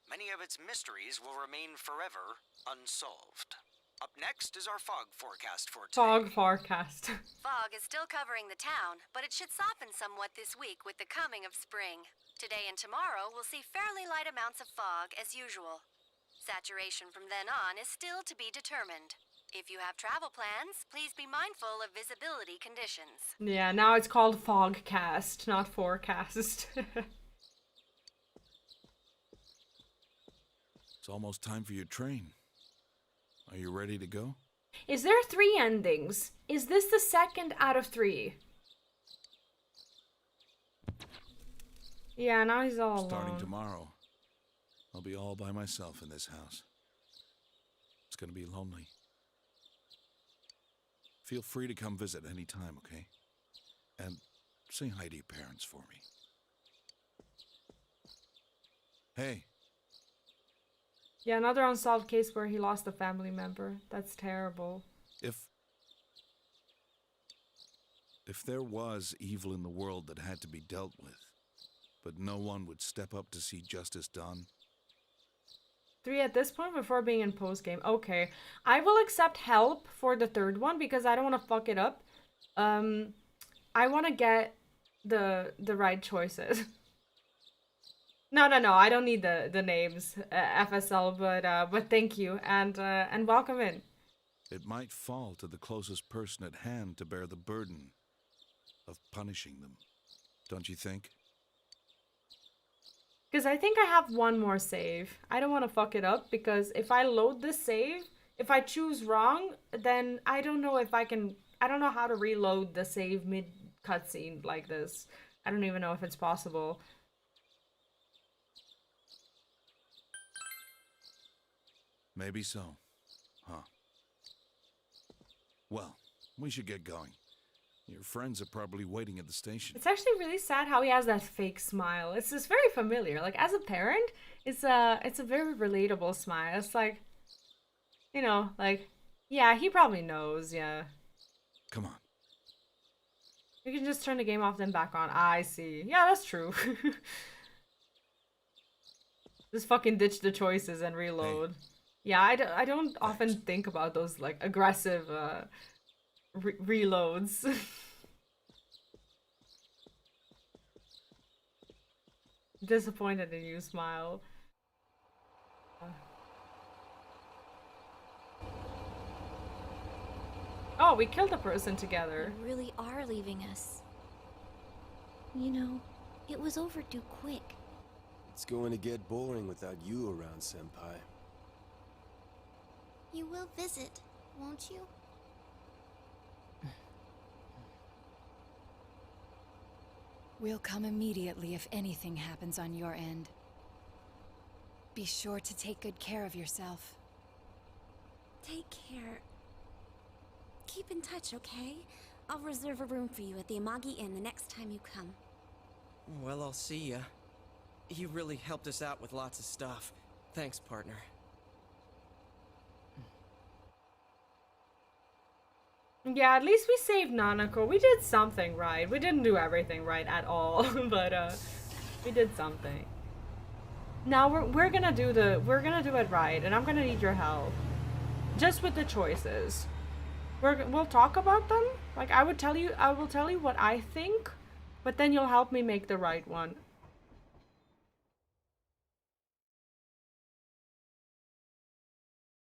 many of its mysteries will remain forever unsolved. Up next is our fog forecast for today. Fog forecast. Fog is still covering the town, but it should soften somewhat this week with the coming of spring. Today and tomorrow will see fairly light amounts of fog as usual. Saturation from then on is still to be determined. If you have travel plans, please be mindful of visibility conditions. Yeah, now it's called Fogcast, not Forecast. It's almost time for your train. Are you ready to go? Is there 3 endings? Is this the second out of 3? Yeah, now he's all alone. Starting tomorrow, I'll be all by myself in this house. It's gonna be lonely. Feel free to come visit any time, okay? And say hi to your parents for me. Hey. Yeah, another unsolved case where he lost a family member. That's terrible. If there was evil in the world that had to be dealt with, but no one would step up to see justice done, 3 at this point before being in post game. Okay, I will accept help for the third one because I don't want to fuck it up. I want to get the right choices. No, I don't need the names, FSL, but thank you and welcome in. It might fall to the closest person at hand to bear the burden of punishing them, don't you think? Because I think I have one more save. I don't want to fuck it up because if I load this save, if I choose wrong, then I don't know if I can... I don't know how to reload the save mid-cutscene like this. I don't even know if it's possible. Maybe so. Huh. Well, we should get going. Your friends are probably waiting at the station. It's actually really sad how he has that fake smile. It's just very familiar. Like, as a parent, it's a very relatable smile. It's like, you know, like, yeah, he probably knows, yeah. Come on. You can just turn the game off then back on. I see. Yeah, that's true. Just fucking ditch the choices and reload. Hey. Yeah, I don't often think about those, like, aggressive reloads. Disappointed in you, smile. Oh, we killed a person together. You really are leaving us. You know, it was overdue quick. It's going to get boring without you around, Senpai. You will visit, won't you? We'll come immediately if anything happens on your end. Be sure to take good care of yourself. Take care. Keep in touch, okay? I'll reserve a room for you at the Amagi Inn the next time you come. Well, I'll see ya. You really helped us out with lots of stuff. Thanks, partner. Yeah, at least we saved Nanako. We did something right. We didn't do everything right at all, but we did something. Now we're gonna do it right, and I'm gonna need your help. Just with the choices. We'll talk about them. Like I will tell you what I think, but then you'll help me make the right one.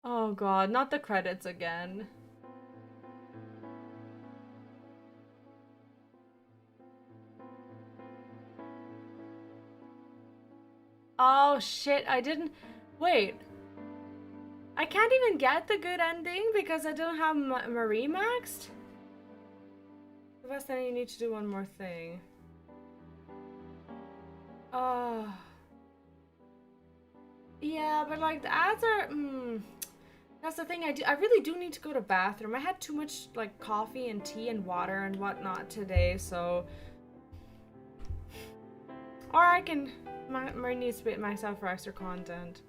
Oh god, not the credits again. Oh shit, I didn't... Wait. I can't even get the good ending because I don't have Marie maxed? Then you need to do one more thing. Yeah, but like the ads are... That's the thing, I really do need to go to the bathroom. I had too much like coffee and tea and water and whatnot today, so... Or I can... Marie needs to bait myself for extra content.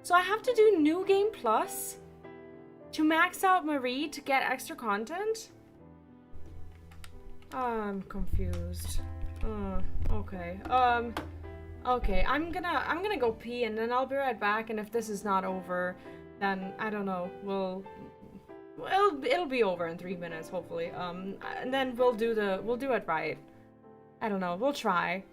So I have to do New Game Plus to max out Marie to get extra content? I'm confused. Okay. Okay, I'm gonna go pee and then I'll be right back, and if this is not over, then I don't know, it'll be over in 3 minutes, hopefully. And then we'll do it right. I don't know, we'll try.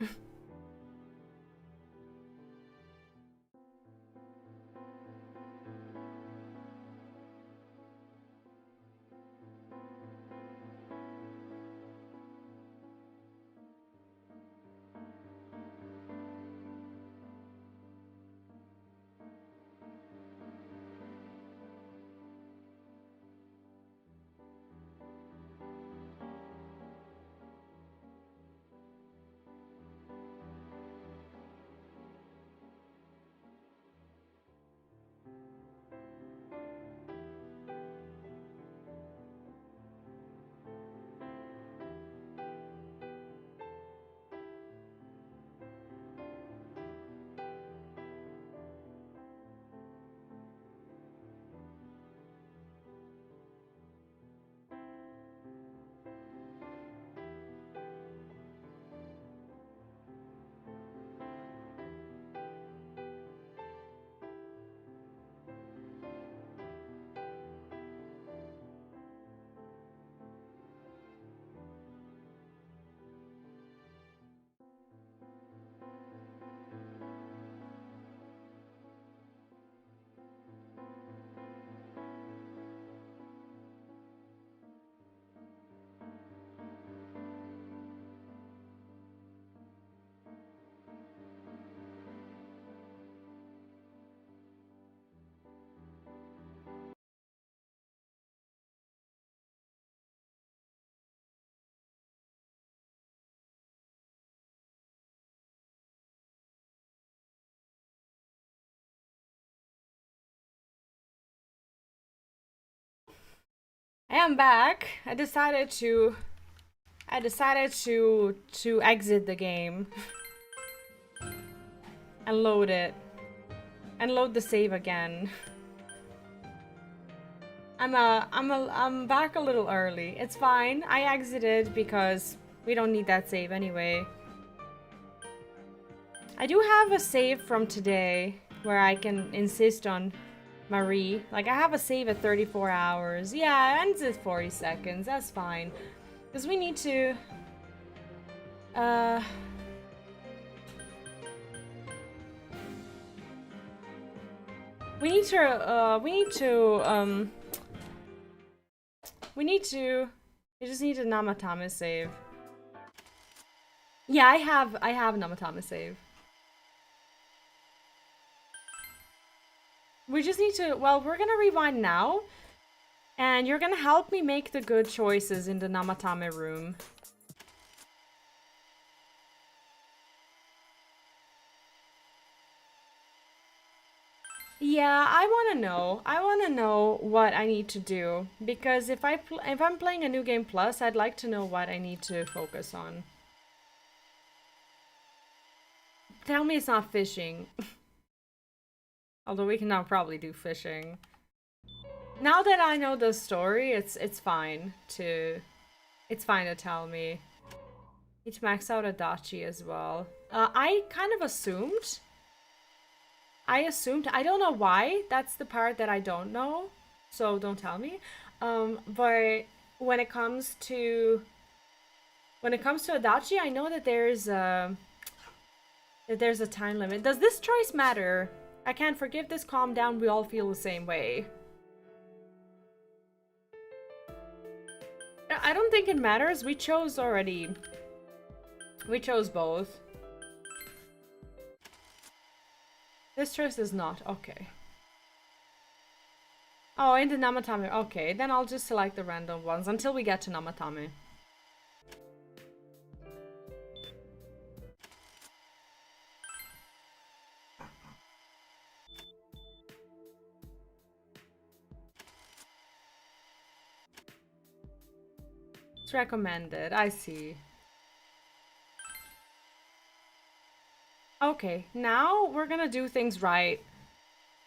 I am back. I decided to exit the game and load it and load the save again. I'm back a little early. It's fine. I exited because we don't need that save anyway. I do have a save from today where I can insist on Marie. Like, I have a save at 34 hours. Yeah, it ends at 40 seconds. That's fine. Because we need to... We just need a Namatame save. Yeah, I have Namatame save. We just need to, well, we're gonna rewind now. And you're gonna help me make the good choices in the Namatame room. Yeah, I wanna know. I wanna know what I need to do. Because if I'm playing a new game plus, I'd like to know what I need to focus on. Tell me it's not fishing. Although we can now probably do fishing. Now that I know the story, it's fine to tell me. Need to max out Adachi as well. I kind of assumed. I don't know why. That's the part that I don't know. So don't tell me. But when it comes to Adachi, I know that there's a time limit. Does this choice matter? I can't forgive this, calm down, we all feel the same way. I don't think it matters. We chose already. We chose both. This choice is not. Okay. Oh, in the Namatame. Okay, then I'll just select the random ones until we get to Namatame. It's recommended. I see. Okay, now we're gonna do things right.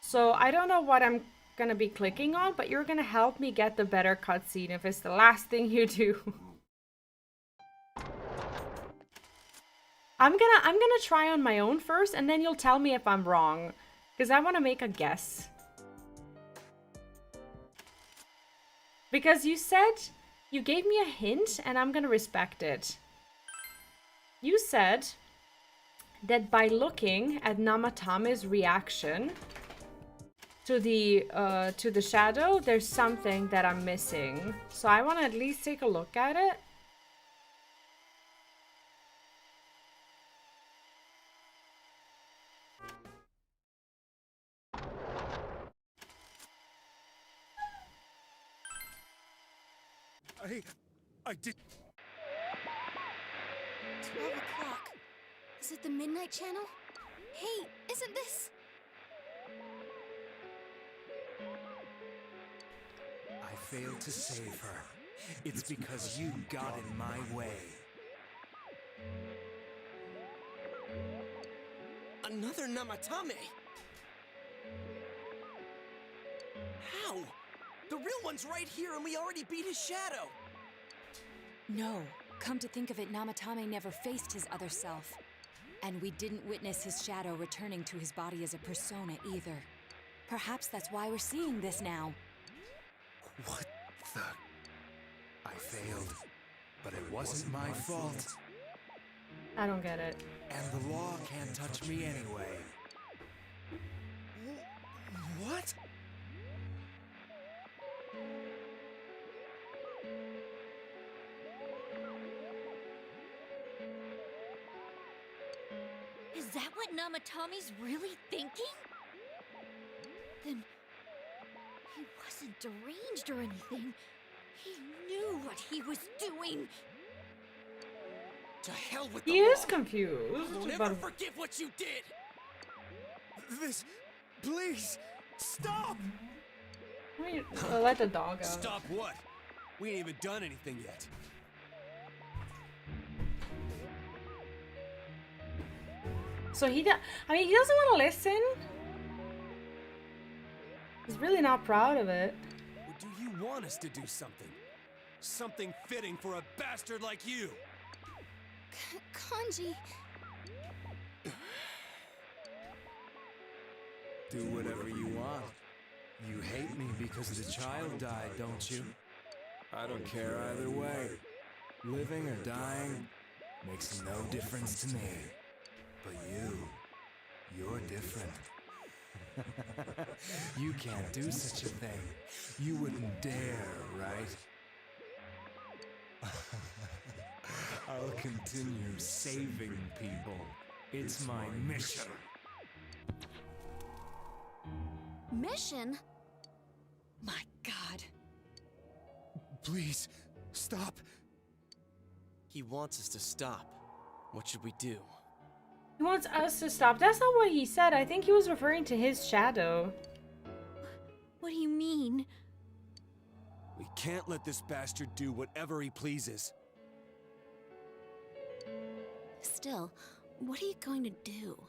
So I don't know what I'm gonna be clicking on, but you're gonna help me get the better cutscene if it's the last thing you do. I'm gonna try on my own first, and then you'll tell me if I'm wrong, because I want to make a guess. Because you said you gave me a hint, and I'm gonna respect it. You said that by looking at Namatame's reaction to the shadow, there's something that I'm missing. So I want to at least take a look at it. I did. 12 o'clock. Is it the Midnight Channel? Hey, isn't this... I failed to save her. It's because you got in my way. Another Namatame? How? The real one's right here and we already beat his shadow! No. Come to think of it, Namatame never faced his other self. And we didn't witness his shadow returning to his body as a persona either. Perhaps that's why we're seeing this now. What the... I failed, but it wasn't my fault. I don't get it. And the law can't touch me anyway. What? Is that what Namatame's really thinking? Then he wasn't deranged or anything. He knew what he was doing. To hell with He the is law. confused. I'll never forgive what you did. This, please, stop! Wait, let the dog out. Stop what? We ain't even done anything yet. So he doesn't want to listen. He's really not proud of it. Or do you want us to do something? Something fitting for a bastard like you? Kanji... Do whatever you want. You hate me because the child died, don't you? I don't care either way. Living or dying makes no difference to me. But you're different. You can't do such a thing. You wouldn't dare, right? I'll continue saving people. It's my mission. Mission? My God. Please, stop. He wants us to stop. What should we do? He wants us to stop. That's not what he said. I think he was referring to his shadow. What do you mean? We can't let this bastard do whatever he pleases. Still, what are you going to do?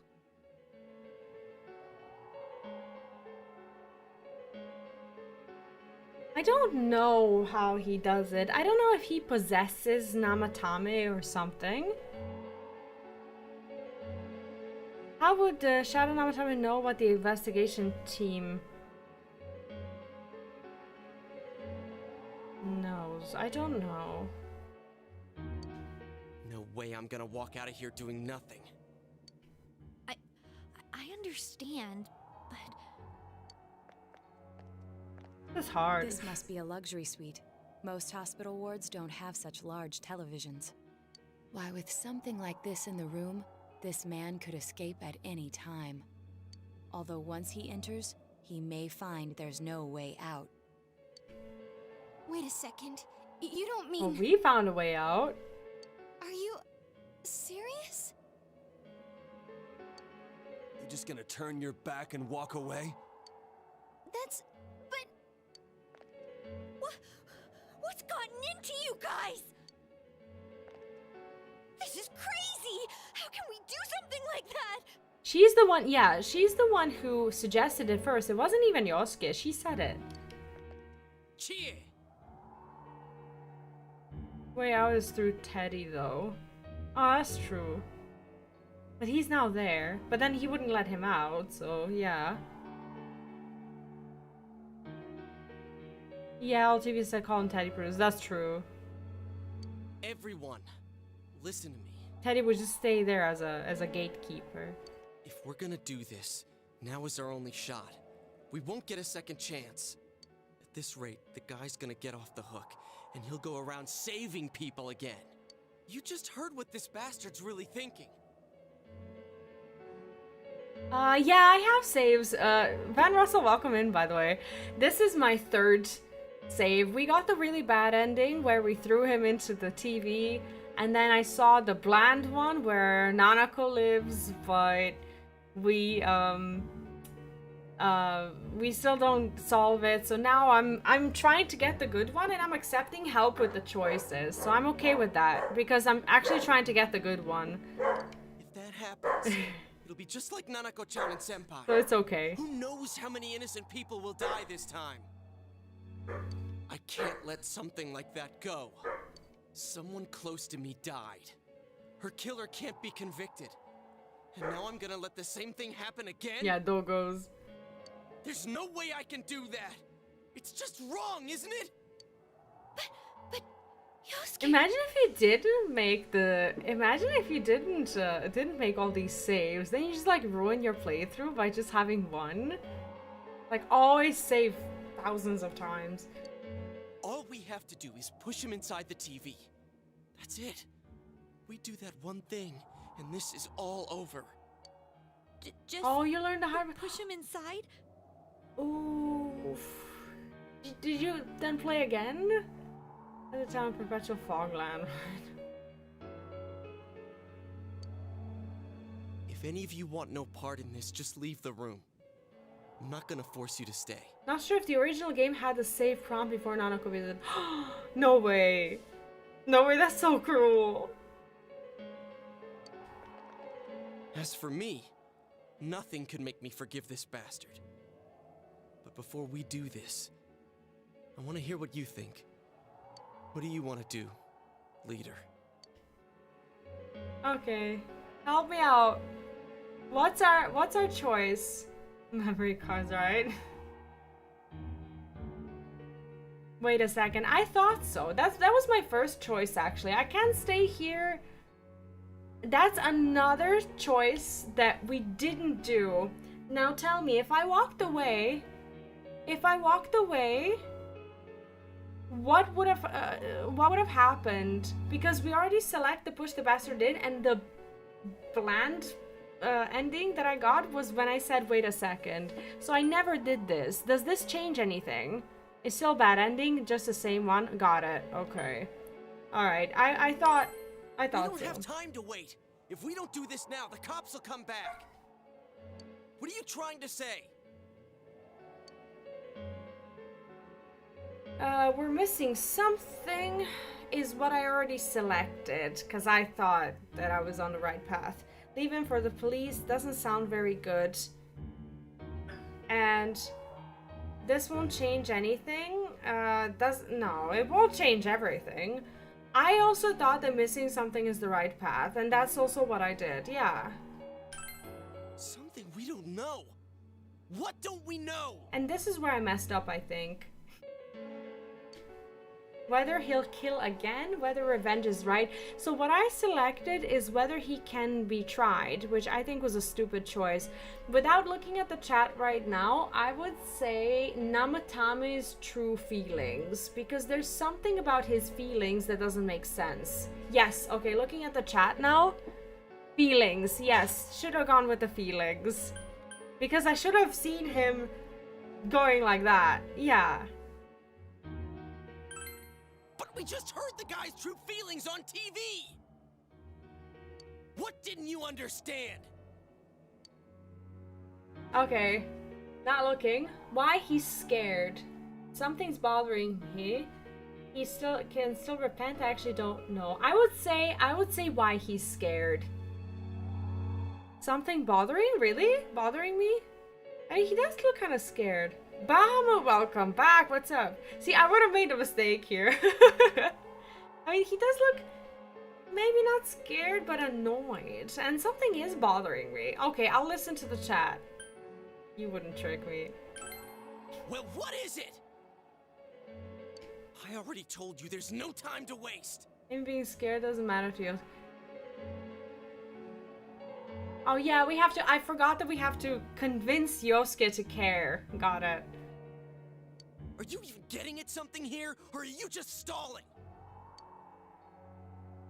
I don't know how he does it. I don't know if he possesses Namatame or something. How would Shadow Namatame know what the investigation team knows? I don't know. No way I'm gonna walk out of here doing nothing. I understand, but... It's hard. This must be a luxury suite. Most hospital wards don't have such large televisions. Why, with something like this in the room, this man could escape at any time. Although once he enters, he may find there's no way out. Wait a second. You don't mean... Well, we found a way out. Are you... serious? You just gonna turn your back and walk away? That's... What's gotten into you guys? This is crazy! How can we do something like that? She's the one, yeah, she's the one who suggested it first. It wasn't even Yosuke. She said it. Chie! Way out is through Teddy, though. Oh, that's true. But he's now there. But then he wouldn't let him out, so yeah. Yeah, LTV said call him Teddy Bruce. That's true. Everyone, listen to me. Teddy would just stay there as a gatekeeper. If we're gonna do this, now is our only shot. We won't get a second chance. At this rate, the guy's gonna get off the hook, and he'll go around saving people again. You just heard what this bastard's really thinking. Yeah, I have saves. Van Russell, welcome in, by the way. This is my third save. We got the really bad ending where we threw him into the TV, and then I saw the bland one where Nanako lives, but we still don't solve it. So now I'm trying to get the good one, and I'm accepting help with the choices. So I'm okay with that because I'm actually trying to get the good one. If that happens, it'll be just like Nanako-chan and Senpai. So it's okay. Who knows how many innocent people will die this time? I can't let something like that go. Someone close to me died. Her killer can't be convicted. And now I'm gonna let the same thing happen again? Yeah, Dogos. There's no way I can do that! It's just wrong, isn't it? But Yosuke... Imagine if you didn't make the... Imagine if you didn't make all these saves. Then you just like ruin your playthrough by just having one. Like always save thousands of times. All we have to do is push him inside the TV. That's it. We do that one thing, and this is all over. Just oh, you learned the hard way. Push him inside? Ooh. Did you then play again? At the town Perpetual Fogland. If any of you want no part in this, just leave the room. I'm not gonna force you to stay. Not sure if the original game had the save prompt before Nanako visited. No way. No way, that's so cruel. As for me, nothing could make me forgive this bastard. But before we do this, I want to hear what you think. What do you want to do, leader? Okay. Help me out. What's our choice? Memory cards, right? Wait a second. I thought so. That was my first choice actually. I can't stay here. That's another choice that we didn't do. Now tell me, if I walked away, what would have happened? Because we already select the push the bastard in, and the bland ending that I got was when I said wait a second. So I never did this. Does this change anything? It's still bad ending, just the same one. Got it. Okay. All right. I thought We don't so. have time to wait. If we don't do this now, the cops will come back. What are you trying to say? We're missing something is what I already selected, because I thought that I was on the right path. Leaving for the police doesn't sound very good. And this won't change anything. No, it won't change everything. I also thought that missing something is the right path, and that's also what I did, yeah. Something we don't know. What don't we know? And this is where I messed up, I think. Whether he'll kill again, whether revenge is right. So what I selected is whether he can be tried, which I think was a stupid choice. Without looking at the chat right now, I would say Namatame's true feelings, because there's something about his feelings that doesn't make sense. Yes, okay, looking at the chat now. Feelings, yes, should have gone with the feelings. Because I should have seen him going like that, yeah. But we just heard the guy's true feelings on TV! What didn't you understand? Okay, not looking. Why he's scared? Something's bothering me. He can still repent. I actually don't know. I would say why he's scared. Something bothering? Really? Bothering me? I mean, he does look kind of scared. Bahama, welcome back. What's up? See, I would have made a mistake here. I mean, he does look maybe not scared, but annoyed. And something is bothering me. Okay, I'll listen to the chat. You wouldn't trick me. Well, what is it? I already told you there's no time to waste. Him being scared doesn't matter to you. Oh yeah, we have to, I forgot that we have to convince Yosuke to care. Got it. Are you even getting at something here, or are you just stalling?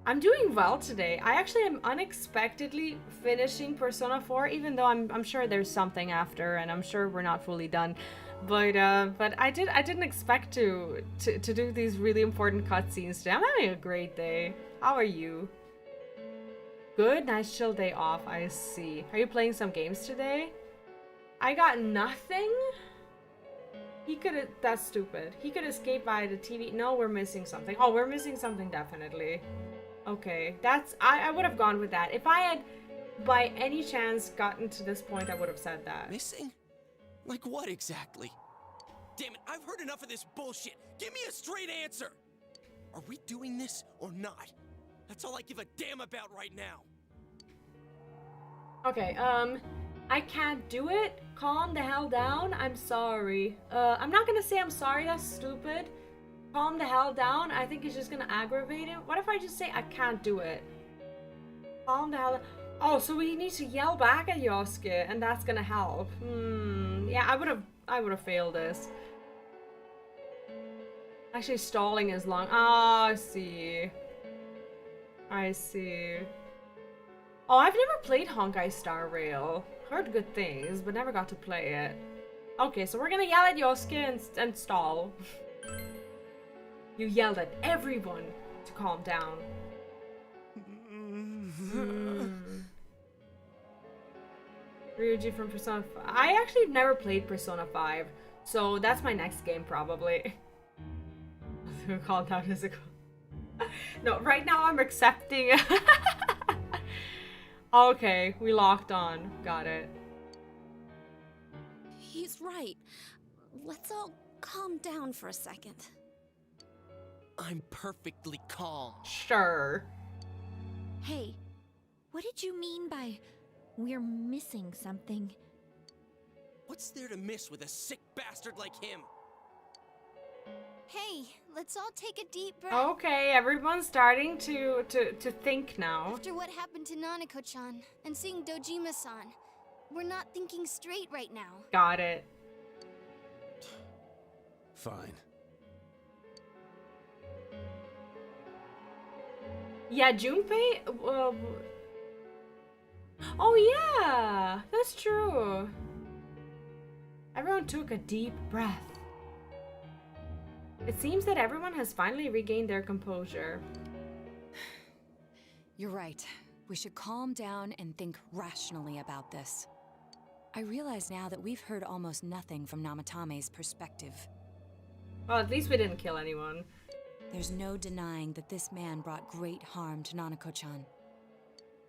I'm doing well today. I actually am unexpectedly finishing Persona 4, even though I'm sure there's something after, and I'm sure we're not fully done. But I didn't expect to do these really important cutscenes today. I'm having a great day. How are you? Good, nice chill day off, I see. Are you playing some games today? I got nothing? He could, that's stupid. He could escape via the TV. No, we're missing something. Oh, we're missing something definitely. Okay, that's, I would have gone with that. If I had, by any chance, gotten to this point, I would have said that. Missing? Like what exactly? Damn it, I've heard enough of this bullshit. Give me a straight answer. Are we doing this or not? That's all I give a damn about right now. Okay, I can't do it. Calm the hell down. I'm sorry. I'm not gonna say I'm sorry, that's stupid. Calm the hell down. I think it's just gonna aggravate it. What if I just say I can't do it? Calm the hell down. Oh, so we need to yell back at Yosuke, and that's gonna help. Yeah, I would have failed this. Actually, stalling is long. Ah, I see. I see. Oh, I've never played Honkai Star Rail. Heard good things, but never got to play it. Okay, so we're gonna yell at Yosuke and stall. You yelled at everyone to calm down. Ryuji from Persona 5. I actually never played Persona 5, so that's my next game probably. Call that physical. No, right now I'm accepting. Okay, we locked on. Got it. He's right. Let's all calm down for a second. I'm perfectly calm. Sure. Hey, what did you mean by we're missing something? What's there to miss with a sick bastard like him? Hey, let's all take a deep breath. Okay, everyone's starting to think now. After what happened to Nanako-chan and seeing Dojima-san, we're not thinking straight right now. Got it. Fine. Yeah, Junpei. Oh yeah, that's true. Everyone took a deep breath. It seems that everyone has finally regained their composure. You're right. We should calm down and think rationally about this. I realize now that we've heard almost nothing from Namatame's perspective. Well, at least we didn't kill anyone. There's no denying that this man brought great harm to Nanako-chan.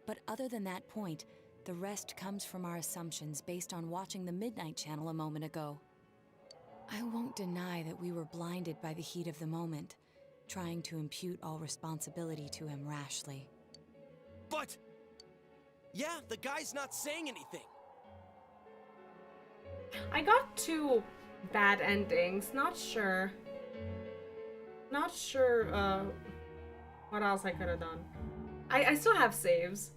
But other than that point, the rest comes from our assumptions based on watching the Midnight Channel a moment ago. I won't deny that we were blinded by the heat of the moment, trying to impute all responsibility to him rashly. But... yeah, the guy's not saying anything. I got 2 bad endings. Not sure. Not sure what else I could have done. I still have saves.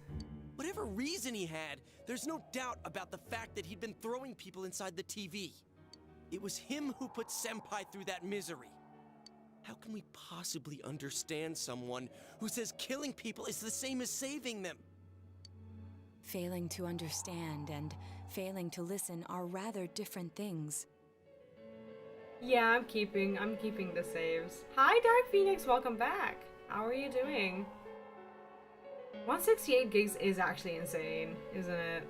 Whatever reason he had, there's no doubt about the fact that he'd been throwing people inside the TV. It was him who put Senpai through that misery. How can we possibly understand someone who says killing people is the same as saving them? Failing to understand and failing to listen are rather different things. Yeah, I'm keeping the saves. Hi Dark Phoenix, welcome back. How are you doing? 168 gigs is actually insane, isn't it?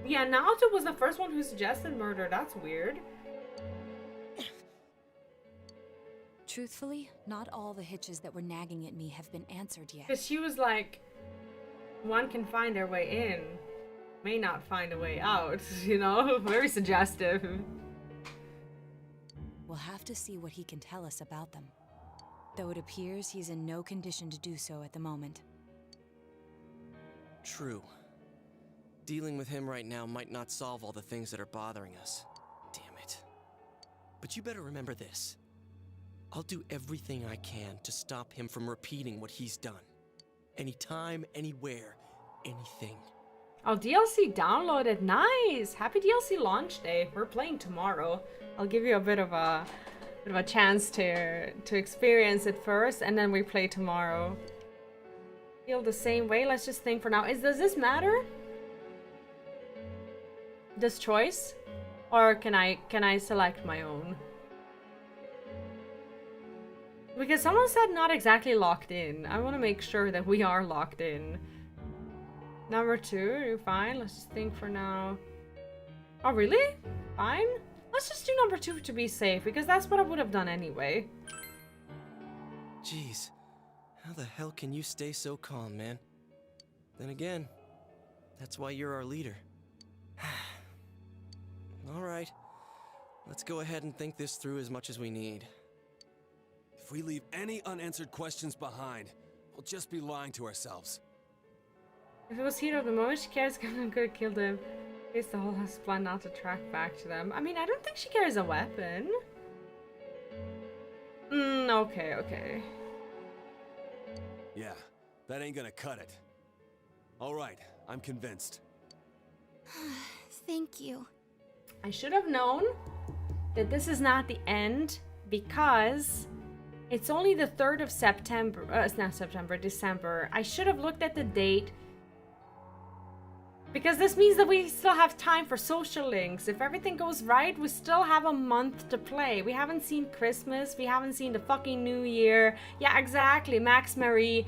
Yeah, Naoto was the first one who suggested murder. That's weird. Truthfully, not all the hitches that were nagging at me have been answered yet. Because she was like, one can find their way in, may not find a way out, you know? Very suggestive. We'll have to see what he can tell us about them. Though it appears he's in no condition to do so at the moment. True. Dealing with him right now might not solve all the things that are bothering us. Damn it. But you better remember this. I'll do everything I can to stop him from repeating what he's done. Anytime, anywhere, anything. Oh, DLC downloaded. Nice! Happy DLC launch day. We're playing tomorrow. I'll give you a bit of a chance to experience it first, and then we play tomorrow. Feel the same way? Let's just think for now. Does this matter? This choice? Or can I select my own? Because someone said not exactly locked in. I want to make sure that we are locked in. Number 2, you're fine. Let's just think for now. Oh, really? Fine? Let's just do number 2 to be safe, because that's what I would have done anyway. Jeez, how the hell can you stay so calm, man? Then again, that's why you're our leader. Alright, let's go ahead and think this through as much as we need. If we leave any unanswered questions behind, we'll just be lying to ourselves. If it was heat of the moment, she cares could have killed him. It's the whole plan not to track back to them. I mean, I don't think she carries a weapon. Okay. Yeah, that ain't gonna cut it. Alright, I'm convinced. Thank you. I should have known that this is not the end, because it's only the 3rd of September. It's not September, December. I should have looked at the date, because this means that we still have time for social links. If everything goes right, we still have a month to play. We haven't seen Christmas. We haven't seen the fucking New Year. Yeah, exactly. Max Marie.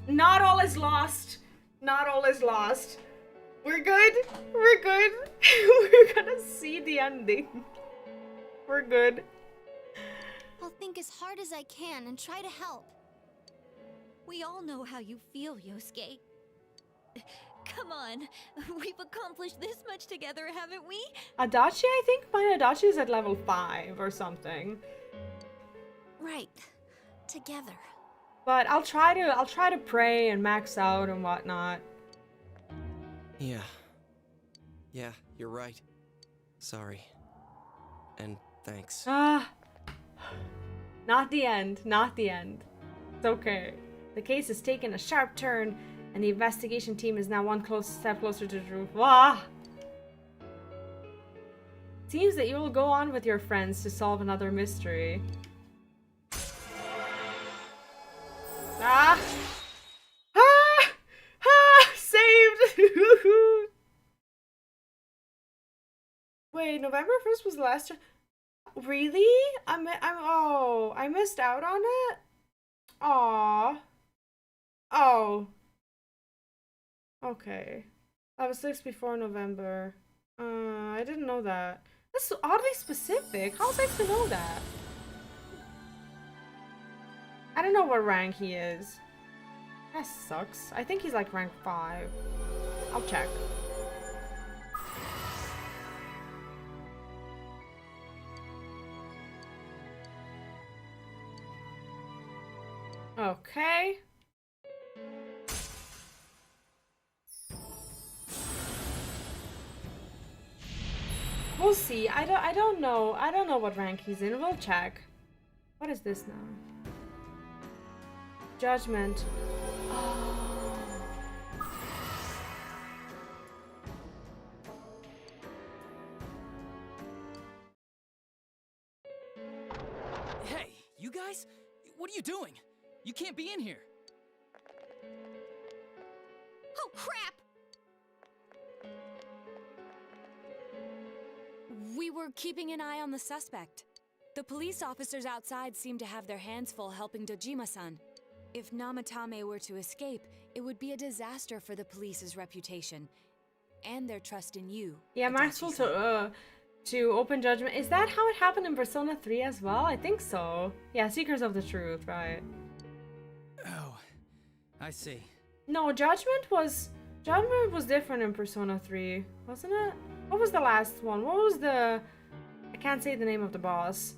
Not all is lost. not all is lost. We're good. We're good. We're gonna see the ending. We're good. I'll think as hard as I can and try to help. We all know how you feel, Yosuke. Come on, we've accomplished this much together, haven't we? Adachi, I think my Adachi is at level 5 or something. Right. Together. But I'll try to pray and max out and whatnot. Yeah. Yeah, you're right. Sorry. And thanks. Ah. Not the end. Not the end. It's okay. The case has taken a sharp turn, and the investigation team is now one step closer to the truth. Wah! Seems that you will go on with your friends to solve another mystery. Ah! Ah! Ah! Saved! Wait, November 1st was the last time. Really? Oh, I missed out on it? Aww. Oh. Okay. That was 6 before November. I didn't know that. That's so oddly specific. How was I to know that? I don't know what rank he is. That sucks. I think he's like rank 5. I'll check. Okay. We'll see. I don't know. I don't know what rank he's in. We'll check. What is this now? Judgment. Hey, you guys? What are you doing? You can't be in here. Oh, crap! We were keeping an eye on the suspect. The police officers outside seem to have their hands full helping Dojima-san. If Namatame were to escape, it would be a disaster for the police's reputation and their trust in you. Yeah, Maxwell to open judgment. Is that how it happened in Persona 3 as well? I think so. Yeah, Seekers of the Truth, right? Oh, I see. No, Judgment was different in Persona 3, wasn't it? What was the last one? What was the... I can't say the name of the boss.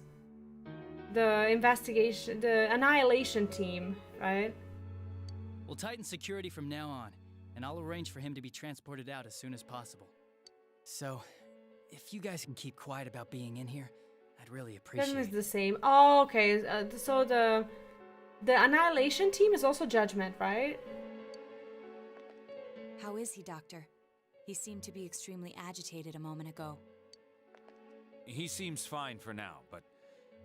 The investigation... The Annihilation team, right? We'll tighten security from now on, and I'll arrange for him to be transported out as soon as possible. So, if you guys can keep quiet about being in here, I'd really appreciate it. Judgment is the same. Oh, okay. So the Annihilation team is also Judgment, right? How is he, Doctor? He seemed to be extremely agitated a moment ago. He seems fine for now, but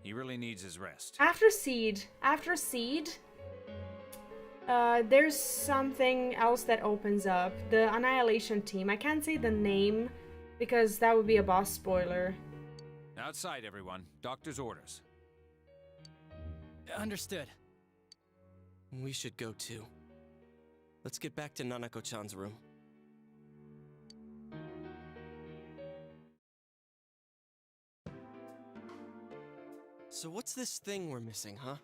he really needs his rest. After Seed, there's something else that opens up. The Annihilation team. I can't say the name because that would be a boss spoiler. Outside, everyone. Doctor's orders. Understood. We should go too. Let's get back to Nanako-chan's room. So what's this thing we're missing, huh?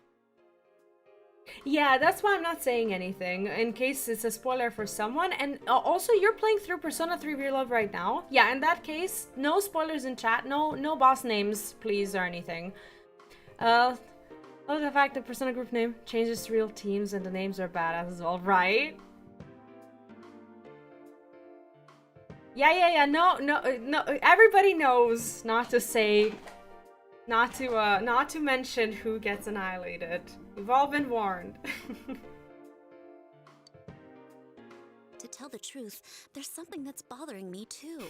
Yeah, that's why I'm not saying anything, in case it's a spoiler for someone. And also, you're playing through Persona 3 Real Love right now. Yeah, in that case, no spoilers in chat, no boss names, please, or anything. Love the fact that Persona group name changes to real teams and the names are badass as well, right? Yeah, no, everybody knows not to say, not to mention who gets annihilated. We've all been warned. To tell the truth, there's something that's bothering me too.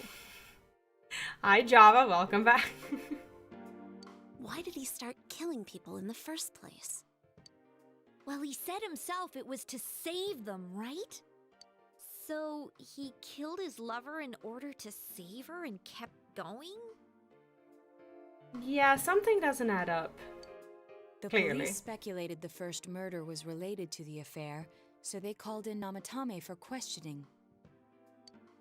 Hi Java, welcome back. Why did he start killing people in the first place? Well, he said himself it was to save them, right? So he killed his lover in order to save her and kept going? Yeah, something doesn't add up. The Clearly. police speculated the first murder was related to the affair, so they called in Namatame for questioning.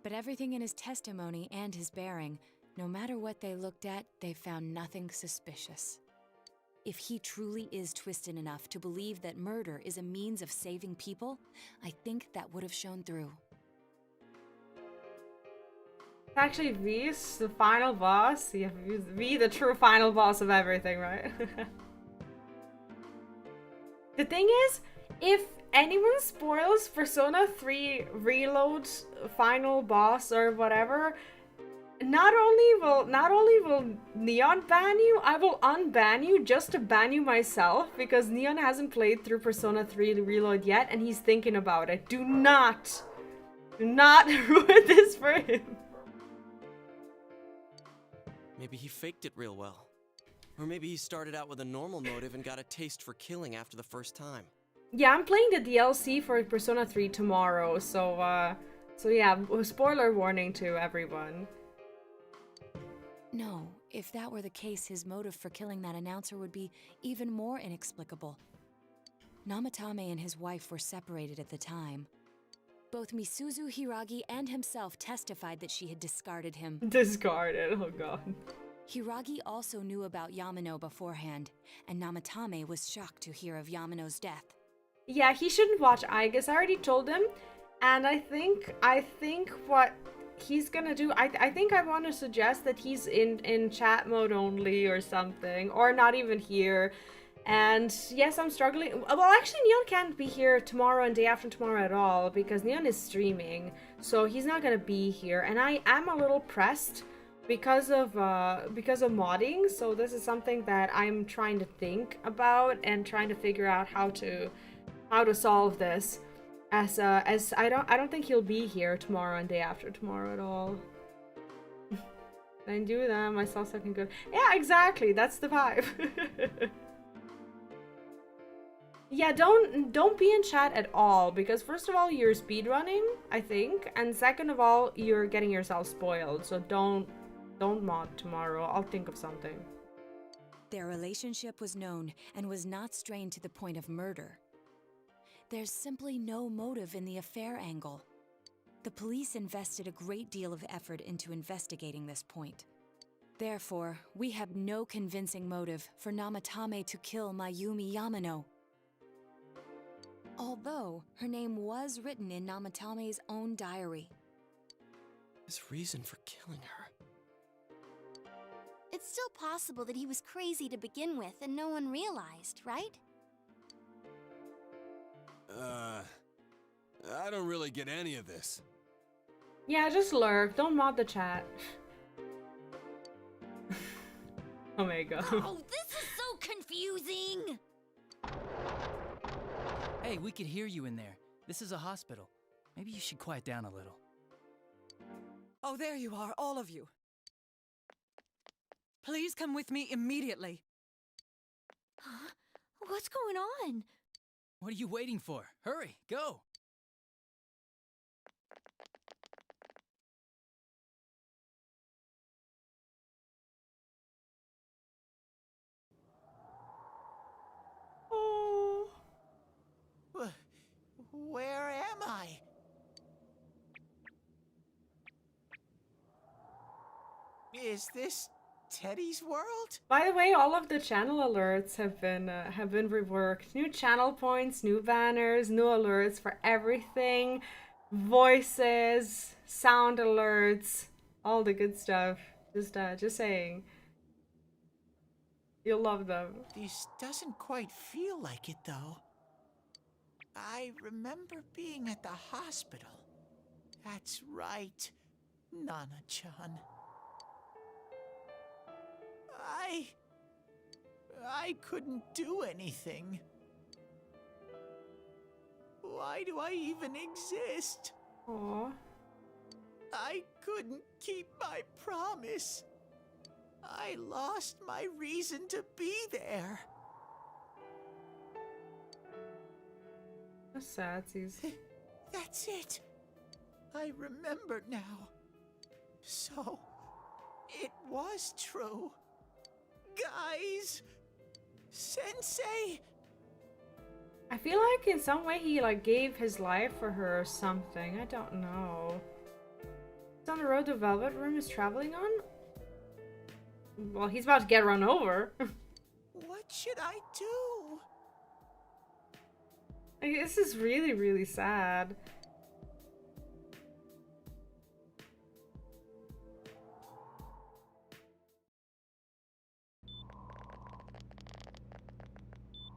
But everything in his testimony and his bearing, no matter what they looked at, they found nothing suspicious. If he truly is twisted enough to believe that murder is a means of saving people, I think that would have shown through. Actually, V's the final boss. Yeah, V the true final boss of everything, right? The thing is, if anyone spoils Persona 3 Reload's final boss or whatever, not only will Neon ban you, I will unban you just to ban you myself, because Neon hasn't played through Persona 3 Reload yet and he's thinking about it. Do not ruin this for him. Maybe he faked it real well. Or maybe he started out with a normal motive and got a taste for killing after the first time. Yeah, I'm playing the DLC for Persona 3 tomorrow, so yeah, spoiler warning to everyone. No, if that were the case, his motive for killing that announcer would be even more inexplicable. Namatame and his wife were separated at the time. Both Misuzu Hiragi and himself testified that she had discarded him. Discarded, oh god. Hiragi also knew about Yamano beforehand, and Namatame was shocked to hear of Yamano's death. Yeah, he shouldn't watch Aigus. I already told him, and I think what he's gonna do, I think I want to suggest that he's in chat mode only or something, or not even here. And yes, I'm struggling. Well, actually, Neon can't be here tomorrow and day after tomorrow at all, because Neon is streaming, so he's not gonna be here. And I am a little pressed because of modding, so this is something that I'm trying to think about and trying to figure out how to solve this. As I don't think he'll be here tomorrow and day after tomorrow at all. Then do them. I saw something good. Yeah, exactly. That's the vibe. Yeah, don't be in chat at all, because first of all, you're speedrunning, I think, and second of all, you're getting yourself spoiled. So don't mod tomorrow. I'll think of something. Their relationship was known and was not strained to the point of murder. There's simply no motive in the affair angle. The police invested a great deal of effort into investigating this point. Therefore, we have no convincing motive for Namatame to kill Mayumi Yamano. Although her name was written in Namatame's own diary. His reason for killing her. It's still possible that he was crazy to begin with and no one realized, right? I don't really get any of this. Yeah, just lurk. Don't mod the chat. Oh my god. Oh, this is so confusing! Hey, we could hear you in there. This is a hospital. Maybe you should quiet down a little. Oh, there you are, all of you. Please come with me immediately. Huh? What's going on? What are you waiting for? Hurry, go! Oh. Where am I? Is this Teddy's world? By the way, all of the channel alerts have been reworked. New channel points, new banners, new alerts for everything, voices, sound alerts, all the good stuff. Just saying. You'll love them. This doesn't quite feel like it, though. I remember being at the hospital. That's right, Nana-chan. I couldn't do anything. Why do I even exist? Aww. I couldn't keep my promise. I lost my reason to be there. That's sad, That's it. I remember now. So, it was true. Guys! Sensei! I feel like in some way he like gave his life for her or something. I don't know. It's on the road the Velvet Room is traveling on? Well, he's about to get run over. What should I do? Like, this is really, really sad.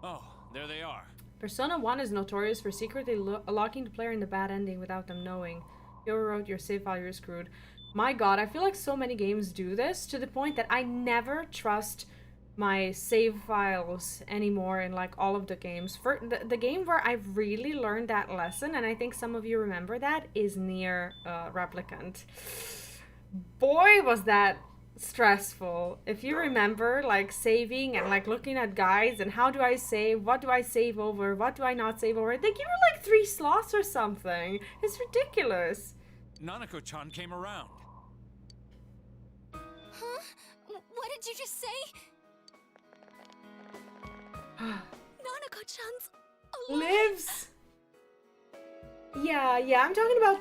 Oh, there they are. Persona 1 is notorious for secretly locking the player in the bad ending without them knowing. If you overwrote your save file, you're screwed. My god, I feel like so many games do this to the point that I never trust my save files anymore in like all of the games. For the game where I've really learned that lesson, and I think some of you remember that, is Nier Replicant. Boy, was that stressful. If you remember, like saving and like looking at guides and how do I save, what do I save over, what do I not save over, they give you like 3 slots or something. It's ridiculous. Nanako-chan came around. Huh? What did you just say? Nanako-chan's alive! Lives. Yeah, I'm talking about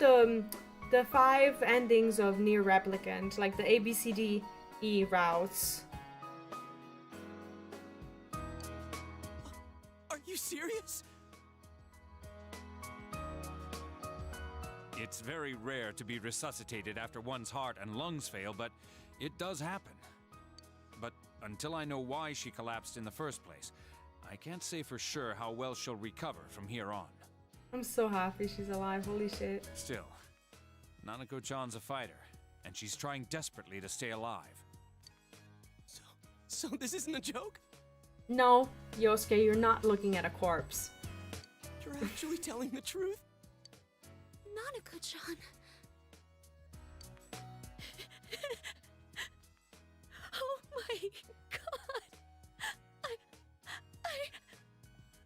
the 5 endings of Nier Replicant, like the A, B, C, D, E routes. Are you serious? It's very rare to be resuscitated after one's heart and lungs fail, but it does happen. But until I know why she collapsed in the first place, I can't say for sure how well she'll recover from here on. I'm so happy she's alive, holy shit. Still, Nanako-chan's a fighter, and she's trying desperately to stay alive. So this isn't a joke? No, Yosuke, you're not looking at a corpse. You're actually telling the truth? Nanako-chan. Oh my god.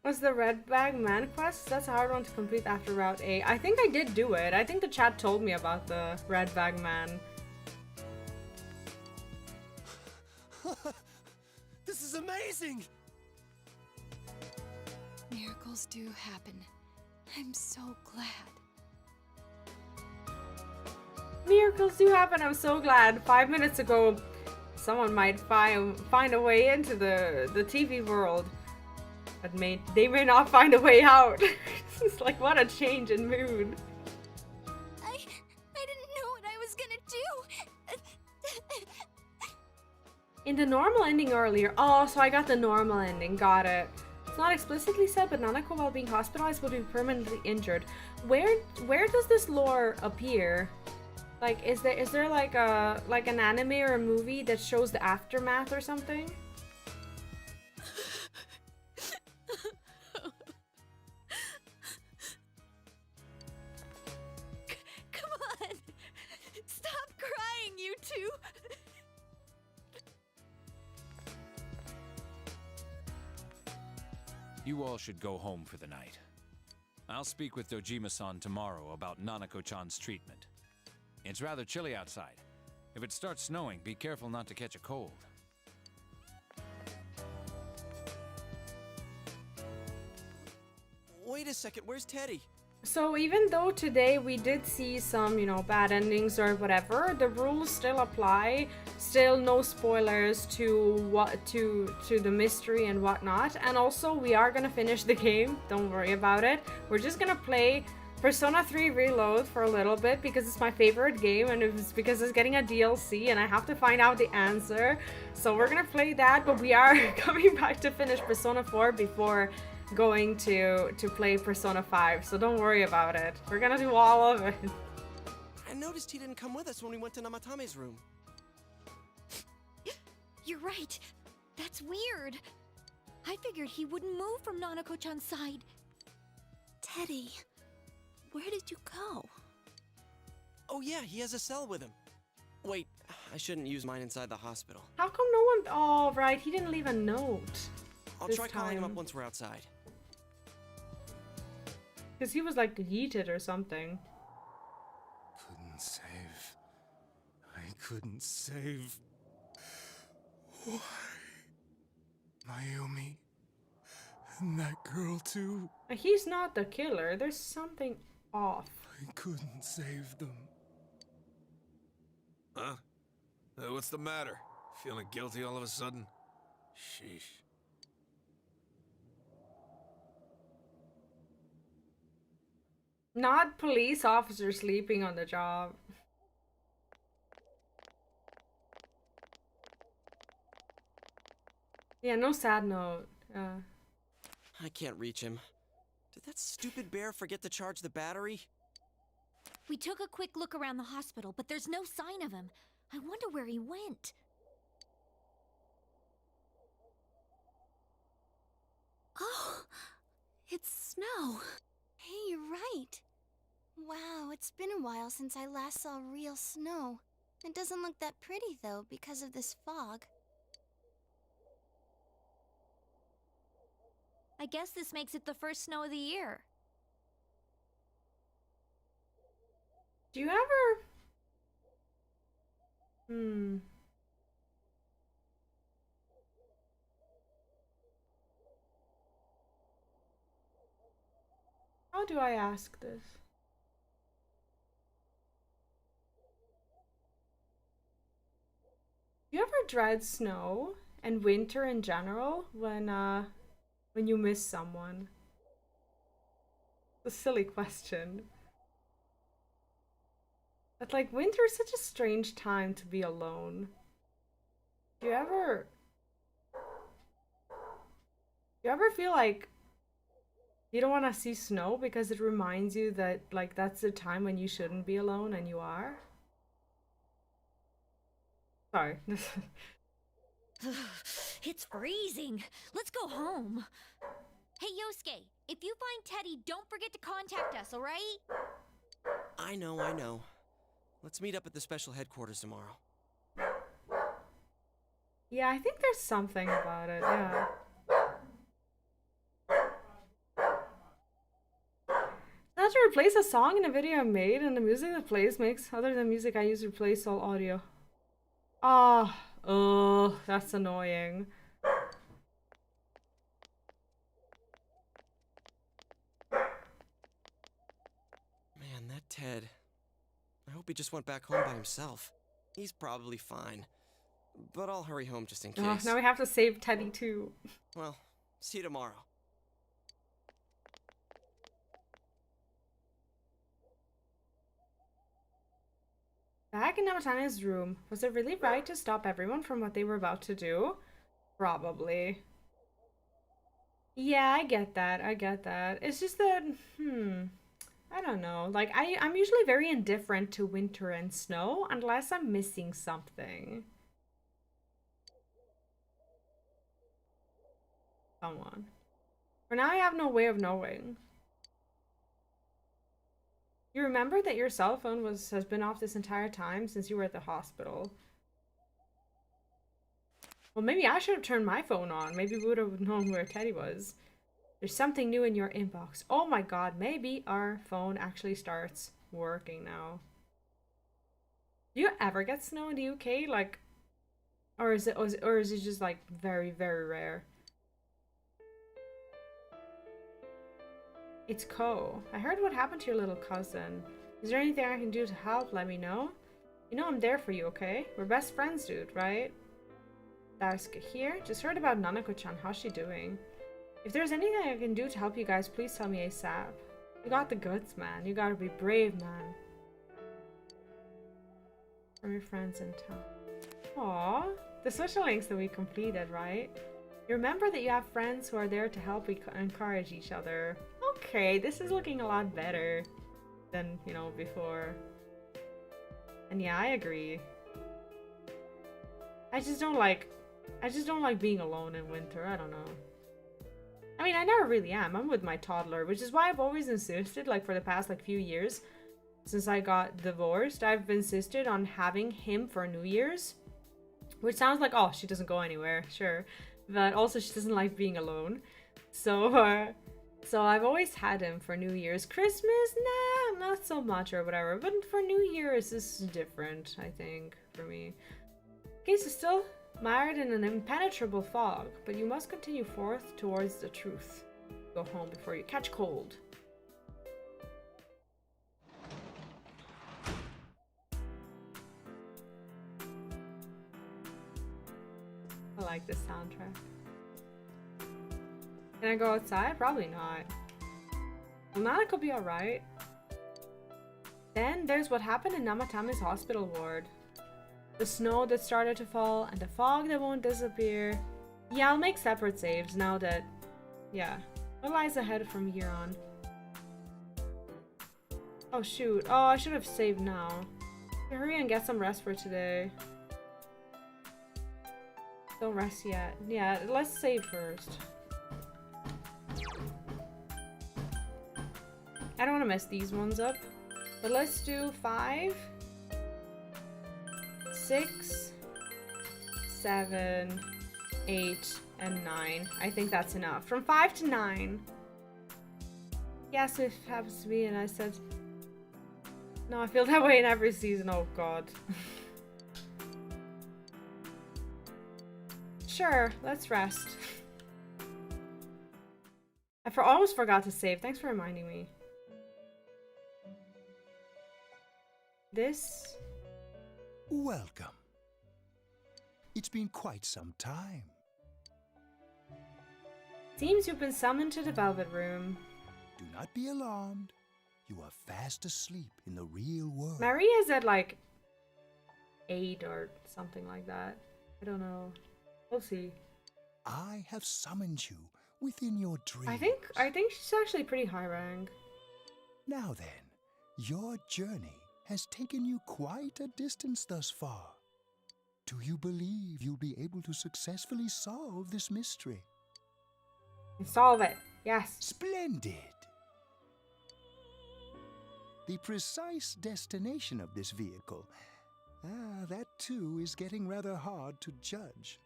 Was the Red Bag Man quest? That's a hard one to complete after Route A. I think I did do it. I think the chat told me about the Red Bag Man. This is amazing! Miracles do happen. I'm so glad. Miracles do happen, I'm so glad. 5 minutes ago, someone might find a way into the TV world. But they may not find a way out. It's like, what a change in mood. I didn't know what I was gonna do. In the normal ending earlier. Oh, so I got the normal ending. Got it. It's not explicitly said, but Nanako, while being hospitalized, will be permanently injured. Where does this lore appear? Like, is there like an anime or a movie that shows the aftermath or something? Come on! Stop crying, you two! You all should go home for the night. I'll speak with Dojima-san tomorrow about Nanako-chan's treatment. It's rather chilly outside. If it starts snowing, be careful not to catch a cold. Wait a second, where's Teddy? So even though today we did see some, bad endings or whatever, the rules still apply. Still no spoilers to the mystery and whatnot. And also we are gonna finish the game. Don't worry about it. We're just gonna play Persona 3 Reload for a little bit because it's my favorite game and it's because it's getting a DLC and I have to find out the answer. So we're gonna play that, but we are coming back to finish Persona 4 before going to play Persona 5, so don't worry about it. We're gonna do all of it. I noticed he didn't come with us when we went to Namatame's room. You're right. That's weird. I figured he wouldn't move from Nanako-chan's side. Teddy, where did you go? Oh yeah, he has a cell with him. Wait, I shouldn't use mine inside the hospital. How come no one... Oh, right, he didn't leave a note. I'll try calling him up once we're outside. Because he was like yeeted or something. Couldn't save. I couldn't save. Why? Mayumi And that girl too. He's not the killer. There's something off. I couldn't save them. Huh? What's the matter? Feeling guilty all of a sudden? Sheesh. Not police officers sleeping on the job. Yeah, no sad note. I can't reach him. Did that stupid bear forget to charge the battery? We took a quick look around the hospital, but there's no sign of him. I wonder where he went. Oh, it's snow. Hey, you're right. Wow, it's been a while since I last saw real snow. It doesn't look that pretty, though, because of this fog. I guess this makes it the first snow of the year. Do you ever... How do I ask this? Do you ever dread snow and winter in general when you miss someone? It's a silly question. But like winter is such a strange time to be alone. Do you ever feel like you don't want to see snow because it reminds you that like that's the time when you shouldn't be alone and you are? Sorry. It's freezing. Let's go home. Hey, Yosuke, if you find Teddy, don't forget to contact us, alright? I know. Let's meet up at the special headquarters tomorrow. Yeah, I think there's something about it, yeah. Not to replace a song in a video I made, and the music that plays makes other than music I use to replace all audio. Oh, that's annoying. Man, that Ted. I hope he just went back home by himself. He's probably fine. But I'll hurry home just in case. Oh, now we have to save Teddy too. Well, see you tomorrow. Back in Namatane's room, was it really right to stop everyone from what they were about to do? Probably. Yeah, I get that. It's just that, I don't know. Like, I'm usually very indifferent to winter and snow unless I'm missing something. Someone. For now, I have no way of knowing. You remember that your cell phone has been off this entire time since you were at the hospital. Well, maybe I should have turned my phone on. Maybe we would have known where Teddy was. There's something new in your inbox. Oh my god, maybe our phone actually starts working now. Do you ever get snow in the UK? Like, or is it just like very, very rare? It's Ko. I heard what happened to your little cousin. Is there anything I can do to help? Let me know. You know I'm there for you, okay? We're best friends, dude, right? Daisuke here. Just heard about Nanako-chan. How's she doing? If there's anything I can do to help you guys, please tell me ASAP. You got the goods, man. You gotta be brave, man. From your friends in town. Aww. The social links that we completed, right? You remember that you have friends who are there to help encourage each other. Okay, this is looking a lot better than, you know, before. And yeah, I agree. I just don't like being alone in winter. I don't know. I mean, I never really am. I'm with my toddler, which is why I've always insisted, like for the past like few years, since I got divorced, I've insisted on having him for New Year's. Which sounds like, oh, she doesn't go anywhere, sure. But also she doesn't like being alone. So I've always had him for New Year's. Christmas, nah, not so much or whatever. But for New Year's, this is different, I think, for me. Okay, so still mired in an impenetrable fog, but you must continue forth towards the truth. Go home before you catch cold. I like this soundtrack. Can I go outside? Probably not. Well, Nana could be alright. Then there's what happened in Namatame's hospital ward. The snow that started to fall and the fog that won't disappear. Yeah, I'll make separate saves now that... Yeah. What lies ahead from here on? Oh shoot. Oh, I should have saved now. Hurry and get some rest for today. Don't rest yet. Yeah, let's save first. I don't want to mess these ones up. But let's do 5, 6, 7, 8, and 9. I think that's enough. From 5 to 9. Yes, it happens to be, and I said... No, I feel that way in every season. Oh god. Sure, let's rest. I almost forgot to save. Thanks for reminding me. This? Welcome. It's been quite some time. Seems you've been summoned to the Velvet Room. Do not be alarmed. You are fast asleep in the real world. Maria's at like 8 or something like that. I don't know. We'll see. I have summoned you within your dreams. I think she's actually pretty high rank. Now then, your journey has taken you quite a distance thus far. Do you believe you'll be able to successfully solve this mystery? Solve it. Yes. Splendid. The precise destination of this vehicle, that too is getting rather hard to judge.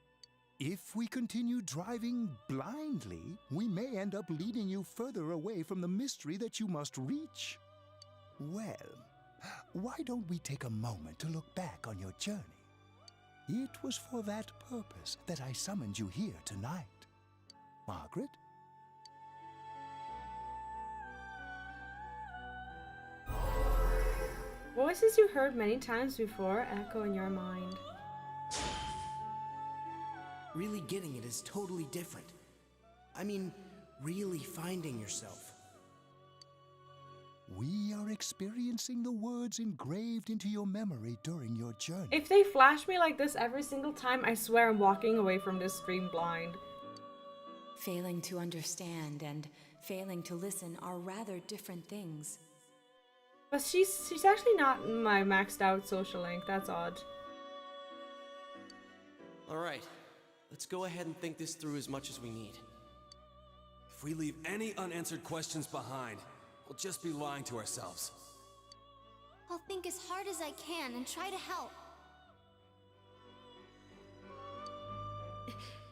If we continue driving blindly, we may end up leading you further away from the mystery that you must reach. Well, why don't we take a moment to look back on your journey? It was for that purpose that I summoned you here tonight. Margaret? Voices you heard many times before echo in your mind. Really getting it is totally different. I mean, really finding yourself. We are experiencing the words engraved into your memory during your journey. If they flash me like this every single time, I swear I'm walking away from this stream blind. Failing to understand and failing to listen are rather different things. But she's actually not my maxed out social link. That's odd. Alright, let's go ahead and think this through as much as we need. If we leave any unanswered questions behind, we'll just be lying to ourselves. I'll think as hard as I can and try to help.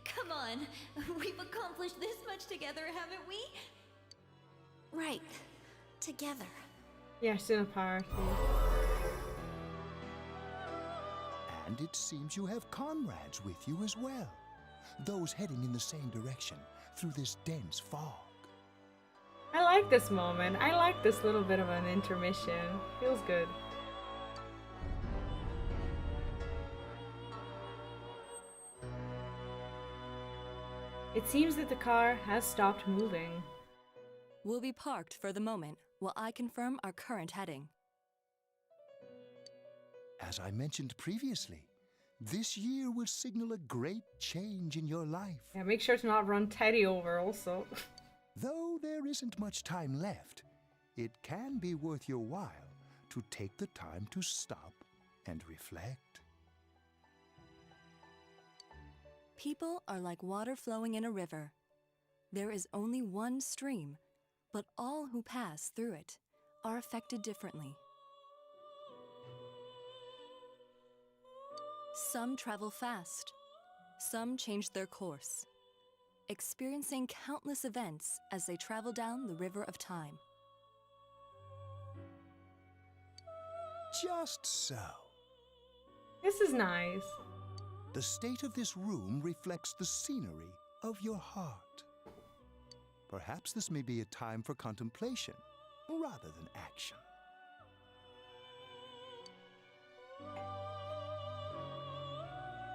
Come on, we've accomplished this much together, haven't we? Right, together. Yes, in a party. And it seems you have comrades with you as well. Those heading in the same direction through this dense fog. I like this moment. I like this little bit of an intermission. Feels good. It seems that the car has stopped moving. We'll be parked for the moment while I confirm our current heading. As I mentioned previously, this year will signal a great change in your life. Yeah, make sure to not run Teddy over also. Though there isn't much time left, it can be worth your while to take the time to stop and reflect. People are like water flowing in a river. There is only one stream, but all who pass through it are affected differently. Some travel fast, some change their course, experiencing countless events as they travel down the river of time. Just so. This is nice. The state of this room reflects the scenery of your heart. Perhaps this may be a time for contemplation rather than action.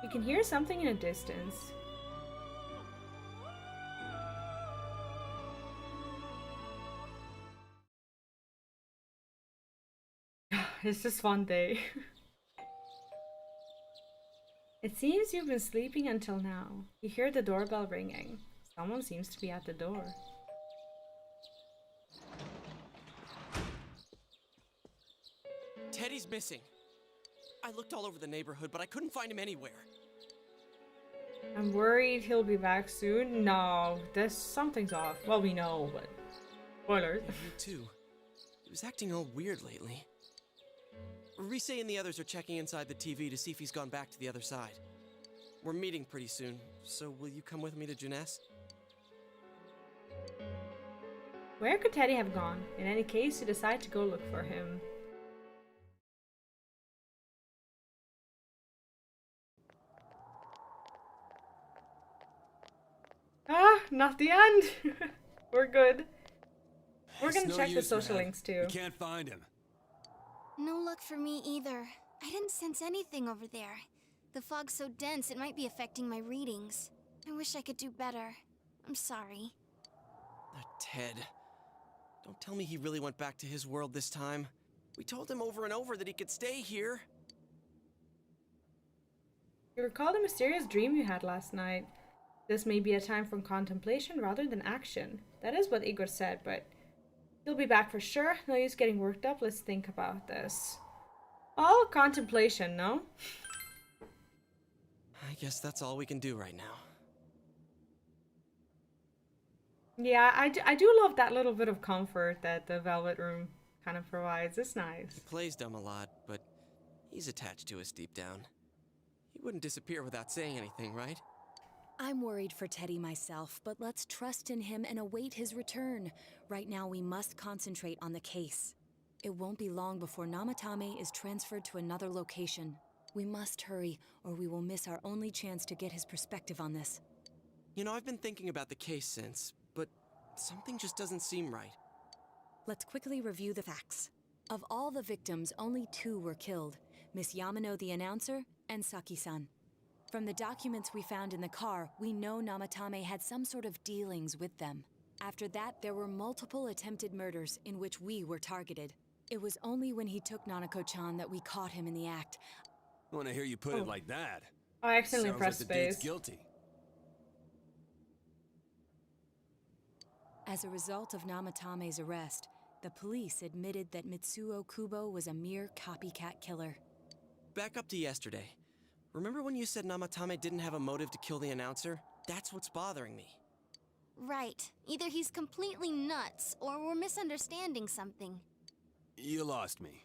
You can hear something in a distance. It's just one day. It seems you've been sleeping until now. You hear the doorbell ringing. Someone seems to be at the door. Teddy's missing. I looked all over the neighborhood, but I couldn't find him anywhere. I'm worried he'll be back soon. No, something's off. Well, we know, but spoilers. Yeah, me too. He was acting all weird lately. Rise and the others are checking inside the TV to see if he's gone back to the other side. We're meeting pretty soon, so will you come with me to Jeunesse? Where could Teddy have gone? In any case, you decide to go look for him. Ah, not the end. We're good. We're gonna check the social links too. We can't find him. No luck for me either. I didn't sense anything over there. The fog's so dense it might be affecting my readings. I wish I could do better. I'm sorry. Ted. Don't tell me he really went back to his world this time. We told him over and over that he could stay here. You recall the mysterious dream you had last night. This may be a time for contemplation rather than action. That is what Igor said, but he'll be back for sure. No use getting worked up. Let's think about this. All contemplation, no? I guess that's all we can do right now. Yeah, I do love that little bit of comfort that the Velvet Room kind of provides. It's nice. He plays dumb a lot, but he's attached to us deep down. He wouldn't disappear without saying anything, right? I'm worried for Teddy myself, but let's trust in him and await his return. Right now, we must concentrate on the case. It won't be long before Namatame is transferred to another location. We must hurry, or we will miss our only chance to get his perspective on this. You know, I've been thinking about the case since, but something just doesn't seem right. Let's quickly review the facts. Of all the victims, only 2 were killed. Miss Yamano the announcer, and Saki-san. From the documents we found in the car, we know Namatame had some sort of dealings with them. After that, there were multiple attempted murders in which we were targeted. It was only when he took Nanako-chan that we caught him in the act. I want to hear you put it like that. I accidentally Sounds pressed like the dude's space. guilty. As a result of Namatame's arrest, the police admitted that Mitsuo Kubo was a mere copycat killer. Back up to yesterday. Remember when you said Namatame didn't have a motive to kill the announcer? That's what's bothering me. Right. Either he's completely nuts, or we're misunderstanding something. You lost me.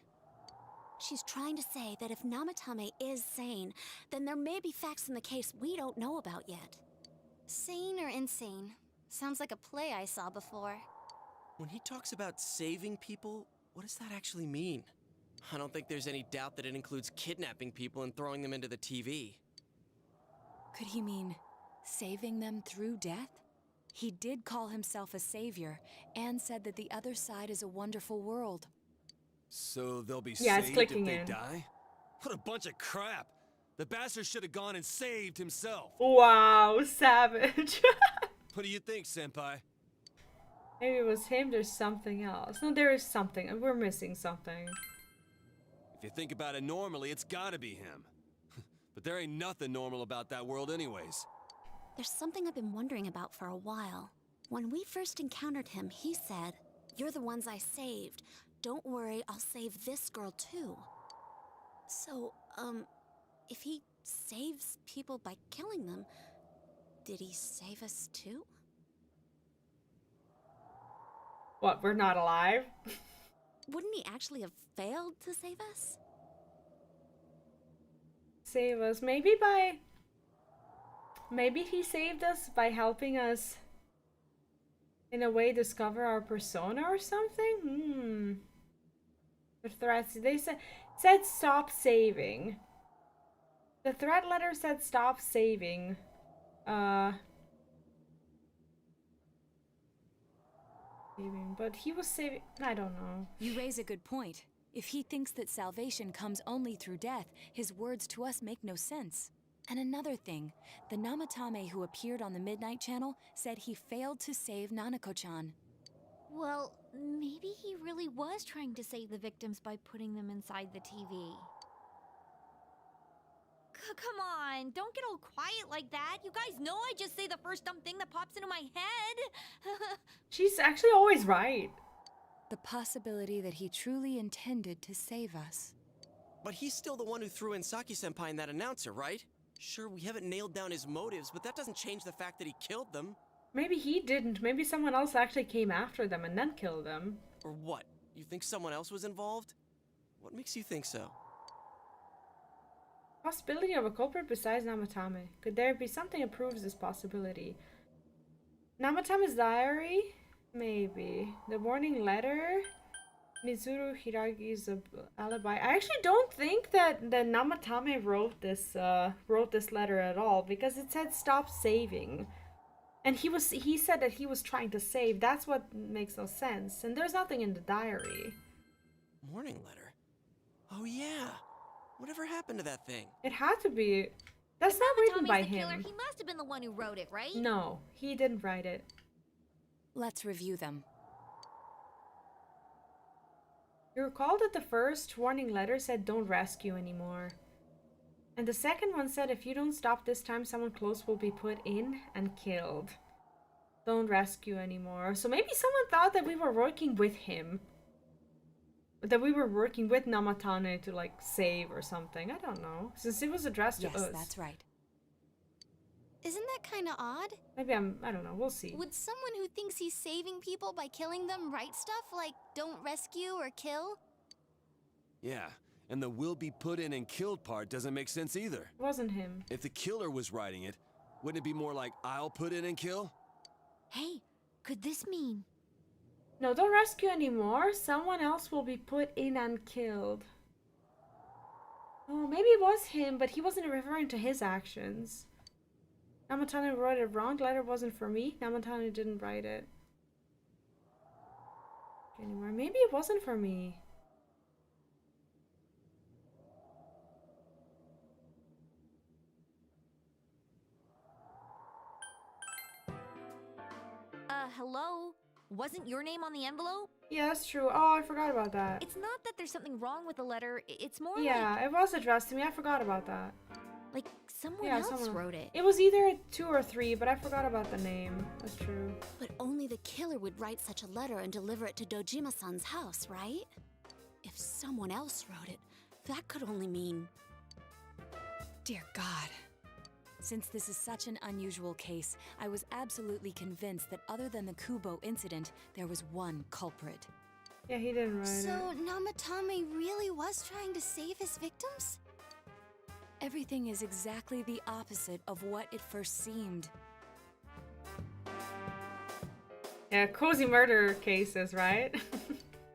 She's trying to say that if Namatame is sane, then there may be facts in the case we don't know about yet. Sane or insane? Sounds like a play I saw before. When he talks about saving people, what does that actually mean? I don't think there's any doubt that it includes kidnapping people and throwing them into the TV. Could he mean saving them through death? He did call himself a savior and said that the other side is a wonderful world. So they'll be Yeah, it's saved clicking if they in. die? What a bunch of crap! The bastard should have gone and saved himself. Wow, savage. What do you think, Senpai? Maybe it was him, there's something else. No, there is something. We're missing something. If you think about it normally, it's gotta be him. But there ain't nothing normal about that world anyways. There's something I've been wondering about for a while. When we first encountered him, he said, "You're the ones I saved. Don't worry, I'll save this girl too." So, if he saves people by killing them, did he save us too? What, we're not alive? Wouldn't he actually have failed to save us? Save us. Maybe he saved us by helping us in a way discover our persona or something? The threats, they said stop saving. The threat letter said stop saving. But he was saving. I don't know. You raise a good point. If he thinks that salvation comes only through death, his words to us make no sense. And another thing, the Namatame who appeared on the Midnight Channel said he failed to save Nanako-chan. Well, maybe he really was trying to save the victims by putting them inside the TV. Come on, don't get all quiet like that. You guys know I just say the first dumb thing that pops into my head. She's actually always right. The possibility that he truly intended to save us. But he's still the one who threw in Saki-senpai and that announcer, right? Sure, we haven't nailed down his motives, but that doesn't change the fact that he killed them. Maybe he didn't. Maybe someone else actually came after them and then killed them. Or what? You think someone else was involved? What makes you think so? Possibility of a culprit besides Namatame. Could there be something that proves this possibility? Namatame's diary? Maybe. The warning letter? Mizuru Hiragi's alibi. I actually don't think that Namatame wrote this letter at all, because it said stop saving. And he said that he was trying to save. That's what makes no sense. And there's nothing in the diary. Warning letter? Oh yeah. Whatever happened to that thing? It had to be. That's not written by him. Killer, he must have been the one who wrote it, right? No, he didn't write it. Let's review them. You recall that the first warning letter said don't rescue anymore. And the second one said if you don't stop this time, someone close will be put in and killed. Don't rescue anymore. So maybe someone thought that we were working with him. That we were working with Namatane to like save or something. I don't know. Since it was addressed to us. Yes, that's right. Isn't that kind of odd? Maybe I don't know. We'll see. Would someone who thinks he's saving people by killing them write stuff like don't rescue or kill? Yeah, and the will be put in and killed part doesn't make sense either. It wasn't him. If the killer was writing it, wouldn't it be more like I'll put in and kill? Hey, could this mean? No, don't rescue anymore. Someone else will be put in and killed. Oh, maybe it was him, but he wasn't referring to his actions. Namatane wrote it wrong. The letter wasn't for me. Namatane didn't write it. Anymore. Maybe it wasn't for me. Hello? Wasn't your name on the envelope? Yeah, that's true. Oh, I forgot about that. It's not that there's something wrong with the letter. It's more yeah, it was addressed to me. I forgot about that. like someone else wrote it. It was either 2 or 3, but I forgot about the name. That's true. But only the killer would write such a letter and deliver it to Dojima-san's house, right? If someone else wrote it, that could only mean... Dear God. Since this is such an unusual case, I was absolutely convinced that other than the Kubo incident, there was one culprit. Yeah, he didn't write it. So Namatame really was trying to save his victims? Everything is exactly the opposite of what it first seemed. Yeah, cozy murder cases, right?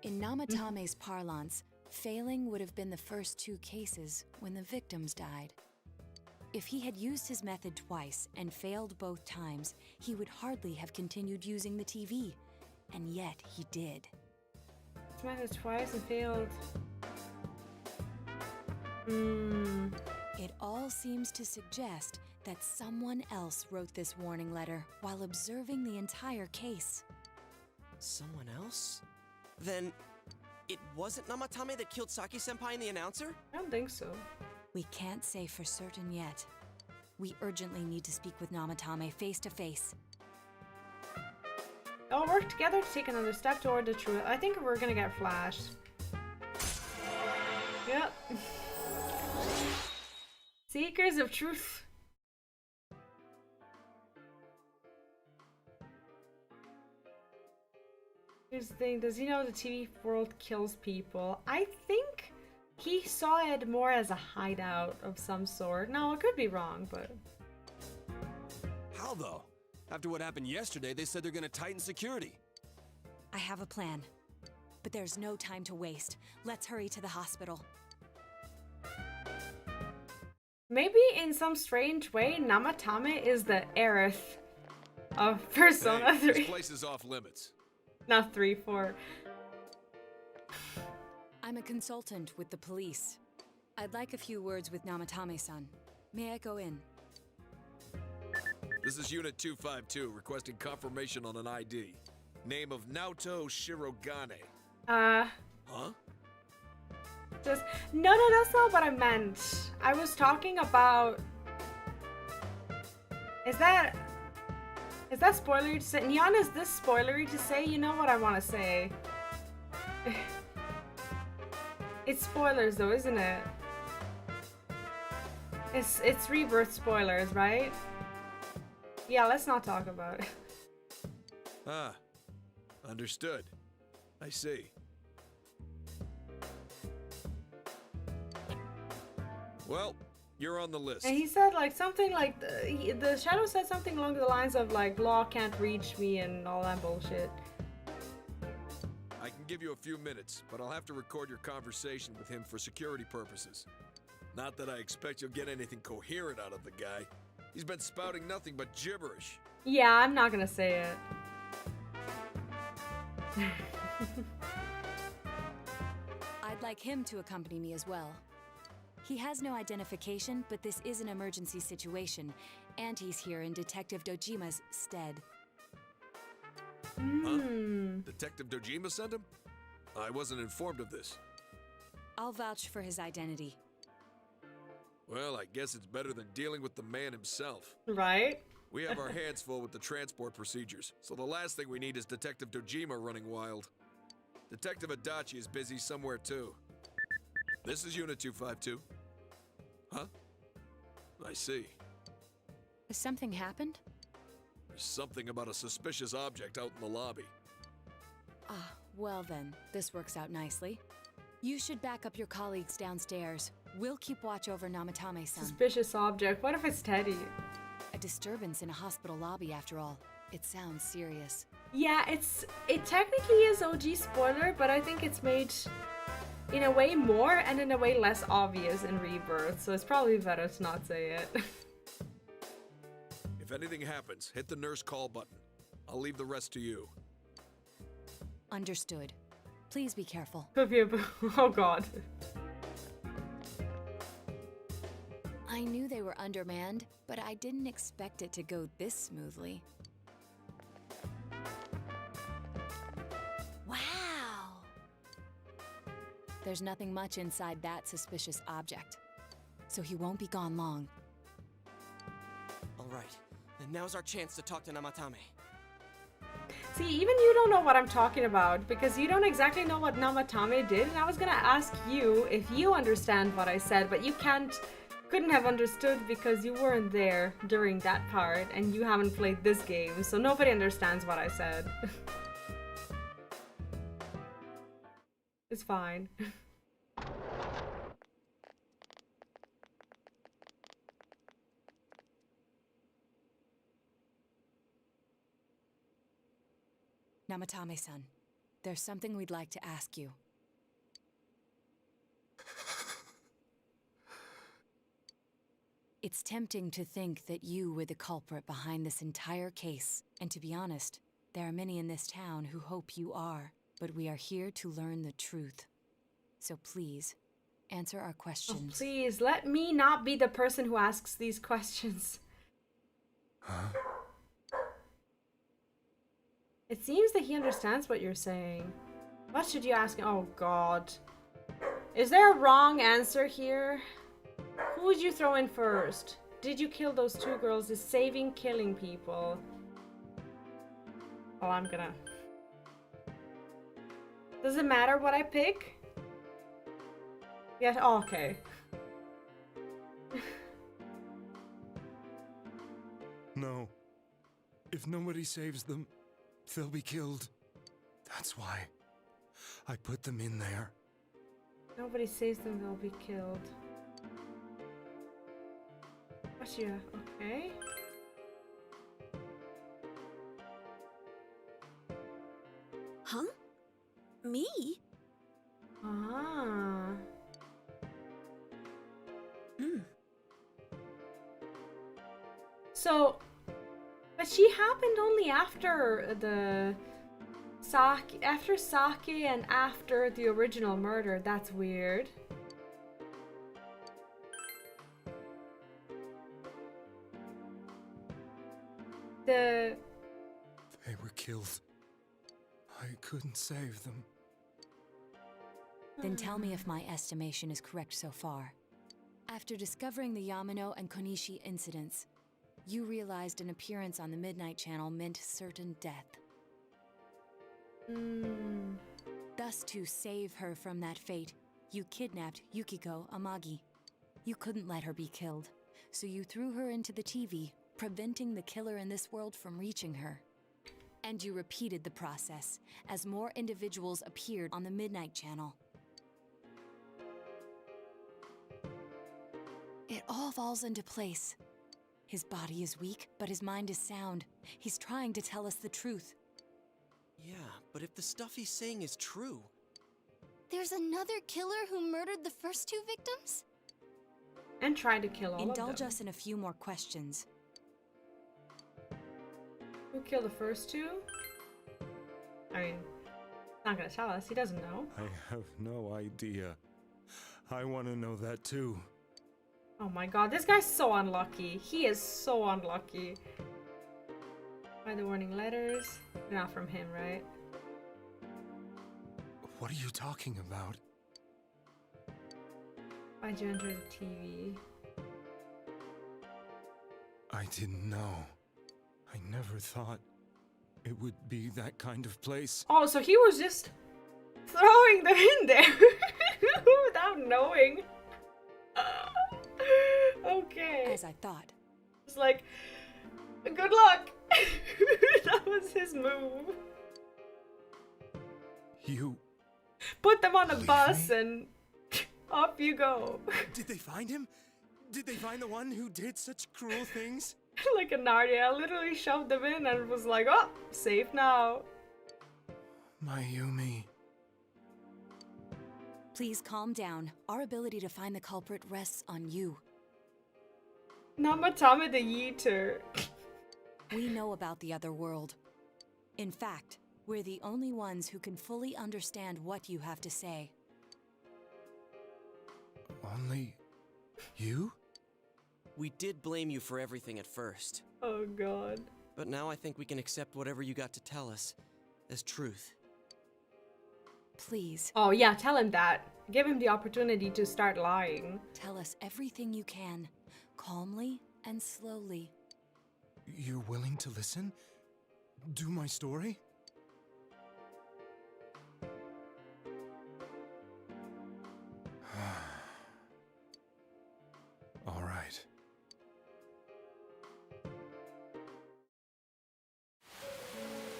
In Namatame's parlance, failing would have been the first 2 cases when the victims died. If he had used his method twice and failed both times, he would hardly have continued using the TV. And yet he did. Tried it twice and failed. It all seems to suggest that someone else wrote this warning letter while observing the entire case. Someone else? Then it wasn't Namatame that killed Saki-senpai and the announcer? I don't think so. We can't say for certain yet. We urgently need to speak with Namatame face to face. All work together to take another step toward the truth. I think we're gonna get flashed. Yep. Seekers of truth. Here's the thing, does he know the TV world kills people? I think he saw it more as a hideout of some sort. No, it could be wrong, but... How though? After what happened yesterday, they said they're gonna tighten security. I have a plan. But there's no time to waste. Let's hurry to the hospital. Maybe in some strange way, Namatame is the Aerith of Persona 3. This place is off limits. Not 3, 4. I'm a consultant with the police. I'd like a few words with Namatame-san. May I go in? This is Unit 252, requesting confirmation on an ID. Name of Naoto Shirogane. Huh? Just no, that's not what I meant. I was talking about. Is that spoilery to say? Neon, is this spoilery to say? You know what I want to say. It's spoilers though, isn't it? It's Rebirth spoilers, right? Yeah, let's not talk about it. Ah, understood. I see. Well, you're on the list. And he said like something like the shadow said something along the lines of like law can't reach me and all that bullshit. I can give you a few minutes, but I'll have to record your conversation with him for security purposes. Not that I expect you'll get anything coherent out of the guy. He's been spouting nothing but gibberish. Yeah, I'm not gonna say it. I'd like him to accompany me as well. He has no identification, but this is an emergency situation, and he's here in Detective Dojima's stead. Huh? Detective Dojima sent him? I wasn't informed of this. I'll vouch for his identity. Well, I guess it's better than dealing with the man himself. Right? We have our hands full with the transport procedures, so the last thing we need is Detective Dojima running wild. Detective Adachi is busy somewhere too. This is Unit 252. Huh? I see. Has something happened? There's something about a suspicious object out in the lobby. Ah, well then, this works out nicely. You should back up your colleagues downstairs. We'll keep watch over Namatame-san. Suspicious object. What if it's Teddy? A disturbance in a hospital lobby, after all. It sounds serious. Yeah, it technically is OG spoiler, but I think it's made in a way more and in a way less obvious in Rebirth, so it's probably better to not say it. If anything happens, hit the nurse call button. I'll leave the rest to you. Understood. Please be careful. Oh god. I knew they were undermanned, but I didn't expect it to go this smoothly. Wow! There's nothing much inside that suspicious object, so he won't be gone long. All right, and now's our chance to talk to Namatame. See, even you don't know what I'm talking about, because you don't exactly know what Namatame did, and I was gonna ask you if you understand what I said, but you couldn't have understood because you weren't there during that part, and you haven't played this game, so nobody understands what I said. It's fine. Namatame-san, there's something we'd like to ask you. It's tempting to think that you were the culprit behind this entire case, and to be honest, there are many in this town who hope you are, but we are here to learn the truth. So please, answer our questions. Oh, please, let me not be the person who asks these questions. Huh? It seems that he understands what you're saying. What should you ask him? Oh god. Is there a wrong answer here? Who would you throw in first? Did you kill those two girls? Is saving killing people? Oh, I'm gonna... Does it matter what I pick? Yeah, oh, okay. No. If nobody saves them, they'll be killed. That's why I put them in there. Nobody saves them, they'll be killed. What's your... okay. Huh? Me? Ah. So, but she happened only after the Saki, after Saki and after the original murder. That's weird. They were killed. I couldn't save them. Then tell me if my estimation is correct so far. After discovering the Yamano and Konishi incidents, you realized an appearance on the Midnight Channel meant certain death. Thus, to save her from that fate, you kidnapped Yukiko Amagi. You couldn't let her be killed, so you threw her into the TV, preventing the killer in this world from reaching her. And you repeated the process, as more individuals appeared on the Midnight Channel. It all falls into place. His body is weak, but his mind is sound. He's trying to tell us the truth. Yeah, but if the stuff he's saying is true... There's another killer who murdered the first two victims? And tried to kill all of them. Indulge us in a few more questions. Who killed the first two? I mean, he's not gonna tell us. He doesn't know. I have no idea. I want to know that too. Oh my god, this guy's so unlucky. He is so unlucky. By the warning letters. They're not from him, right? What are you talking about? Why'd you enter the TV? I didn't know. I never thought it would be that kind of place. Oh, so he was just throwing them in there without knowing. Okay. As I thought. It's like, good luck. That was his move. You put them on a bus and off you go. Did they find him? Did they find the one who did such cruel things? Like a Narnia, literally shoved them in and was like, oh, safe now. Mayumi. Please calm down. Our ability to find the culprit rests on you. Namatame the Yeeter. We know about the other world. In fact, we're the only ones who can fully understand what you have to say. Only you? We did blame you for everything at first. Oh god. But now I think we can accept whatever you got to tell us as truth. Please. Oh yeah, tell him that. Give him the opportunity to start lying. Tell us everything you can, calmly and slowly. You're willing to listen? Do my story? All right.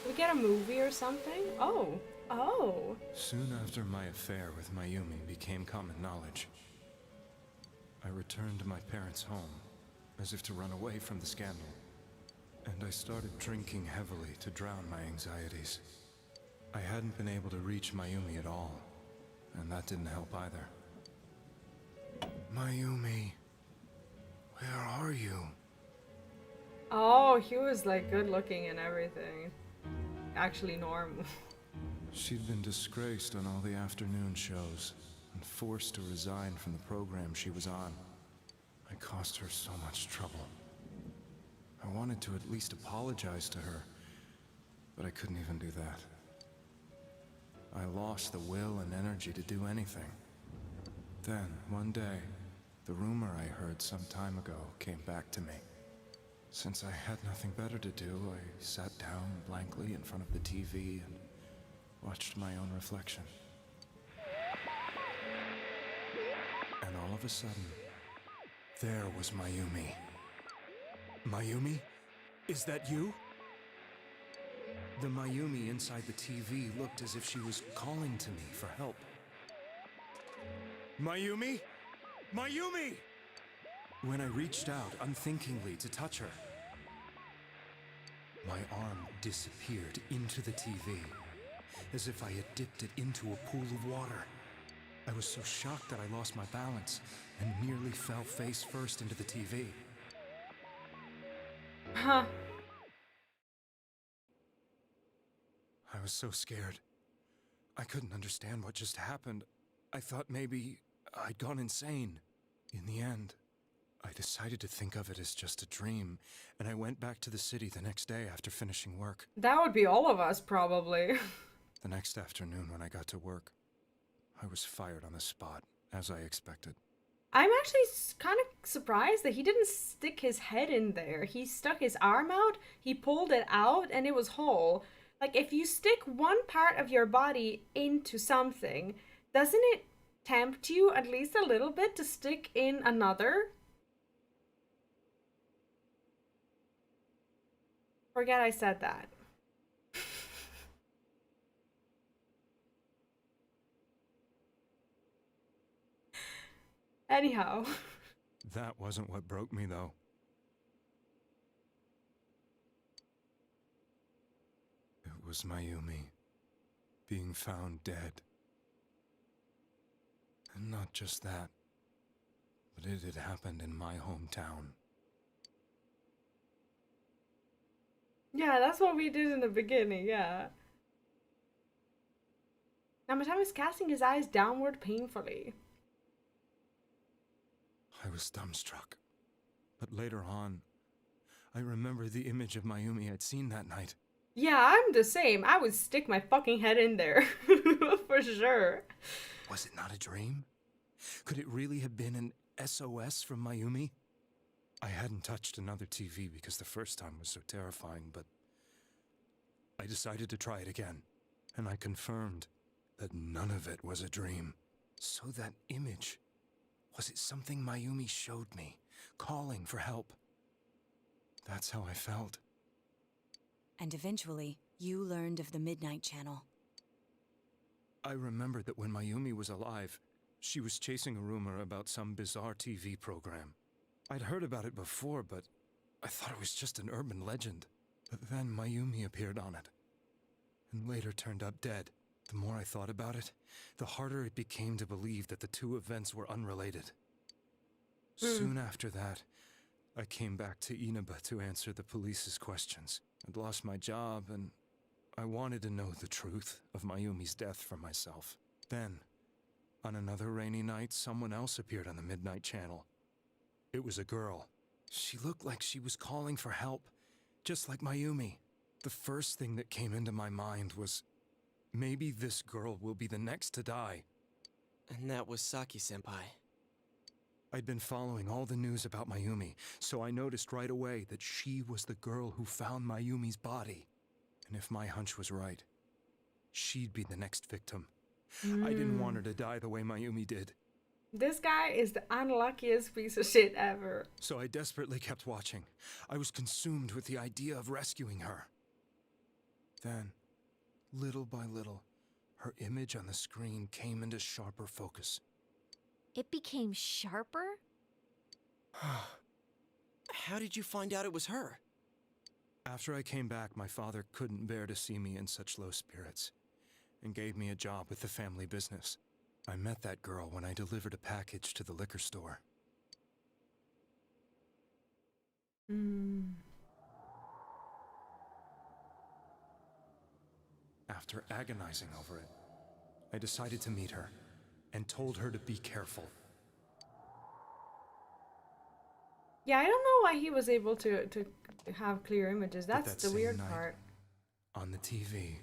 We get a movie or something? Oh. Oh. Soon after my affair with Mayumi became common knowledge, I returned to my parents' home, as if to run away from the scandal. And I started drinking heavily to drown my anxieties. I hadn't been able to reach Mayumi at all, and that didn't help either. Mayumi, where are you? Oh, he was like good looking and everything. Actually normal. She'd been disgraced on all the afternoon shows and forced to resign from the program she was on. I caused her so much trouble. I wanted to at least apologize to her, but I couldn't even do that. I lost the will and energy to do anything. Then, one day, the rumor I heard some time ago came back to me. Since I had nothing better to do, I sat down blankly in front of the TV and watched my own reflection. And all of a sudden, there was Mayumi. Mayumi? Is that you? The Mayumi inside the TV looked as if she was calling to me for help. Mayumi? Mayumi! When I reached out unthinkingly to touch her, my arm disappeared into the TV, as if I had dipped it into a pool of water. I was so shocked that I lost my balance and nearly fell face first into the TV. Huh. I was so scared. I couldn't understand what just happened. I thought maybe I'd gone insane. In the end, I decided to think of it as just a dream, and I went back to the city the next day after finishing work. That would be all of us, probably. The next afternoon when I got to work, I was fired on the spot, as I expected. I'm actually kind of surprised that he didn't stick his head in there. He stuck his arm out, he pulled it out, and it was whole. Like, if you stick one part of your body into something, doesn't it tempt you at least a little bit to stick in another? Forget I said that. Anyhow. That wasn't what broke me, though. It was Mayumi being found dead. And not just that, but it had happened in my hometown. Yeah, that's what we did in the beginning, yeah. Namatama is casting his eyes downward painfully. I was dumbstruck. But later on, I remember the image of Mayumi I'd seen that night. Yeah, I'm the same. I would stick my fucking head in there. For sure. Was it not a dream? Could it really have been an SOS from Mayumi? I hadn't touched another TV because the first time was so terrifying, but I decided to try it again, and I confirmed that none of it was a dream. So that image, was it something Mayumi showed me, calling for help? That's how I felt. And eventually, you learned of the Midnight Channel. I remembered that when Mayumi was alive, she was chasing a rumor about some bizarre TV program. I'd heard about it before, but I thought it was just an urban legend. But then Mayumi appeared on it, and later turned up dead. The more I thought about it, the harder it became to believe that the two events were unrelated. Soon after that, I came back to Inaba to answer the police's questions. I'd lost my job, and I wanted to know the truth of Mayumi's death for myself. Then, on another rainy night, someone else appeared on the Midnight Channel. It was a girl. She looked like she was calling for help, just like Mayumi. The first thing that came into my mind was, maybe this girl will be the next to die. And that was Saki-senpai. I'd been following all the news about Mayumi, so I noticed right away that she was the girl who found Mayumi's body. And if my hunch was right, she'd be the next victim. I didn't want her to die the way Mayumi did. This guy is the unluckiest piece of shit ever. So I desperately kept watching. I was consumed with the idea of rescuing her. Then, little by little, her image on the screen came into sharper focus. It became sharper? How did you find out it was her? After I came back, my father couldn't bear to see me in such low spirits, and gave me a job with the family business. I met that girl when I delivered a package to the liquor store. After agonizing over it, I decided to meet her, and told her to be careful. Yeah, I don't know why he was able to have clear images. That's That the same weird night, part. On the TV,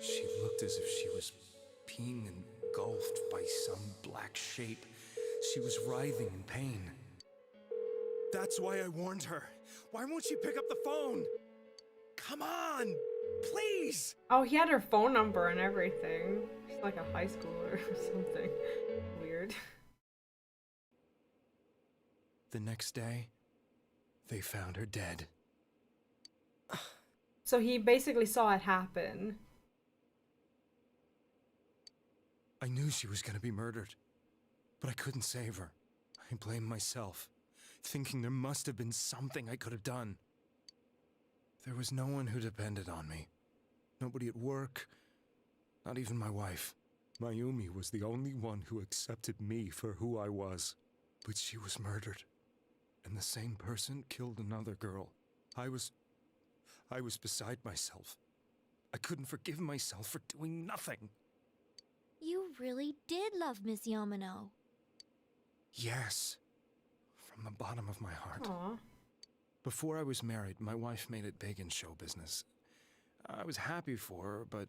she looked as if she was being engulfed by some black shape. She was writhing in pain. That's why I warned her. Why won't she pick up the phone? Come on, please! Oh, he had her phone number and everything. She's like a high schooler or something. Weird. The next day, they found her dead. So he basically saw it happen. I knew she was gonna be murdered, but I couldn't save her. I blamed myself, thinking there must have been something I could have done. There was no one who depended on me. Nobody at work, not even my wife. Mayumi was the only one who accepted me for who I was. But she was murdered. And the same person killed another girl. I was beside myself. I couldn't forgive myself for doing nothing. You really did love Miss Yamano. Yes. From the bottom of my heart. Aw. Before I was married, my wife made it big in show business. I was happy for her, but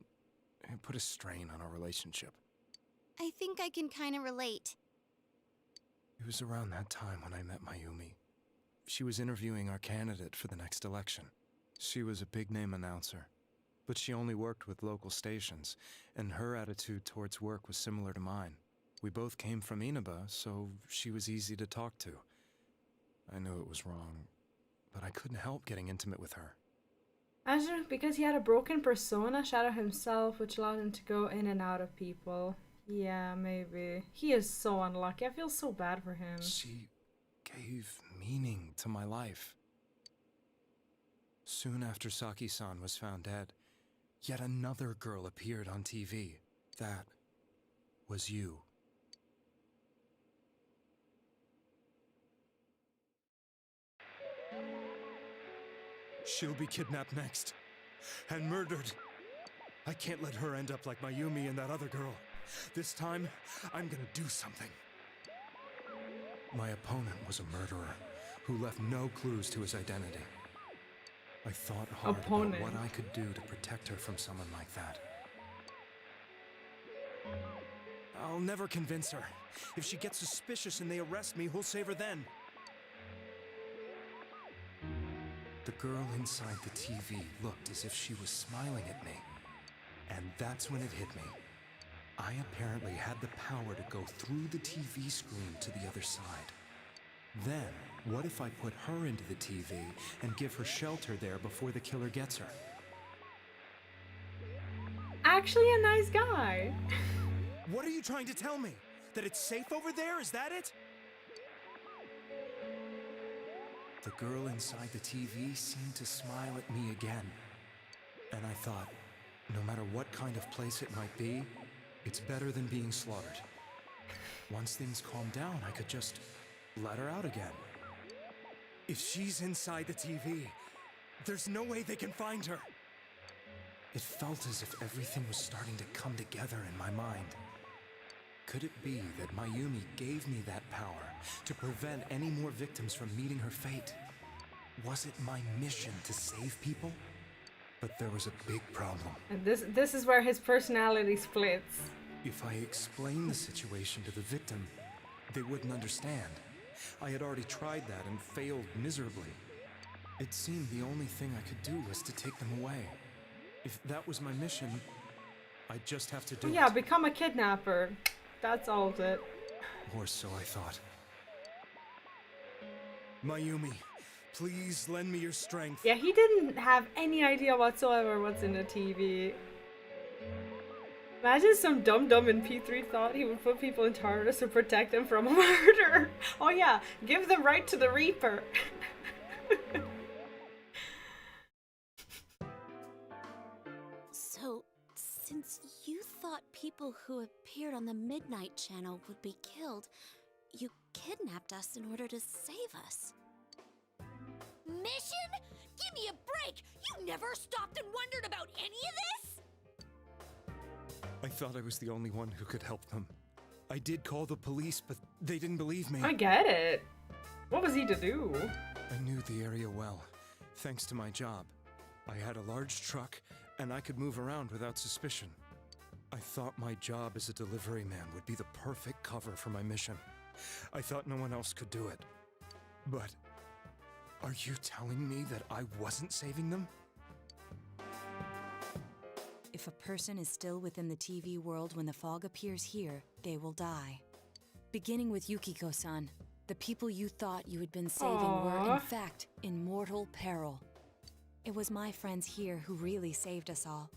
it put a strain on our relationship. I think I can kind of relate. It was around that time when I met Mayumi. She was interviewing our candidate for the next election. She was a big-name announcer, but she only worked with local stations, and her attitude towards work was similar to mine. We both came from Inaba, so she was easy to talk to. I knew it was wrong, but I couldn't help getting intimate with her. Imagine because he had a broken persona, shadow himself, which allowed him to go in and out of people. Yeah, maybe. He is so unlucky. I feel so bad for him. She gave meaning to my life. Soon after Saki-san was found dead, yet another girl appeared on TV. That was you. She'll be kidnapped next, and murdered. I can't let her end up like Mayumi and that other girl. This time, I'm gonna do something. My opponent was a murderer who left no clues to his identity. I thought hard about what I could do to protect her from someone like that. I'll never convince her. If she gets suspicious and they arrest me, who'll save her then? The girl inside the TV looked as if she was smiling at me. And that's when it hit me. I apparently had the power to go through the TV screen to the other side. Then, what if I put her into the TV and give her shelter there before the killer gets her? Actually a nice guy. What are you trying to tell me? That it's safe over there? Is that it? The girl inside the TV seemed to smile at me again. And I thought, no matter what kind of place it might be, it's better than being slaughtered. Once things calmed down, I could just let her out again. If she's inside the TV, there's no way they can find her. It felt as if everything was starting to come together in my mind. Could it be that Mayumi gave me that power to prevent any more victims from meeting her fate? Was it my mission to save people? But there was a big problem. And this is where his personality splits. If I explained the situation to the victim, they wouldn't understand. I had already tried that and failed miserably. It seemed the only thing I could do was to take them away. If that was my mission, I'd just have to do it. Yeah, become a kidnapper. That solves it. Or so I thought. Mayumi, please lend me your strength. Yeah, he didn't have any idea whatsoever what's in the TV. Imagine some dum-dum in P3 thought he would put people in TARDIS to protect them from a murder. Oh yeah, give them right to the Reaper. So, since you thought people who appeared on the Midnight Channel would be killed, you kidnapped us in order to save us. Mission? Give me a break! You never stopped and wondered about any of this? I thought I was the only one who could help them. I did call the police, but they didn't believe me. I get it. What was he to do? I knew the area well, thanks to my job. I had a large truck, and I could move around without suspicion. I thought my job as a delivery man would be the perfect cover for my mission. I thought no one else could do it. But are you telling me that I wasn't saving them? If a person is still within the TV world when the fog appears here, they will die. Beginning with Yukiko-san, the people you thought you had been saving were, in fact, in mortal peril. It was my friends here who really saved us all.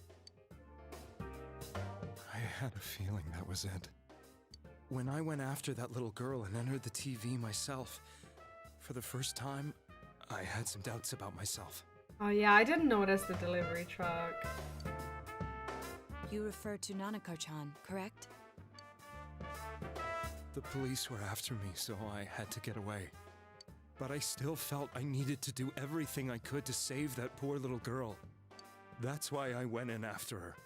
I had a feeling that was it. When I went after that little girl and entered the TV myself, for the first time, I had some doubts about myself. Oh yeah, I didn't notice the delivery truck. You refer to Nanako-chan, correct? The police were after me, so I had to get away. But I still felt I needed to do everything I could to save that poor little girl. That's why I went in after her.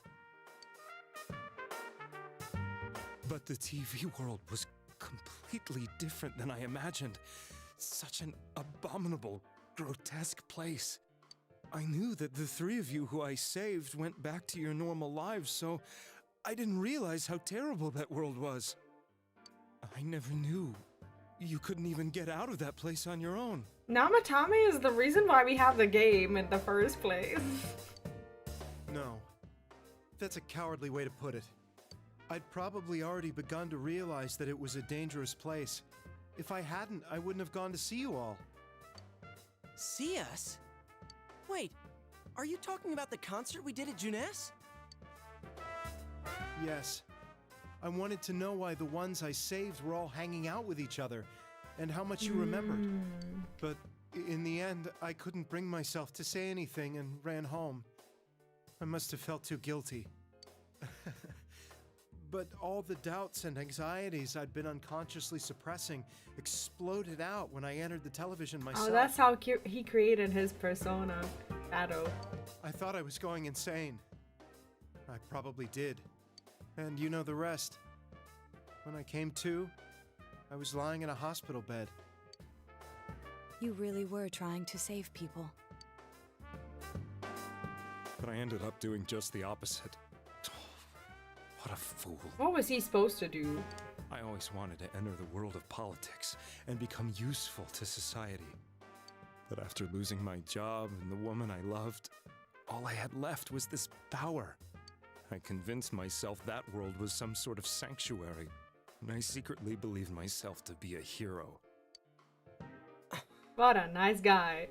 But the TV world was completely different than I imagined. Such an abominable, grotesque place. I knew that the three of you who I saved went back to your normal lives, so I didn't realize how terrible that world was. I never knew you couldn't even get out of that place on your own. Namatame is the reason why we have the game in the first place. No. That's a cowardly way to put it. I'd probably already begun to realize that it was a dangerous place. If I hadn't, I wouldn't have gone to see you all. See us? Wait, are you talking about the concert we did at Juness? Yes. I wanted to know why the ones I saved were all hanging out with each other, and how much you remembered. But in the end, I couldn't bring myself to say anything and ran home. I must have felt too guilty. But all the doubts and anxieties I'd been unconsciously suppressing exploded out when I entered the television myself. Oh, that's how he created his persona, Shadow. I thought I was going insane. I probably did. And you know the rest. When I came to, I was lying in a hospital bed. You really were trying to save people. But I ended up doing just the opposite. What a fool. What was he supposed to do? I always wanted to enter the world of politics and become useful to society. But after losing my job and the woman I loved, all I had left was this power. I convinced myself that world was some sort of sanctuary, and I secretly believed myself to be a hero. What a nice guy.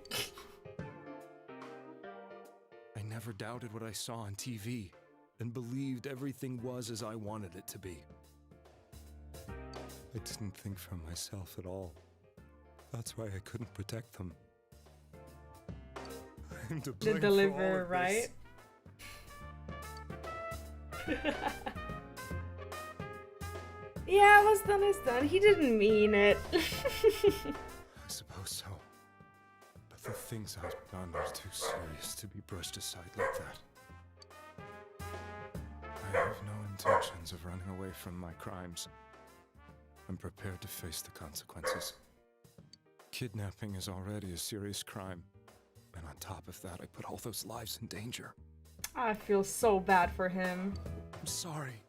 I never doubted what I saw on TV, and believed everything was as I wanted it to be. I didn't think for myself at all. That's why I couldn't protect them. I'm to blame The for all deliverer, of right? Yeah, what's done is done. He didn't mean it. I suppose so. But the things I've done are too serious to be brushed aside like that. I have no intentions of running away from my crimes. I'm prepared to face the consequences. Kidnapping is already a serious crime. And on top of that, I put all those lives in danger. I feel so bad for him. I'm sorry.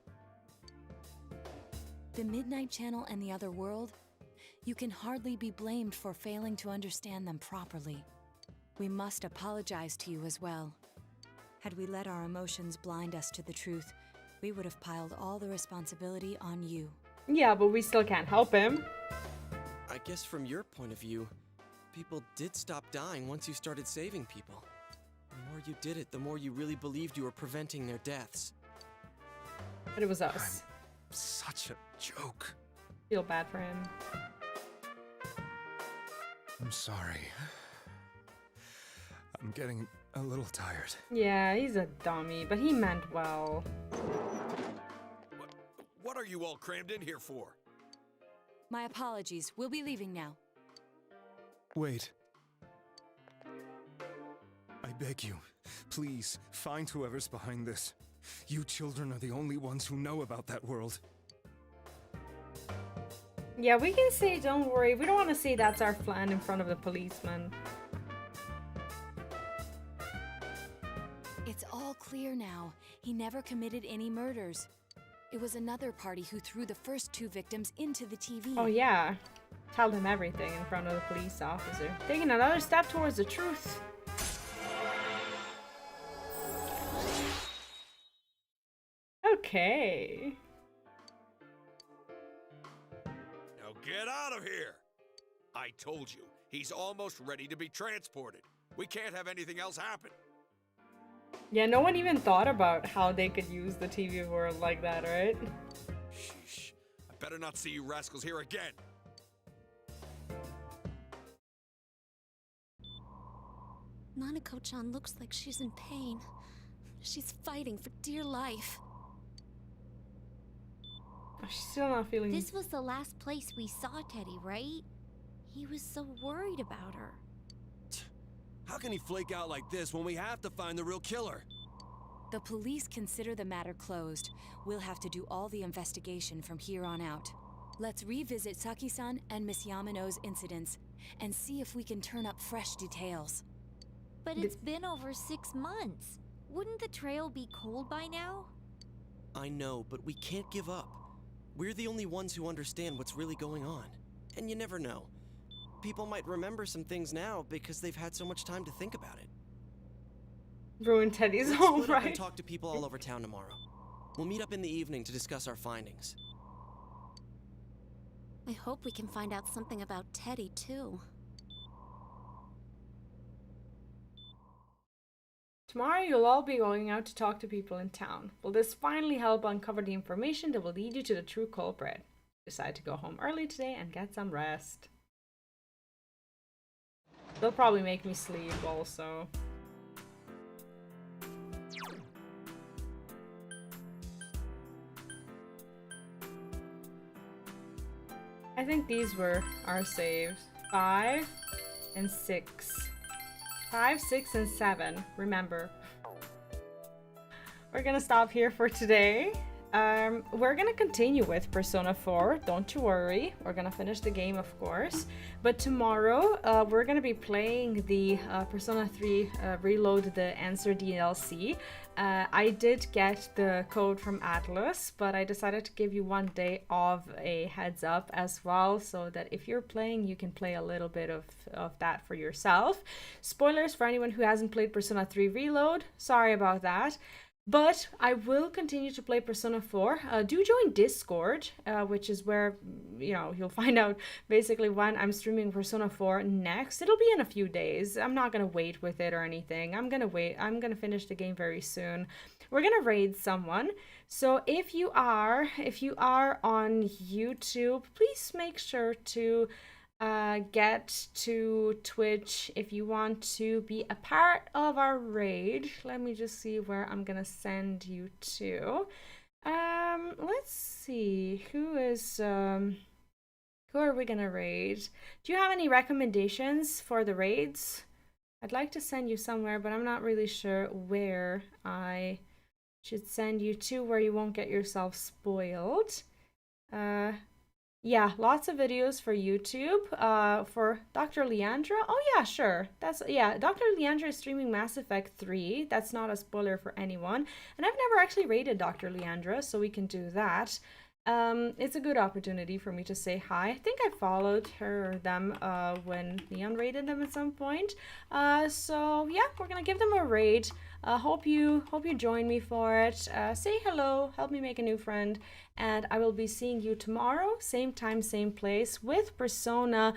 The Midnight Channel and the other world, you can hardly be blamed for failing to understand them properly. We must apologize to you as well. Had we let our emotions blind us to the truth, we would have piled all the responsibility on you. Yeah, but we still can't help him. I guess from your point of view, people did stop dying once you started saving people. The more you did it, the more you really believed you were preventing their deaths. But it was us. I'm such a joke. Feel bad for him. I'm sorry. I'm getting a little tired. Yeah, he's a dummy, but he meant well. What are you all crammed in here for? My apologies. We'll be leaving now. Wait. I beg you, please, find whoever's behind this. You children are the only ones who know about that world. Yeah, we can say don't worry. We don't want to say that's our plan in front of the policeman. It's all clear now. He never committed any murders. It was another party who threw the first two victims into the TV. Oh yeah. Tell him everything in front of the police officer. Taking another step towards the truth. Okay. Now get out of here! I told you, he's almost ready to be transported. We can't have anything else happen. Yeah, no one even thought about how they could use the TV world like that, right? Sheesh. I better not see you rascals here again. Nanako-chan looks like she's in pain. She's fighting for dear life. She's still not feeling... This was the last place we saw Teddy, right? He was so worried about her. How can he flake out like this when we have to find the real killer? The police consider the matter closed. We'll have to do all the investigation from here on out. Let's revisit Saki-san and Miss Yamano's incidents and see if we can turn up fresh details. But it's been over 6 months. Wouldn't the trail be cold by now? I know, but we can't give up. We're the only ones who understand what's really going on. And you never know. People might remember some things now because they've had so much time to think about it. Ruin Teddy's Let's home, split up right? and talk to people all over town tomorrow. We'll meet up in the evening to discuss our findings. I hope we can find out something about Teddy, too. Tomorrow you'll all be going out to talk to people in town. Will this finally help uncover the information that will lead you to the true culprit? Decide to go home early today and get some rest. They'll probably make me sleep also. I think these were our saves. 5 and 6. 5, 6, and 7. Remember. We're gonna stop here for today. We're gonna continue with Persona 4, don't you worry. We're gonna finish the game, of course. But tomorrow, we're gonna be playing the Persona 3 Reload the Answer DLC. I did get the code from Atlus, but I decided to give you 1 day of a heads up as well, so that if you're playing, you can play a little bit of that for yourself. Spoilers for anyone who hasn't played Persona 3 Reload, sorry about that. But I will continue to play Persona 4. Do join Discord, which is where, you know, you'll find out basically when I'm streaming Persona 4 next. It'll be in a few days. I'm not going to wait with it or anything. I'm going to finish the game very soon. We're going to raid someone. So if you are on YouTube, please make sure to get to Twitch if you want to be a part of our raid. Let me just see where I'm gonna send you to. Let's see who are we gonna raid. Do you have any recommendations for the raids? I'd like to send you somewhere, but I'm not really sure where I should send you to where you won't get yourself spoiled. Yeah, lots of videos for YouTube. For Dr. Leandra. Oh yeah, sure. Dr. Leandra is streaming Mass Effect 3. That's not a spoiler for anyone. And I've never actually rated Dr. Leandra, so we can do that. It's a good opportunity for me to say hi. I think I followed her or them when Leon raided them at some point. So yeah, we're gonna give them a raid. Hope you join me for it. Say hello, help me make a new friend, and I will be seeing you tomorrow, same time, same place, with Persona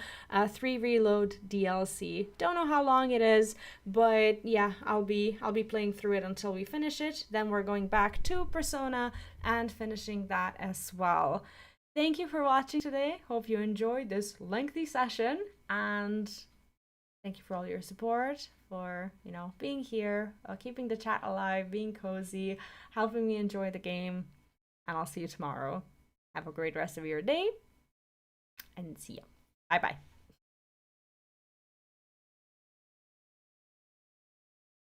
3 Reload DLC. Don't know how long it is, but yeah, I'll be playing through it until we finish it. Then we're going back to Persona and finishing that as well. Thank you for watching today. Hope you enjoyed this lengthy session, and thank you for all your support, for, you know, being here, keeping the chat alive, being cozy, helping me enjoy the game. And I'll see you tomorrow. Have a great rest of your day, and see you. Bye-bye.